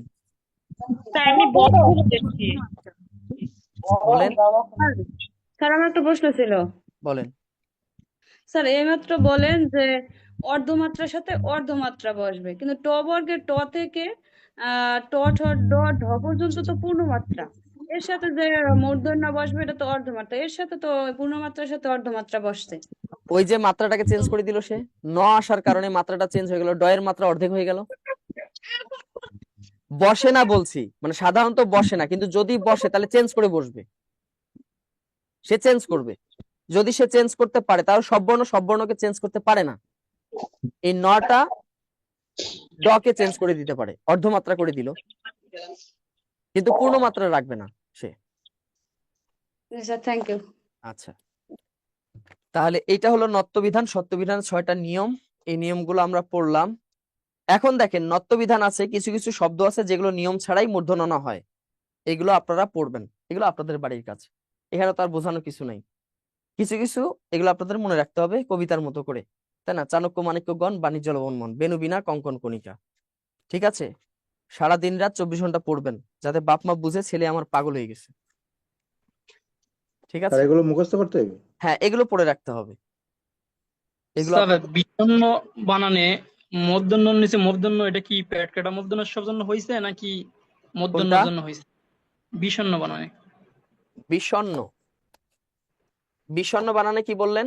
স্যার আমি বদ্ধ বলেছি। বলেন স্যার আমার একটা প্রশ্ন ছিল। বলেন। স্যার এইমাত্র বলেন যে অর্ধমাত্রার সাথে অর্ধমাত্রা বসবে, কিন্তু ট বর্গের ট থেকে ট ঠ ড ঢ পর্যন্ত তো পূর্ণমাত্রা, এর সাথে যে মূর্ধন্য বসবে এটা তো অর্ধমাত্রা, এর সাথে তো পূর্ণমাত্রার সাথে অর্ধমাত্রা বসছে। ওই যে মাত্রাটাকে চেঞ্জ করে দিল সে, ন আসার কারণে মাত্রাটা চেঞ্জ হয়ে গেল, ড এর মাত্রা অর্ধেক হয়ে গেল। বসে না বলছি, মানে সাধারণত বসে না, কিন্তু যদি বসে তাহলে চেঞ্জ করে বসবে, সে চেঞ্জ করবে। যদি সে চেঞ্জ করতে পারে, তাহলে সব বর্ণকে চেঞ্জ করতে পারে না। এই নটা ড কে চেঞ্জ করে দিতে পারে, অর্ধমাত্রা করে দিল, কিন্তু পূর্ণ মাত্রা রাখবে না সে। Sir thank you. আচ্ছা, তাহলে এটা হলো নত্যবিধান সত্যবিধান 6টা নিয়ম। এই নিয়মগুলো আমরা পড়লাম। এখন দেখেন নত্যবিধান আছে, কিছু কিছু শব্দ আছে যেগুলো নিয়ম ছাড়াই মূর্ধন্য হয়, এগুলো আপনারা পড়বেন, এগুলো আপনাদের বাড়ির কাজ, এখানে তার বোঝানো কিছু নাই। কিছু কিছু এগুলো আপনাদের মনে রাখতে হবে কবিতার মতো করে, তাই না? চাণক্য মাণিক্যগণ বাণিজ্য লবণ মন, বেনু বিনা কঙ্কন কণিকা। ঠিক আছে, সারা দিন রাত 24 ঘন্টা পড়বেন, যাতে বাপ মা বুঝে ছেলে আমার পাগল হয়ে গেছে। ঠিক স্যার আছে, এগুলো মুখস্থ করতে হবে? হ্যাঁ এগুলো পড়ে রাখতে হবে। এগুলো স্যার আপনাদের বিষণ্ণ বানানে মূর্ধন্য নিচে মূর্ধন্য, এটা কি পেট কাটা মূর্ধন্য সব জন্য হয়েছে নাকি মূর্ধন্যর কোনটা? জন্য হয়েছে? বিষণ্ণ বানানে বিষণ্ণ, বিষণ্ণ বানানে কি বললেন?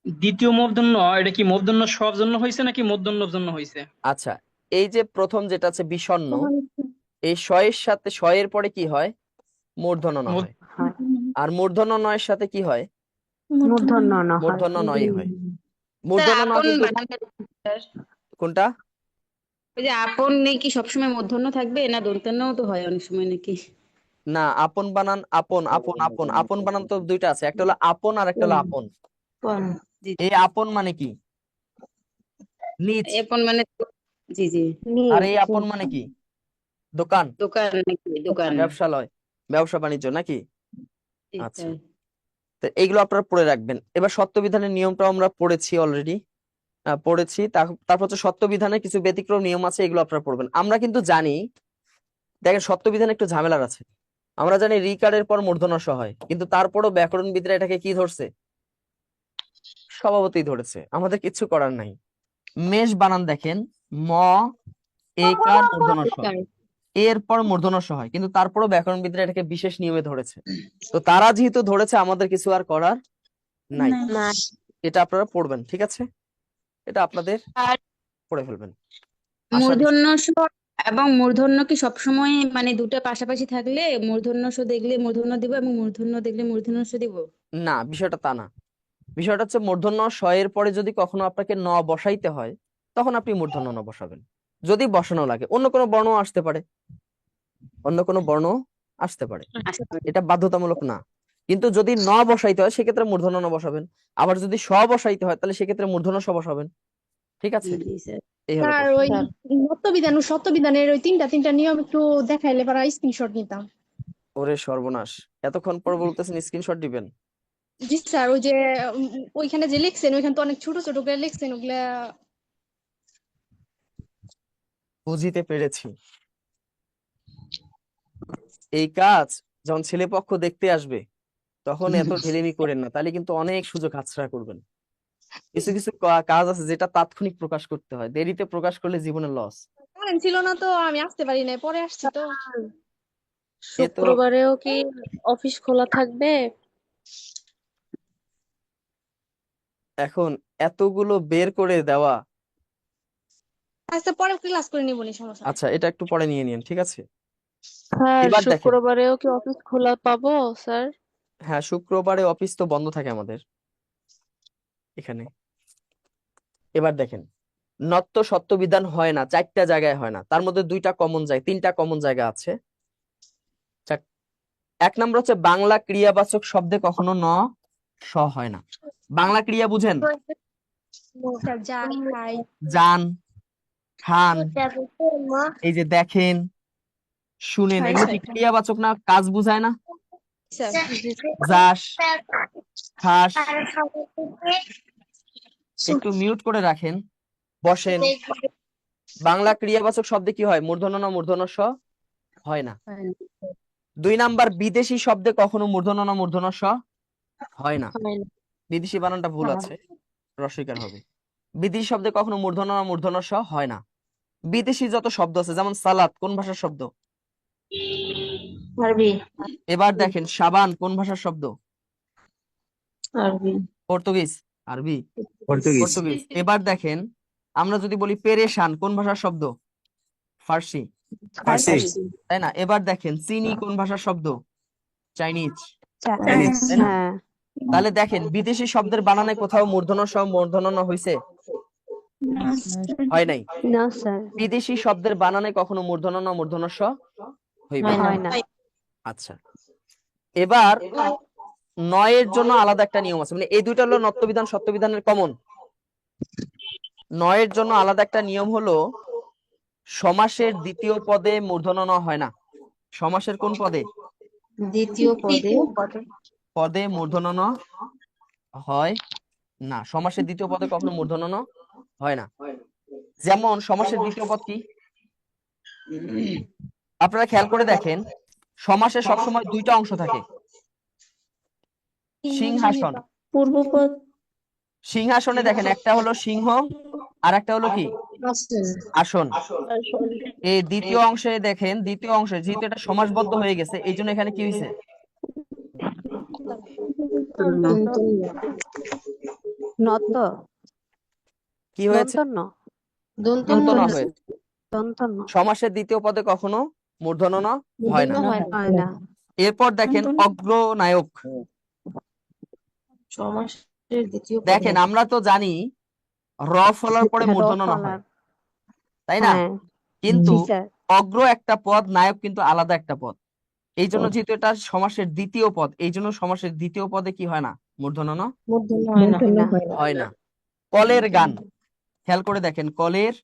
দ্বিতীয় মূর্ধন্য, এটা কি মূর্ধন্য সব জন্য হয়েছে নাকি মূর্ধন্যর জন্য হয়েছে? আচ্ছা, এই যে প্রথম যেটা আছে বিষণ্ণ, এই শয়ের সাথে শয়ের পরে কি হয়? মূর্ধন্য ন হয়, আর মূর্ধন্য নয়ের সাথে কি হয়? মূর্ধন্য ন হয়। মূর্ধন্য নয় হয়। মূর্ধন্য ন কিন্তু কোনটা? ওই যে আপন নেই কি সবসময় মূর্ধন্য থাকবে না, দন্তান্নও তো হয় অনেক সময় নাকি? না, আপন বানান আপন আপন আপন আপন বানান তো দুইটা আছে, একটা হলো আপন আর একটা হলো আপন। এই আপন মানে কি? নিজ। আপন মানে জি জি। আর এই আপন মানে কি? দোকান, দোকান নাকি? দোকান। ব্যবসালয়, ব্যবসা বাণিজ্য নাকি? জি, আচ্ছা, তাই। তো এইগুলো আপনারা পড়ে রাখবেন। এবার সত্যবিধানের নিয়মটাও আমরা পড়েছি অলরেডি, পড়েছি। তারপর হচ্ছে সত্যবিধানের কিছু ব্যতিক্রম নিয়ম আছে, এগুলো আপনারা পড়বেন। আমরা কিন্তু জানি, দেখেন সত্যবিধানে একটু ঝামেলার আছে। আমরা জানি রিকারের পর মূর্ধন্য স হয়, কিন্তু তারপরও ব্যাকরণবিদরা এটাকে কি ধরছে? স্বভাবতই ধরেছে, আমাদের কিছু করার নাই। মেষ বানান দেখেন, ম একার মূর্ধন্য স, এরপর মূর্ধন্য স হয়, কিন্তু তারপরও ব্যাকরণবিদরা এটাকে বিশেষ নিয়মে ধরেছে। তো তারা যেহেতু ধরেছে, আমাদের কিছু আর করার নাই। এটা আপনারা পড়বেন, ঠিক আছে? এটা আপনাদের পড়ে ফেলবেন। মূর্ধন্য স এবং মূর্ধন্য কি সবসময় মানে দুটো পাশাপাশি থাকলে মূর্ধন্য স দেখলে মূর্ধন্য দিব এবং মূর্ধন্য দেখলে মূর্ধন্য স দিব? না, বিষয়টা তা না। বিষয়টা হচ্ছে মূর্ধন্য স এর পরে যদি কখনো আপনাকে ন বসাইতে হয়, তখন আপনি মূর্ধন্য ন বসাবেন। যদি বসানো লাগে, অন্য কোনো বর্ণ আসতে পারে, অন্য কোনো বর্ণ আসতে পারে, এটা বাধ্যতামূলক না। কিন্তু যদি ন বসাইতে হয় সেক্ষেত্রে মূর্ধন্য ন বসাবেন, আবার যদি স বসাইতে হয় তাহলে সেক্ষেত্রে মূর্ধন্য স বসাবেন। ঠিক আছে, এই হলো স্যার কথা। ওই নত্যবিধান ও সত্যবিধানের ওই তিনটা নিয়ম একটু দেখাইলে পারা স্ক্রিনশট নিতাম। ওরে সর্বনাশ, এতক্ষণ পর বলতেছেন স্ক্রিনশট দিবেন? জি স্যার, ওই যে ওইখানে যে লিখছেন ওইখানে তো অনেক ছোট ছোট করে লিখছেন, ওগুলা বুঝিতে পেরেছি। এই কাজ যখন ছেলে পক্ষ দেখতে আসবে তখন এত ঢেলেমি করেন না, তাহলে কিন্তু অনেক সুযোগ হাতছাড়া করবেন। কিছু কিছু কাজ আছে যেটা তাৎক্ষণিক প্রকাশ করতে হয়, দেরিতে প্রকাশ করলে জীবনের লস। কারেন্ট ছিল না তো আমি আসতে পারি নাই, পরে আসছি তো। শুক্রবারেও কি অফিস খোলা থাকবে? এখন এতগুলো বের করে দেওয়া, আচ্ছা পরে ক্লাস করে নিব নি, সমস্যা নাই। আচ্ছা এটা একটু পরে নিয়ে নিন, ঠিক আছে? স্যার এবার দেখেন, শুক্রবারেও কি অফিস খোলা পাবো স্যার? হ্যাঁ শুক্রবারে অফিস তো বন্ধ থাকে আমাদের এখানে। এবার দেখেন, নত্য সত্য বিধান হয় না, 4টা জায়গায় হয় না, তার মধ্যে 2টা কমন যায়, 3টা কমন জায়গা আছে। 1 নম্বর হচ্ছে বাংলা ক্রিয়াবাচক শব্দে কখনো ন স হয় না। বাংলা ক্রিয়া বুঝেন? স্যার যাই খাই যান, খান, এই যে দেখেন, শুনেন, খাই এগুলো কি স্যার ক্রিয়াবাচক না? কাজ বুঝায় না? স্যার যাস, খাস, একটু মিউট করে রাখেন, বসেন। বাংলা ক্রিয়াবাচক শব্দে কি হয়? মূর্ধন্য ন মূর্ধন্য স হয় না। 2 নাম্বার বিদেশি শব্দে কখনো মূর্ধন্য ন মূর্ধন্য স হয় না। বিদেশি বানানটা ভুল আছে, রস্বইকার হবে। বিদেশি শব্দে কখনো মূর্ধন্য ন মূর্ধন্য স হয় না। বিদেশি যত শব্দ আছে, যেমন সালাদ কোন ভাষার শব্দ? আরবি। এবার দেখেন, সাবান কোন ভাষার শব্দ? আরবি। পর্তুগিজ। আরবি, পর্তুগিজ। পর্তুগিজ। এবার দেখেন, আমরা যদি বলি পেরেশান কোন ভাষার শব্দ? ফার্সি, ফার্সি। তাই না? এবার দেখেন, চিনি কোন ভাষার শব্দ? চাইনিজ, তাই না? হ্যাঁ তাহলে দেখেন, বিদেশি শব্দের বানানে কোথাও মূর্ধন্য স মূর্ধন্য ন হইছে? হয় নাই। না স্যার বিদেশি শব্দের বানানে কখনো মূর্ধন্য ন মূর্ধন্য স হইবে না। হয় না। আচ্ছা, এবার নয়ের জন্য আলাদা একটা নিয়ম আছে, মানে এই দুইটা হলো নত্যবিধান সত্যবিধানের কমন। নয়ের জন্য আলাদা একটা নিয়ম হলো, সমাসের দ্বিতীয় পদে মূর্ধন্য ন হয় না। সমাসের কোন পদে? দ্বিতীয় পদে মূর্ধন্য ন হয় না। সমাসের দ্বিতীয় পদে কখনো মূর্ধন্য ন হয় না। যেমন সমাসের দ্বিতীয় পদ কি? আপনারা খেয়াল করে দেখেন, সমাসে সবসময় 2টা অংশ থাকে। সিংহাসন, পূর্বপদ সিংহাসনে দেখেন, একটা হলো সিংহ আর একটা হলো কি? আসন। এই দ্বিতীয় অংশে দেখেন, দ্বিতীয় অংশে যেহেতু এটা সমাসবদ্ধ হয়ে গেছে, এই জন্য এখানে কি হয়েছে? নত কি হয়েছে? দন্তন্য দন্তন্য হয়েছে। দন্তন্য সমাসের দ্বিতীয় পদে কখনো মূর্ধন্য ন হয় না। হয় না। এরপর দেখেন অগ্রনায়ক। সমাসের দ্বিতীয় দেখেন, আমরা তো জানি র ফলার পরে র মূর্ধন্য ন হয়, ফলার তাই না? হ্যাঁ কিন্তু জি স্যার অগ্র একটা পদ, নায়ক কিন্তু আলাদা একটা পদ। এই জন্য যেহেতু এটা সমাসের দ্বিতীয় পদ, এই জন্য সমাসের দ্বিতীয় পদে কি হয় না? মূর্ধন্য ন হয় না। কলের গান, খেয়াল করে দেখেন, কলের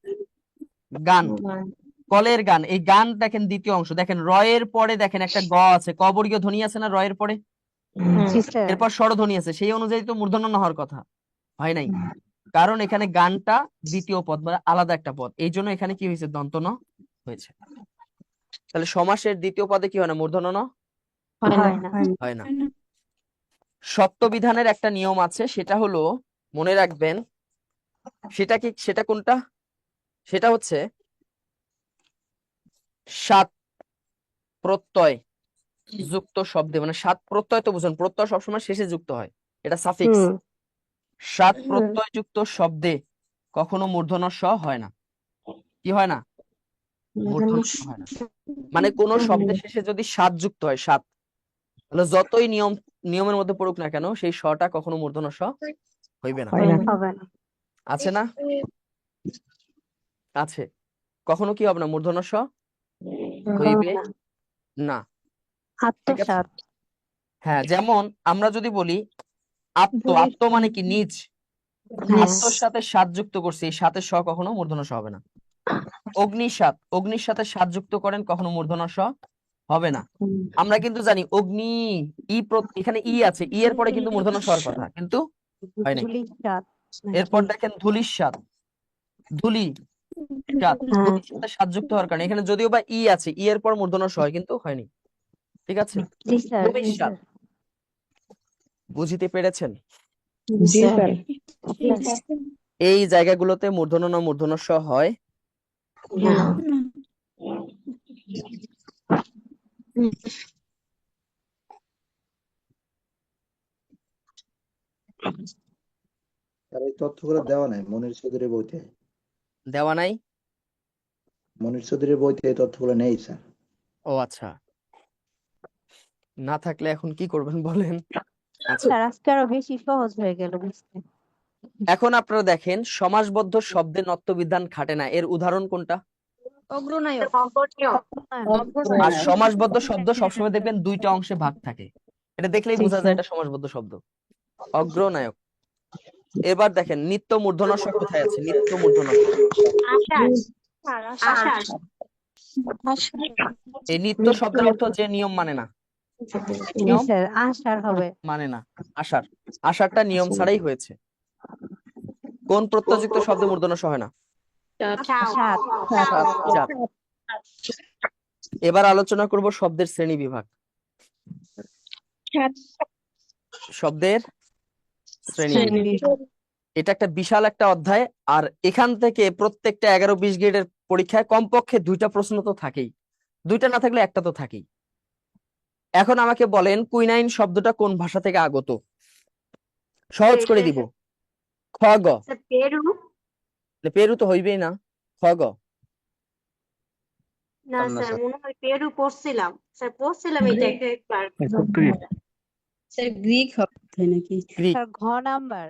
গান, কলের গান, এই গান দেখেন দ্বিতীয় অংশ। দেখেন রয়ের পরে দেখেন একটা গ আছে, ক বর্গীয় ধ্বনি আছে না রয়ের পরে? জি স্যার এরপর স্বরধ্বনি আছে, সেই অনুযায়ী তো মূর্ধন্য ন হওয়ার কথা, হয় নাই। কারণ এখানে গানটা দ্বিতীয় পদ, মানে আলাদা একটা পদ, এই জন্য এখানে কি হয়েছে? দন্ত ন হয়েছে। তাহলে সমাসের দ্বিতীয় পদে কি হয় না? মূর্ধন্য ন হয় না। সত্যবিধানের একটা নিয়ম আছে, সেটা হলো, মনে রাখবেন, সেটা কি? সেটা কোনটা? সেটা হচ্ছে সাত প্রত্যয় যুক্ত শব্দে, মানে সাত প্রত্যয় তো বুঝুন, প্রত্যয় সবসময় শেষে যুক্ত হয়, এটা সাফিক্স। সাত প্রত্যয় যুক্ত শব্দে কখনো মূর্ধন্য স হয় না। কি হয় না? মূর্ধন্য স হয় না। মানে কোন শব্দের শেষে যদি সাত যুক্ত হয়, সাত, তাহলে যতই নিয়মের মধ্যে পড়ুক না কেন, সেই সটা কখনো মূর্ধন্য স হইবে না। হবে না। আছে না? আছে। কখনো কি হবে না? মূর্ধন্য স হইবে না। ঠিক আছে? আত্মসাৎ হ্যাঁ, যেমন আমরা যদি বলি আত্ম, আত্ম মানে কি? নিজ। আত্মর সাথে সাত যুক্ত করছি, এই সাতের স কখনো মূর্ধন্য স হবে না। অগ্নিসাৎ, অগ্নির সাথে সাত যুক্ত করেন, কখনো মূর্ধন্য স হবে না। আমরা কিন্তু জানি অগ্নি, এখানে ই আছে, ই এর পরে কিন্তু মূর্ধন্য স হওয়ার কথা, কিন্তু হয় নাই। এরপর দেখেন ধূলিসাৎ, ধূলি সাত, ধূলির সাথে সাত যুক্ত হওয়ার কারণে এখানে যদিও বা ই আছে, ই এর পর মূর্ধন্য স হয়, কিন্তু হয়নি। ঠিক আছে? ভবিষ্যৎ, বুঝিতে পেরেছেন? এই জায়গাগুলোতে মূর্ধন্য ন মূর্ধন্য স হয় স্যার এই তথ্যগুলো দেওয়া নাই মনির চৌধুরীর বইতে। দেওয়া নাই? মনির চৌধুরীর বইতে এই তথ্যগুলো নেই স্যার। ও আচ্ছা, না থাকলে এখন কি করবেন বলেন? আচ্ছা, স্যার আজকে আরো বেশি সহজ হয়ে গেল বুঝতে। এখন আপনারা দেখেন সমাসবদ্ধ শব্দে নত্যবিধান খাটে না, এর উদাহরণ কোনটা? অগ্রনায়ক। আর সমাসবদ্ধ শব্দ সবসময় দেখবেন দুইটা অংশে ভাগ থাকে, এটা দেখলেই জি বোঝা যায় স্যার। এটা সমাসবদ্ধ শব্দ। অগ্রনায়ক। এবার দেখেন নিত্য মূর্ধন্য ষ কোথায় আছে? নিত্য মূর্ধন্য ষ। এই নিত্য শব্দের অর্থ যে নিয়ম মানে না, জি নিয়ম স্যার, আশার হবে। মানে না, আষাঢ়। আষাঢ়টা নিয়ম ছাড়াই হয়েছে। কোন প্রত্যয়যুক্ত শব্দে মূর্ধন্য ষ হয় না? সাত। জাত। এবার আলোচনা করব শব্দের শ্রেণী বিভাগ। শব্দের শ্রেণী বিভাগ। এটা একটা বিশাল একটা অধ্যায়, আর এখান থেকে প্রত্যেকটা 11-20 গ্রেডের পরীক্ষায় কমপক্ষে 2টা প্রশ্ন তো থাকেই, 2টা না থাকলে একটা তো থাকেই। এখন আমাকে বলেন কুইনাইন শব্দটা কোন ভাষা থেকে আগত? সহজ করে দিব। খ গ। পেরু তো হইবেই না। খ গ। না স্যার মনে হয় পেরু পড়ছিলাম এটা একবার। স্যার গ্রিক হবে নাকি? গ্রিক। স্যার ঘ নাম্বার।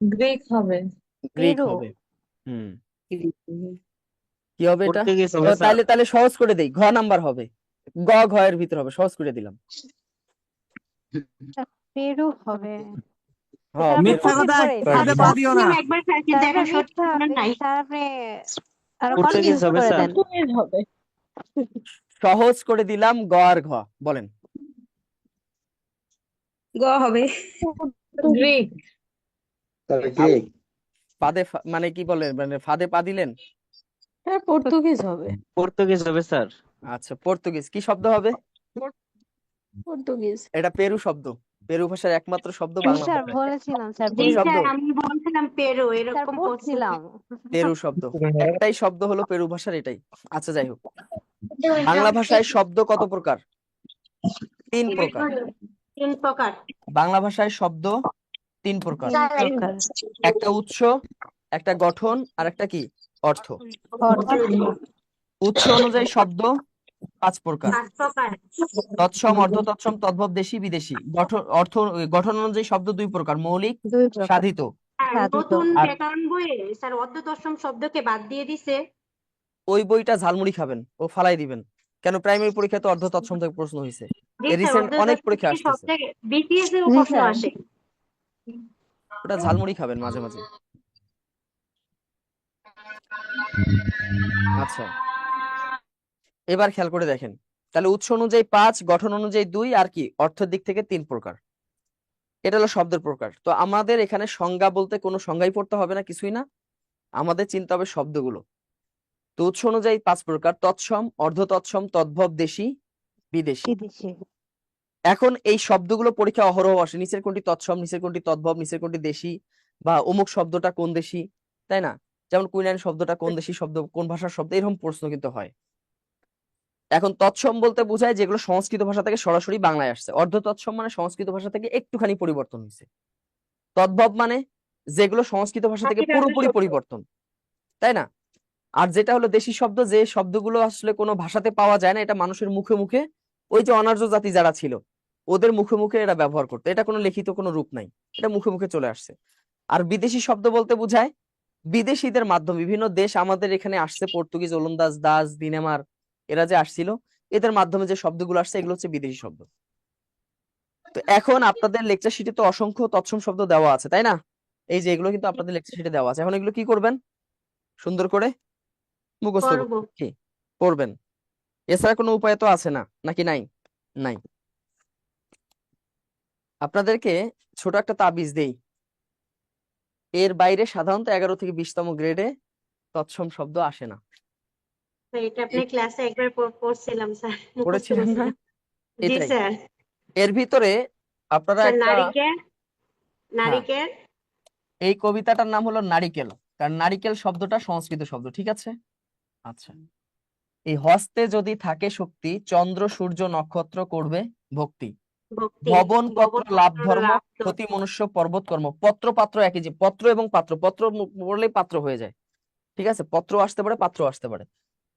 গ্রিক হবে। Greek Peru. হবে। কি হবে এটা? পর্তুগিজ হবে ও, স্যার। তাহলে সহজ করে দেই, ঘ নাম্বার হবে। গ ঘ এর ভিতর হবে, সহজ করে দিলাম। পেরু হবে। হ্যাঁ, মিথ্যা কথা ফাঁদে পা দিও না। একবার খাইছি দেখা সত্যি মনে নাই। স্যার আপনি আরো পর্তুগিজ কনফিউজ হবে করে স্যার। দেন। সহজ করে দিলাম। গ আর ঘ বলেন। গ হবে। গ্রিক। Sir Greek. ফাঁদে মানে কি বলেন, মানে ফাঁদে পা দিলেন? পর্তুগিজ হবে। পর্তুগিজ হবে স্যার। আচ্ছা, পর্তুগিজ কি শব্দ হবে? পর্তুগিজ। এটা পেরু শব্দ, পেরু ভাষার একমাত্র শব্দ বাংলা স্যার ভাষায়। বলেছিলাম স্যার কি শব্দ? আমি বলছিলাম পেরু স্যার এরকম পড়ছিলাম। পেরু শব্দ, একটাই শব্দ হলো পেরু ভাষার এটাই। আচ্ছা যাই হোক, বাংলা ভাষায় শব্দ কত প্রকার? 3 প্রকার। 3 প্রকার। বাংলা ভাষায় শব্দ 3 প্রকার। একটা উৎস, একটা গঠন, আর একটা কি অর্থ। উৎস অনুযায়ী শব্দ 5 প্রকার। 5 প্রকার। তৎসম, অর্ধ তৎসম, তদ্ভব, দেশি, বিদেশি। গঠন অনুযায়ী শব্দ 2 প্রকার, মৌলিক, 2 প্রকার। সাধিত। নতুন আর ব্যাকরণ বইয়ে স্যার অর্ধতৎসম শব্দকে বাদ দিয়ে দিছে। ওই বইটা ঝালমুড়ি খাবেন ও ফালাই দিবেন, কেন প্রাইমারি পরীক্ষায় তো অর্ধ তৎসম থেকে প্রশ্ন হয়েছে, রিসেন্ট অনেক পরীক্ষা আসতেছে। বিসিএস এর প্রশ্ন আসে। ওটা ঝালমুড়ি খাবেন মাঝে মাঝে। আচ্ছা, এবার খেয়াল করে দেখেন, তাহলে উৎস অনুযায়ী 5, গঠন অনুযায়ী 2, আর কি অর্থের দিক থেকে 3 প্রকার। এটা হলো শব্দের প্রকার। তো আমাদের এখানে সংজ্ঞা বলতে কোনো সংজ্ঞাই পড়তে হবে না, কিছুই না, আমাদের চিন্তা হবে শব্দগুলো। তো উৎস অনুযায়ী 5 প্রকার, তৎসম, অর্ধ তৎসম, তদ্ভব, দেশি, বিদেশি। এখন এই শব্দগুলো পরীক্ষা অহরহ আসে, নিচের কোনটি তৎসম, নিচের কোনটি তদ্ভব, নিচের কোনটি দেশি, বা অমুক শব্দটা কোন দেশি, তাই না? যেমন কুইনাইন শব্দটা কোন দেশি শব্দ, কোন ভাষার শব্দ, এরকম প্রশ্ন কিন্তু হয়। এখন তৎসম বলতে বোঝায় যেগুলো সংস্কৃত ভাষা থেকে সরাসরি বাংলায় আসছে। অর্ধ তৎসম মানে সংস্কৃত ভাষা থেকে একটুখানি পরিবর্তন হয়েছে। তদ্ভব মানে যেগুলো সংস্কৃত ভাষা থেকে পুরোপুরি পরিবর্তন, তাই না? আর যেটা হলো দেশি শব্দ, যে শব্দগুলো আসলে কোনো ভাষাতে পাওয়া যায় না, এটা মানুষের মুখে মুখে, ওই যে অনার্য জাতি যারা ছিল ওদের মুখে মুখে এরা ব্যবহার করতো, এটা কোনো লিখিত কোনো রূপ নাই, এটা মুখে মুখে চলে আসছে। আর বিদেশি শব্দ বলতে বোঝায় বিদেশিদের মাধ্যমে বিভিন্ন দেশ আমাদের এখানে আসছে, পর্তুগিজ, ওলন্দাজ, ডাচ, ডেনমার্ক, এরা যে আসছিল, এদের মাধ্যমে যে শব্দগুলো আসছে এগুলো হচ্ছে বিদেশি শব্দ। তো এখন আপনাদের লেকচার শিটে তো অসংখ্য তৎসম শব্দ দেওয়া আছে, তাই না? এই যে এগুলো কিন্তু আপনাদের লেকচার শিটে দেওয়া আছে। এখন এগুলো কি করবেন? সুন্দর করে মুখস্থ কি করবেন, এছাড়া কোনো উপায় তো আছে না, নাকি নাই? নাই। আপনাদেরকে ছোট একটা তাবিজ দেই, এর বাইরে সাধারণত 11 থেকে 20তম গ্রেডে তৎসম শব্দ আসে না। এটা আপনি ক্লাসে একবার পড়ছিলাম স্যার। পড়েছিলেন না? জি এটাই। স্যার। এর ভিতরে আপনারা একটা নারিকেল। এই কবিতাটার নাম হলো নারিকেল, কারণ নারিকেল শব্দটা সংস্কৃত শব্দ, ঠিক আছে? আচ্ছা, এই হস্তে যদি থাকে শক্তি, চন্দ্র সূর্য নক্ষত্র করবে ভক্তি। ভক্তি ভবন পত্র লাভ ধর্ম লাভ ধর্ম। ক্ষতি মনুষ্য পর্বত কর্ম। পত্র পাত্র একই, যে পত্র এবং পাত্র, পত্র পড়লেই পাত্র হয়ে যায়, ঠিক আছে, পত্র আসতে পারে পাত্র আসতে পারে।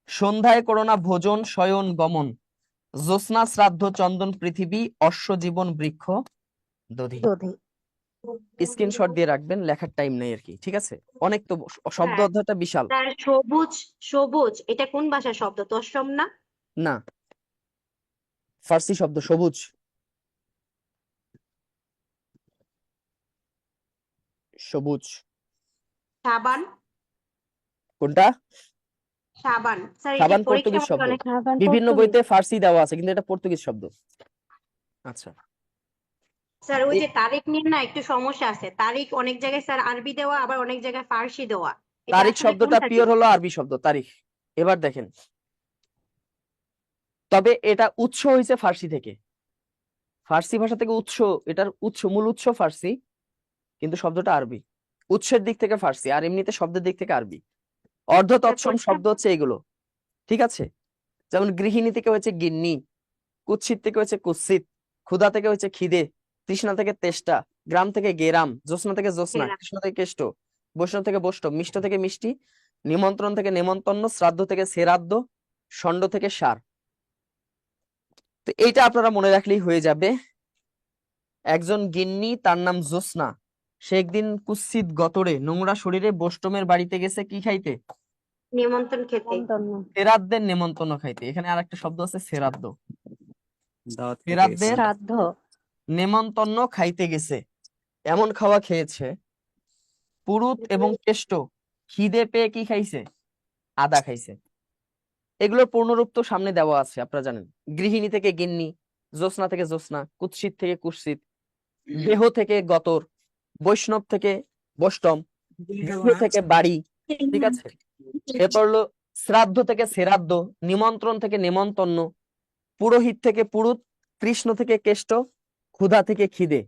সন্ধ্যায় করোনা ভোজন শয়ন গমন, জ্যোৎস্না শ্রাদ্ধ চন্দন পৃথিবী, অশ্ব জীবন বৃক্ষ দধি। দধি। স্ক্রিনশট দিয়ে রাখবেন, লেখার টাইম নেই আর কি, ঠিক আছে। অনেক তো শব্দ হ্যাঁ অধ্যায়টা বিশাল। স্যার, সবুজ সবুজ এটা কোন ভাষার শব্দ? তৎসম না? না, ফার্সি শব্দ সবুজ। সবুজ সাবান? কোনটা? সাবান স্যার, এই যে সাবান পরীক্ষার পর্তুগিজ মধ্যে শব্দ, অনেক সাবান বিভিন্ন পর্তুগিজ। বইতে ফার্সি দেওয়া আছে, কিন্তু এটা পর্তুগিজ শব্দ। আচ্ছা, স্যার ওই এই যে তারিখ নিয়ে না একটু সমস্যা আছে। তারিখ অনেক জায়গায় স্যার আরবি দেওয়া, আবার অনেক জায়গায় ফার্সি দেওয়া। এটা তারিখ আসলে শব্দটা কোনটা পিওর ঠিক? হলো আরবি শব্দ তারিখ। এবার দেখেন, তবে এটা উৎস হয়েছে ফার্সি থেকে, ফার্সি ভাষা থেকে উৎস, এটার উৎস, মূল উৎস ফার্সি, কিন্তু শব্দটা আরবি। উৎসের দিক থেকে ফার্সি, আর এমনিতে শব্দের দিক থেকে আরবি। অর্ধ তৎসম শব্দ হচ্ছে এগুলো, ঠিক আছে। যেমন গৃহিণী থেকে হয়েছে গিন্নি, কুৎসিত থেকে হয়েছে কুৎসিত, ক্ষুধা থেকে হয়েছে খিদে, তৃষ্ণা থেকে তেষ্টা, গ্রাম থেকে গেরাম, জ্যোৎস্না থেকে জ্যোৎস্না, গেরাম। কৃষ্ণ থেকে কেষ্ট, বৈষ্ণব থেকে বৈষ্ণব, মিষ্ট থেকে মিষ্টি, নিমন্ত্রণ থেকে নেমন্তন্ন, শ্রাদ্ধ থেকে সেরাদ্দ, ষণ্ড থেকে সার। তো এইটা আপনারা মনে রাখলেই হয়ে যাবে। একজন গিন্নি, তার নাম জ্যোৎস্না, সে একদিন কুৎসিত গতরে নোংরা শরীরে বৈষ্ণবের বাড়িতে গেছে কি খাইতে? নিমন্ত্রণ খেতে। সেরাদ্দের নেমন্তন্ন খাইতে। এখানে আর একটা শব্দ আছে সেরাদ্দ, দাওয়াত খেতে সেরাদ্দের গেছে। শ্রাদ্ধ। নেমন্তন্ন খাইতে গেছে। এমন খাওয়া খেয়েছে, পুরুত এবং কেষ্ট খিদে পেয়ে কি খাইছে? আদা খাইছে। এগুলোর পূর্ণরূপ তো সামনে দেওয়া আছে, আপনারা জানেন। গৃহিণী থেকে গিন্নি, জ্যোৎস্না থেকে জ্যোৎস্না, কুৎসিত থেকে কুৎসিত, দেহ থেকে গতর, বৈষ্ণব থেকে বৈষ্ণব, গৃহ থেকে বাড়ি, ঠিক আছে। এরপর হলো শ্রাদ্ধ থেকে সেরাদ্দ, নিমন্ত্রণ থেকে নেমন্তন্ন, পুরোহিত থেকে পুরুত, কৃষ্ণ থেকে কেষ্ট, ক্ষুধা থেকে খিদে।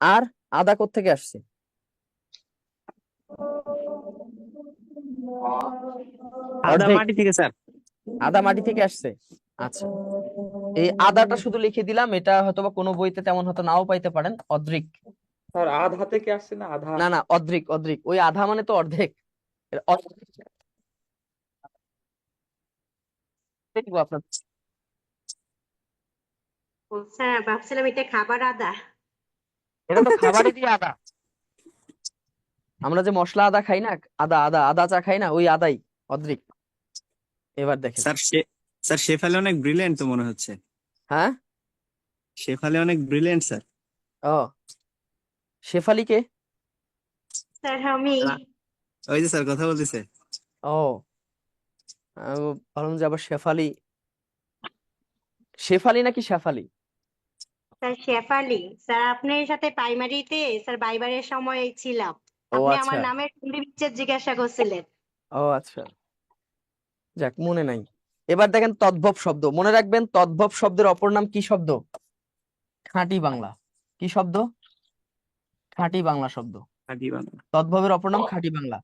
আর আদা কোত্থেকে আসছে? আদা অর্ধেক। মাটি থেকে স্যার। আদা মাটি থেকে আসছে। আচ্ছা, এই আদাটা শুধু লিখে দিলাম, এটা হয়তোবা কোনো বইতে তেমন হয়তো নাও পাইতে পারেন। অদ্রিক, স্যার আধা থেকে আসছে না? আধা। না না, অদ্রিক, অদ্রিক, ওই আধা মানে তো অর্ধেক। আপনার ও স্যার, ভাবছিলাম এটা খাবার আদা। এটা তো খাবারে দিয়ে আদা, আমরা যে মশলা আদা খাই না, আদা আদা আদা চা খাই না, ওই আদাই অদ্রিক। এবার দেখেন, স্যার শেফালি অনেক ব্রিলিয়েন্ট তো মনে হচ্ছে। হ্যাঁ, শেফালি অনেক ব্রিলিয়েন্ট স্যার। ও শেফালি কে? স্যার আমি ওই যে স্যার কথা বলতেছে। ও, আমি ভাবলাম যে আবার শেফালি, শেফালি নাকি শেফালি? স্যার শেফালি। স্যার আপনার সাথে প্রাইমারিতে স্যার বাইবারের সময় ছিলাম। ও আপনি আচ্ছা, আমার নামের কুন্ডি বিচ্ছেদ জিজ্ঞাসা করছিলেন। ও আচ্ছা, যাক মনে নাই। এবার দেখেন তদ্ভব শব্দ, মনে রাখবেন তদ্ভব শব্দের অপর নাম কি শব্দ? খাঁটি বাংলা। কি শব্দ? খাঁটি বাংলা শব্দ। খাঁটি বাংলা। তদ্ভবের অপর নাম খাঁটি বাংলা।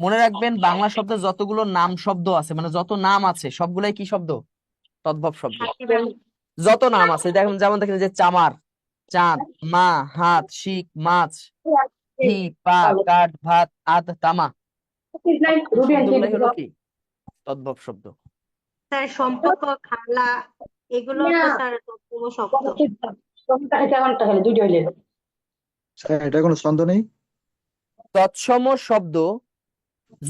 মনে রাখবেন বাংলা শব্দের যতগুলো নাম শব্দ আছে, মানে যত নাম আছে সবগুলাই কি শব্দ? তদ্ভব শব্দ। যত নাম আছে দেখেন, যেমন দেখেন যে চামার, চাঁদ, মা, হাত, শিক, মাছ, ঘি, পা, কাঠ, ভাত, আত, তামা, শব্দগুলাই হলো কি? তদ্ভব শব্দ। স্যার সম্পর্ক, খালা, এগুলো তো স্যার তৎসম শব্দ। স্যার এটা কোনো ছন্দ নেই? তৎসম শব্দ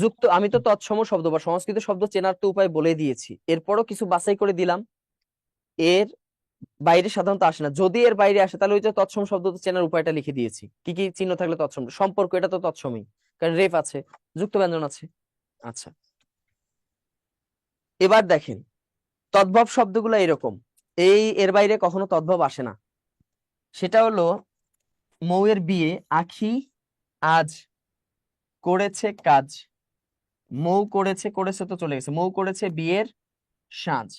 যুক্ত, আমি তো তৎসম শব্দ বা সংস্কৃত শব্দ চেনার তো উপায় বলে দিয়েছি, এরপরও কিছু বাছাই করে দিলাম। এর বাইরে সাধারণত আসে না, যদি এর বাইরে আসে তাহলে ওই যে তৎসম শব্দ তো চেনার উপায়টা লিখে দিয়েছি, কি কি চিহ্ন থাকলে তৎসম। সম্পর্ক, এটা তো তৎসমই, কারণ রেফ আছে, যুক্ত ব্যঞ্জন আছে। আচ্ছা, এবার দেখেন তদ্ভব শব্দগুলো এরকম, এর বাইরে কখনো তদ্ভব আসে না। সেটা হলো মৌয়ের বিয়ে, আখি আজ করেছে কাজ, মৌ করেছে, করেছে তো চলে গেছে, মৌ করেছে বিয়ের সাজ।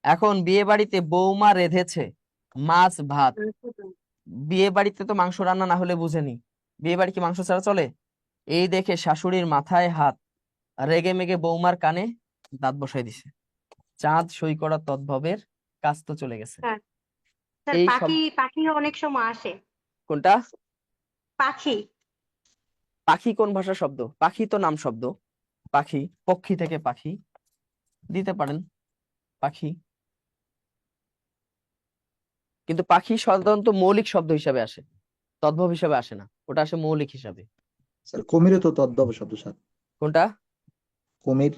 এখন বিয়ে বাড়িতে বৌমা রেঁধেছে মাছ ভাত। বিয়ে বাড়িতে তো মাংস রান্না না হলে বুঝেনি, বিয়ে বাড়ি কি মাংস ছাড়া চলে? এই দেখে শাশুড়ির মাথায় হাত, রেগে মেগে বৌমার কানে দাঁত বসাই দিছে। চাঁদ সই করা তদ্ভবের কাজ তো চলে গেছে। স্যার এই পাখি পাখিও অনেক সময় আসে। কোনটা? পাখি পাখি কোন ভাষার শব্দ? পাখি তো নাম শব্দ। পাখি, পক্ষী থেকে পাখি দিতে পারেন, পাখি। কিন্তু পাখি সাধারণত মৌলিক শব্দ হিসাবে আসে, তদ্ভব হিসাবে আসে না, ওটা আসে মৌলিক হিসাবে। স্যার কুমিরও তো তদ্ভব শব্দ স্যার। কোনটা? কুমির।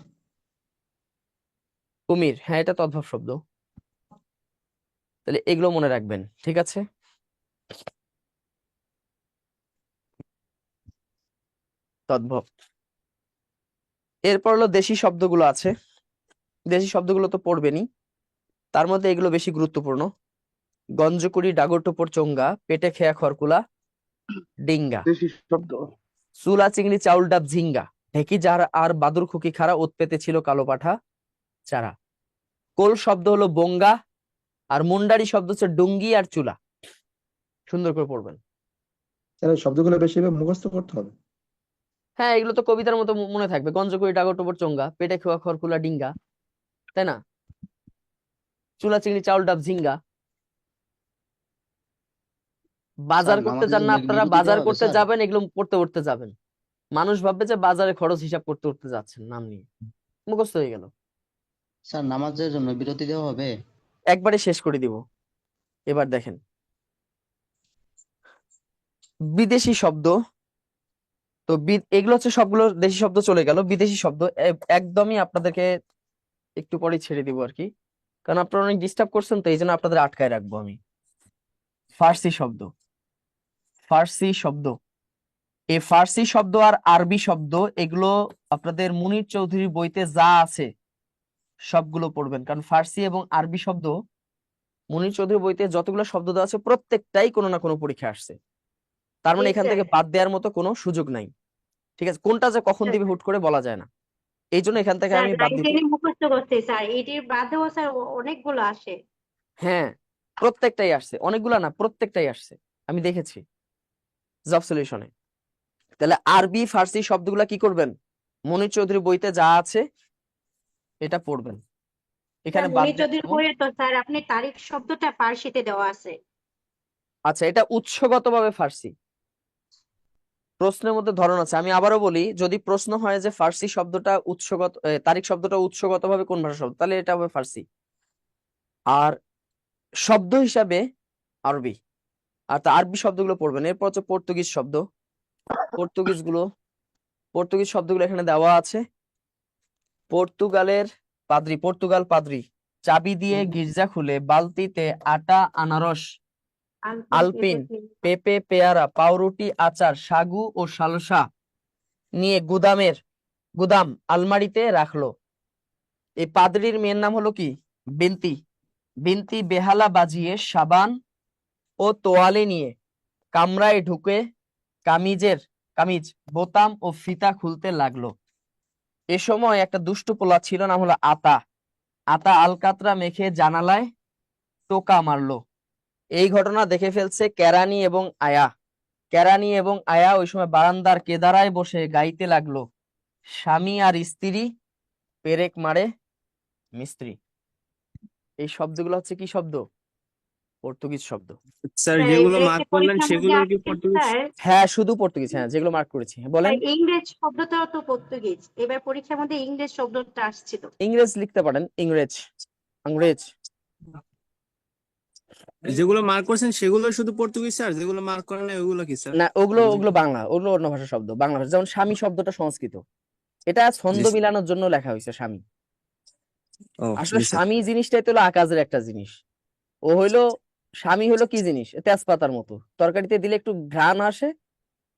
কুমির, হ্যাঁ এটা তদ্ভব শব্দ। তাহলে এগুলো মনে রাখবেন, ঠিক আছে? তদ্ভব। এরপর হলো দেশি শব্দগুলো আছে। দেশি শব্দগুলো তো পড়বেনই, তার মধ্যে এগুলো বেশি গুরুত্বপূর্ণ। গঞ্জকুড়ি, ডাগরটোপর, চোঙ্গা, পেটে খেয়া, খড়কুলা, ডিঙ্গা, দেশি শব্দ। চুলা চিংড়ি, চাউল ডাব, ঝিঙ্গা, ঢেকি যার আর বাদুর খুকি খাড়া, ওত পেতে ছিল কালো পাঠা চারা। কোল শব্দ হলো বঙ্গা, আর মুন্ডারি শব্দ হচ্ছে ডুঙ্গি আর চুলা। সুন্দর করে পড়বেন। স্যার এই শব্দগুলো বেশি মুখস্থ করতে হবে। হ্যাঁ এগুলো তো কবিতার মতো মনে থাকবে। গঞ্জকুড়ি, ডাগরটোপর, চোঙ্গা, পেটে খেয়া, খড়কুলা, ডিঙ্গা, তাই না? চুলা চিংড়ি, চাউল ডাব, ঝিঙ্গা। বাজার করতে যান না আপনারা, বাজার করতে যাবেন, এগুলো পড়তে পড়তে যাবেন। মানুষ ভাববে যে বাজারে খরচ হিসাব করতে করতে যাচ্ছেন, নাম নিয়ে মুখস্থ হয়ে গেল। স্যার নামাজের জন্য বিরতি দেওয়া হবে? একবারে শেষ করে দিব। এবার দেখেন বিদেশি শব্দ। তো এগুলো হচ্ছে সবগুলো দেশি শব্দ চলে গেল। বিদেশি শব্দ একদমই আপনাদেরকে একটু পরে ছেড়ে দিব আর কি, কারণ আপনারা অনেক ডিস্টার্ব করছেন, তো এই জন্য আপনাদের আটকায় রাখবো আমি। ফার্সি শব্দ। ফার্সি শব্দ, এই ফার্সি শব্দ আর আরবি শব্দ এগুলো আপনাদের মুনির চৌধুরীর বইতে যা আছে সবগুলো পড়বেন, কারণ ফার্সি এবং আরবি শব্দ মুনির চৌধুরীর বইতে যতগুলো শব্দ দেওয়া আছে প্রত্যেকটাই কোনো না কোনো পরীক্ষা আসছে। তার মানে এখান থেকে বাদ দেওয়ার মতো কোনো সুযোগ নাই, ঠিক আছে? কোনটা যে কখন দিবে হুট করে বলা যায় না, এই জন্য এখান থেকে আমি বাদ দিব। মুখস্থ করতে স্যার, এটির বাদেও স্যার অনেকগুলো আসে। হ্যাঁ প্রত্যেকটাই আসছে, অনেকগুলা না, প্রত্যেকটাই আসছে, আমি দেখেছি জব সলিউশনে। তাহলে আরবি ফার্সি শব্দগুলা কি করবেন? মুনির চৌধুরী বইতে যা আছে এটা পড়বেন। এখানে বাদ মুনির চৌধুরীর বইয়ে তো স্যার আপনি তারিখ শব্দটা ফার্সিতে দেওয়া আছে। আচ্ছা, এটা উৎসগতভাবে ফার্সি। প্রশ্নের মধ্যে ধরন আছে, আমি আবারও বলি, যদি প্রশ্ন হয় যে ফার্সি শব্দটা উৎসগত, তারিখ শব্দটা উৎসগতভাবে কোন ভাষা শব্দ, তাহলে এটা হবে ফার্সি। আর শব্দ হিসাবে আরবি, আর তা আরবি শব্দগুলো পড়বেন। এরপর হচ্ছে পর্তুগিজ শব্দ। পর্তুগিজ শব্দগুলো এখানে দেওয়া আছে। পর্তুগাল পাদ্রি, চাবি দিয়ে গির্জা খুলে, বালতিতে আটা, আনারস, আলপিন, পেঁপে, পেয়ারা, পাউরুটি, আচার, সাগু ও সালসা নিয়ে গুদাম আলমারিতে রাখলো। এই পাদ্রির মেয়ের নাম হলো কি? বিনতি বেহালা বাজিয়ে সাবান ও তোয়ালে নিয়ে কামরায় ঢুকে কামিজ বোতাম ও ফিতা খুলতে লাগলো। এ সময় একটা দুষ্টু পোলা ছিল, নাম হলো আতা আলকাতরা মেখে জানালায় টোকা মারলো। এই ঘটনা দেখে ফেলছে কেরানি এবং আয়া ওই সময় বারান্দার কেদারায় বসে গাইতে লাগলো, স্বামী আর স্ত্রী পেরেক মারে মিস্ত্রি। এই শব্দগুলো হচ্ছে কি শব্দ? পর্তুগিজ শব্দ। স্যার যেগুলো মার্ক করলেন সেগুলো কি পর্তুগিজ? হ্যাঁ শুধু পর্তুগিজ, হ্যাঁ যেগুলো মার্ক করেছি। বলেন। ইংরেজ শব্দটাও তো পর্তুগিজ, এবার পরীক্ষার মধ্যে ইংরেজ শব্দটা আসছিল। ইংরেজ লিখতে পারেন, ইংরেজ। যেগুলো মার্ক করছেন সেগুলো শুধু পর্তুগিজ স্যার, যেগুলো মার্ক করেন না ওগুলো কি স্যার? না ওগুলো বাংলা, ওগুলো অন্য ভাষার শব্দ, বাংলা ভাষা। যেমন স্বামী শব্দটা সংস্কৃত, এটা ছন্দ মিলানোর জন্য লেখা হয়েছে স্বামী। আসলে স্বামী জিনিসটাই তো হলো আকাশের একটা জিনিস। ও হইলো স্বামী হলো কি জিনিস? তেজপাতার মতো, তরকারিতে দিলে একটু ঘ্রাণ আসে,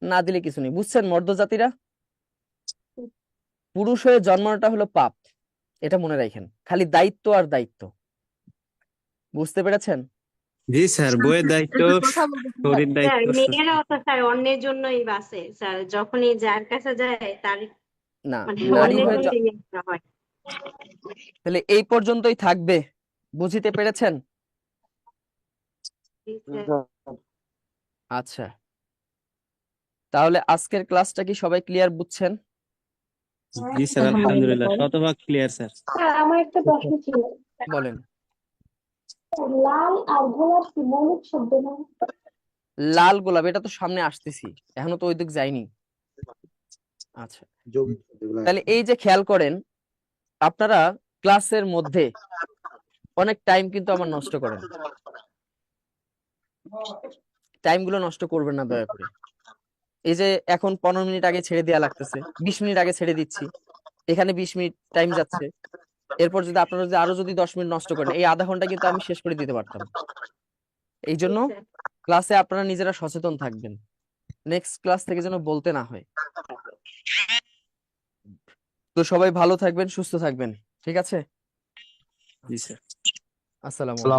না দিলে কিছু নেই। বুঝছেন মর্দ জাতিরা? পুরুষ হয়ে জন্মানোটা হলো পাপ, এটা মনে রাখেন। খালি দায়িত্ব আর দায়িত্ব, বুঝতে পেরেছেন? জি স্যার, বইয়ের দায়িত্ব, শরীর দায়িত্ব। মেয়েরাও তো স্যার অন্যের জন্যই বাঁচে স্যার, যখনই যার কাছে যায় তার না নারী হয়ে হয়। তাহলে এই পর্যন্তই থাকবে, বুঝিতে পেরেছেন? আচ্ছা, তাহলে আজকের ক্লাসটা কি সবাই ক্লিয়ার বুঝছেন? জি স্যার, আলহামদুলিল্লাহ শতভাগ ক্লিয়ার স্যার। আমার একটা প্রশ্ন ছিল। বলেন। লাল আর গোলাপ কি মৌলিক শব্দ না? লাল গোলাপ এটা তো সামনে আসতেছি, এখনো তো ওই দিক যাইনি। আচ্ছা, যৌগিক শব্দগুলো তাহলে এই যে খেয়াল করেন, আপনারা ক্লাসের মধ্যে অনেক টাইম কিন্তু আমার নষ্ট করেন। টাইম গুলো নষ্ট করবেন না দয়া করে। এই যে এখন 15 মিনিট আগে ছেড়ে দেওয়া লাগতেছে, 20 মিনিট আগে ছেড়ে দিচ্ছি, এখানে 20 মিনিট টাইম যাচ্ছে। এরপর যদি আপনারা যদি আরো যদি 10 মিনিট নষ্ট করেন, এই আধা ঘন্টা কিন্তু আমি শেষ করে দিতে পারতাম। এই জন্য ক্লাসে আপনারা নিজেরা সচেতন থাকবেন, নেক্সট ক্লাস থেকে যেন বলতে না হয়। তো সবাই ভালো থাকবেন, সুস্থ থাকবেন, ঠিক আছে? জি স্যার। আসসালামু আলাইকুম।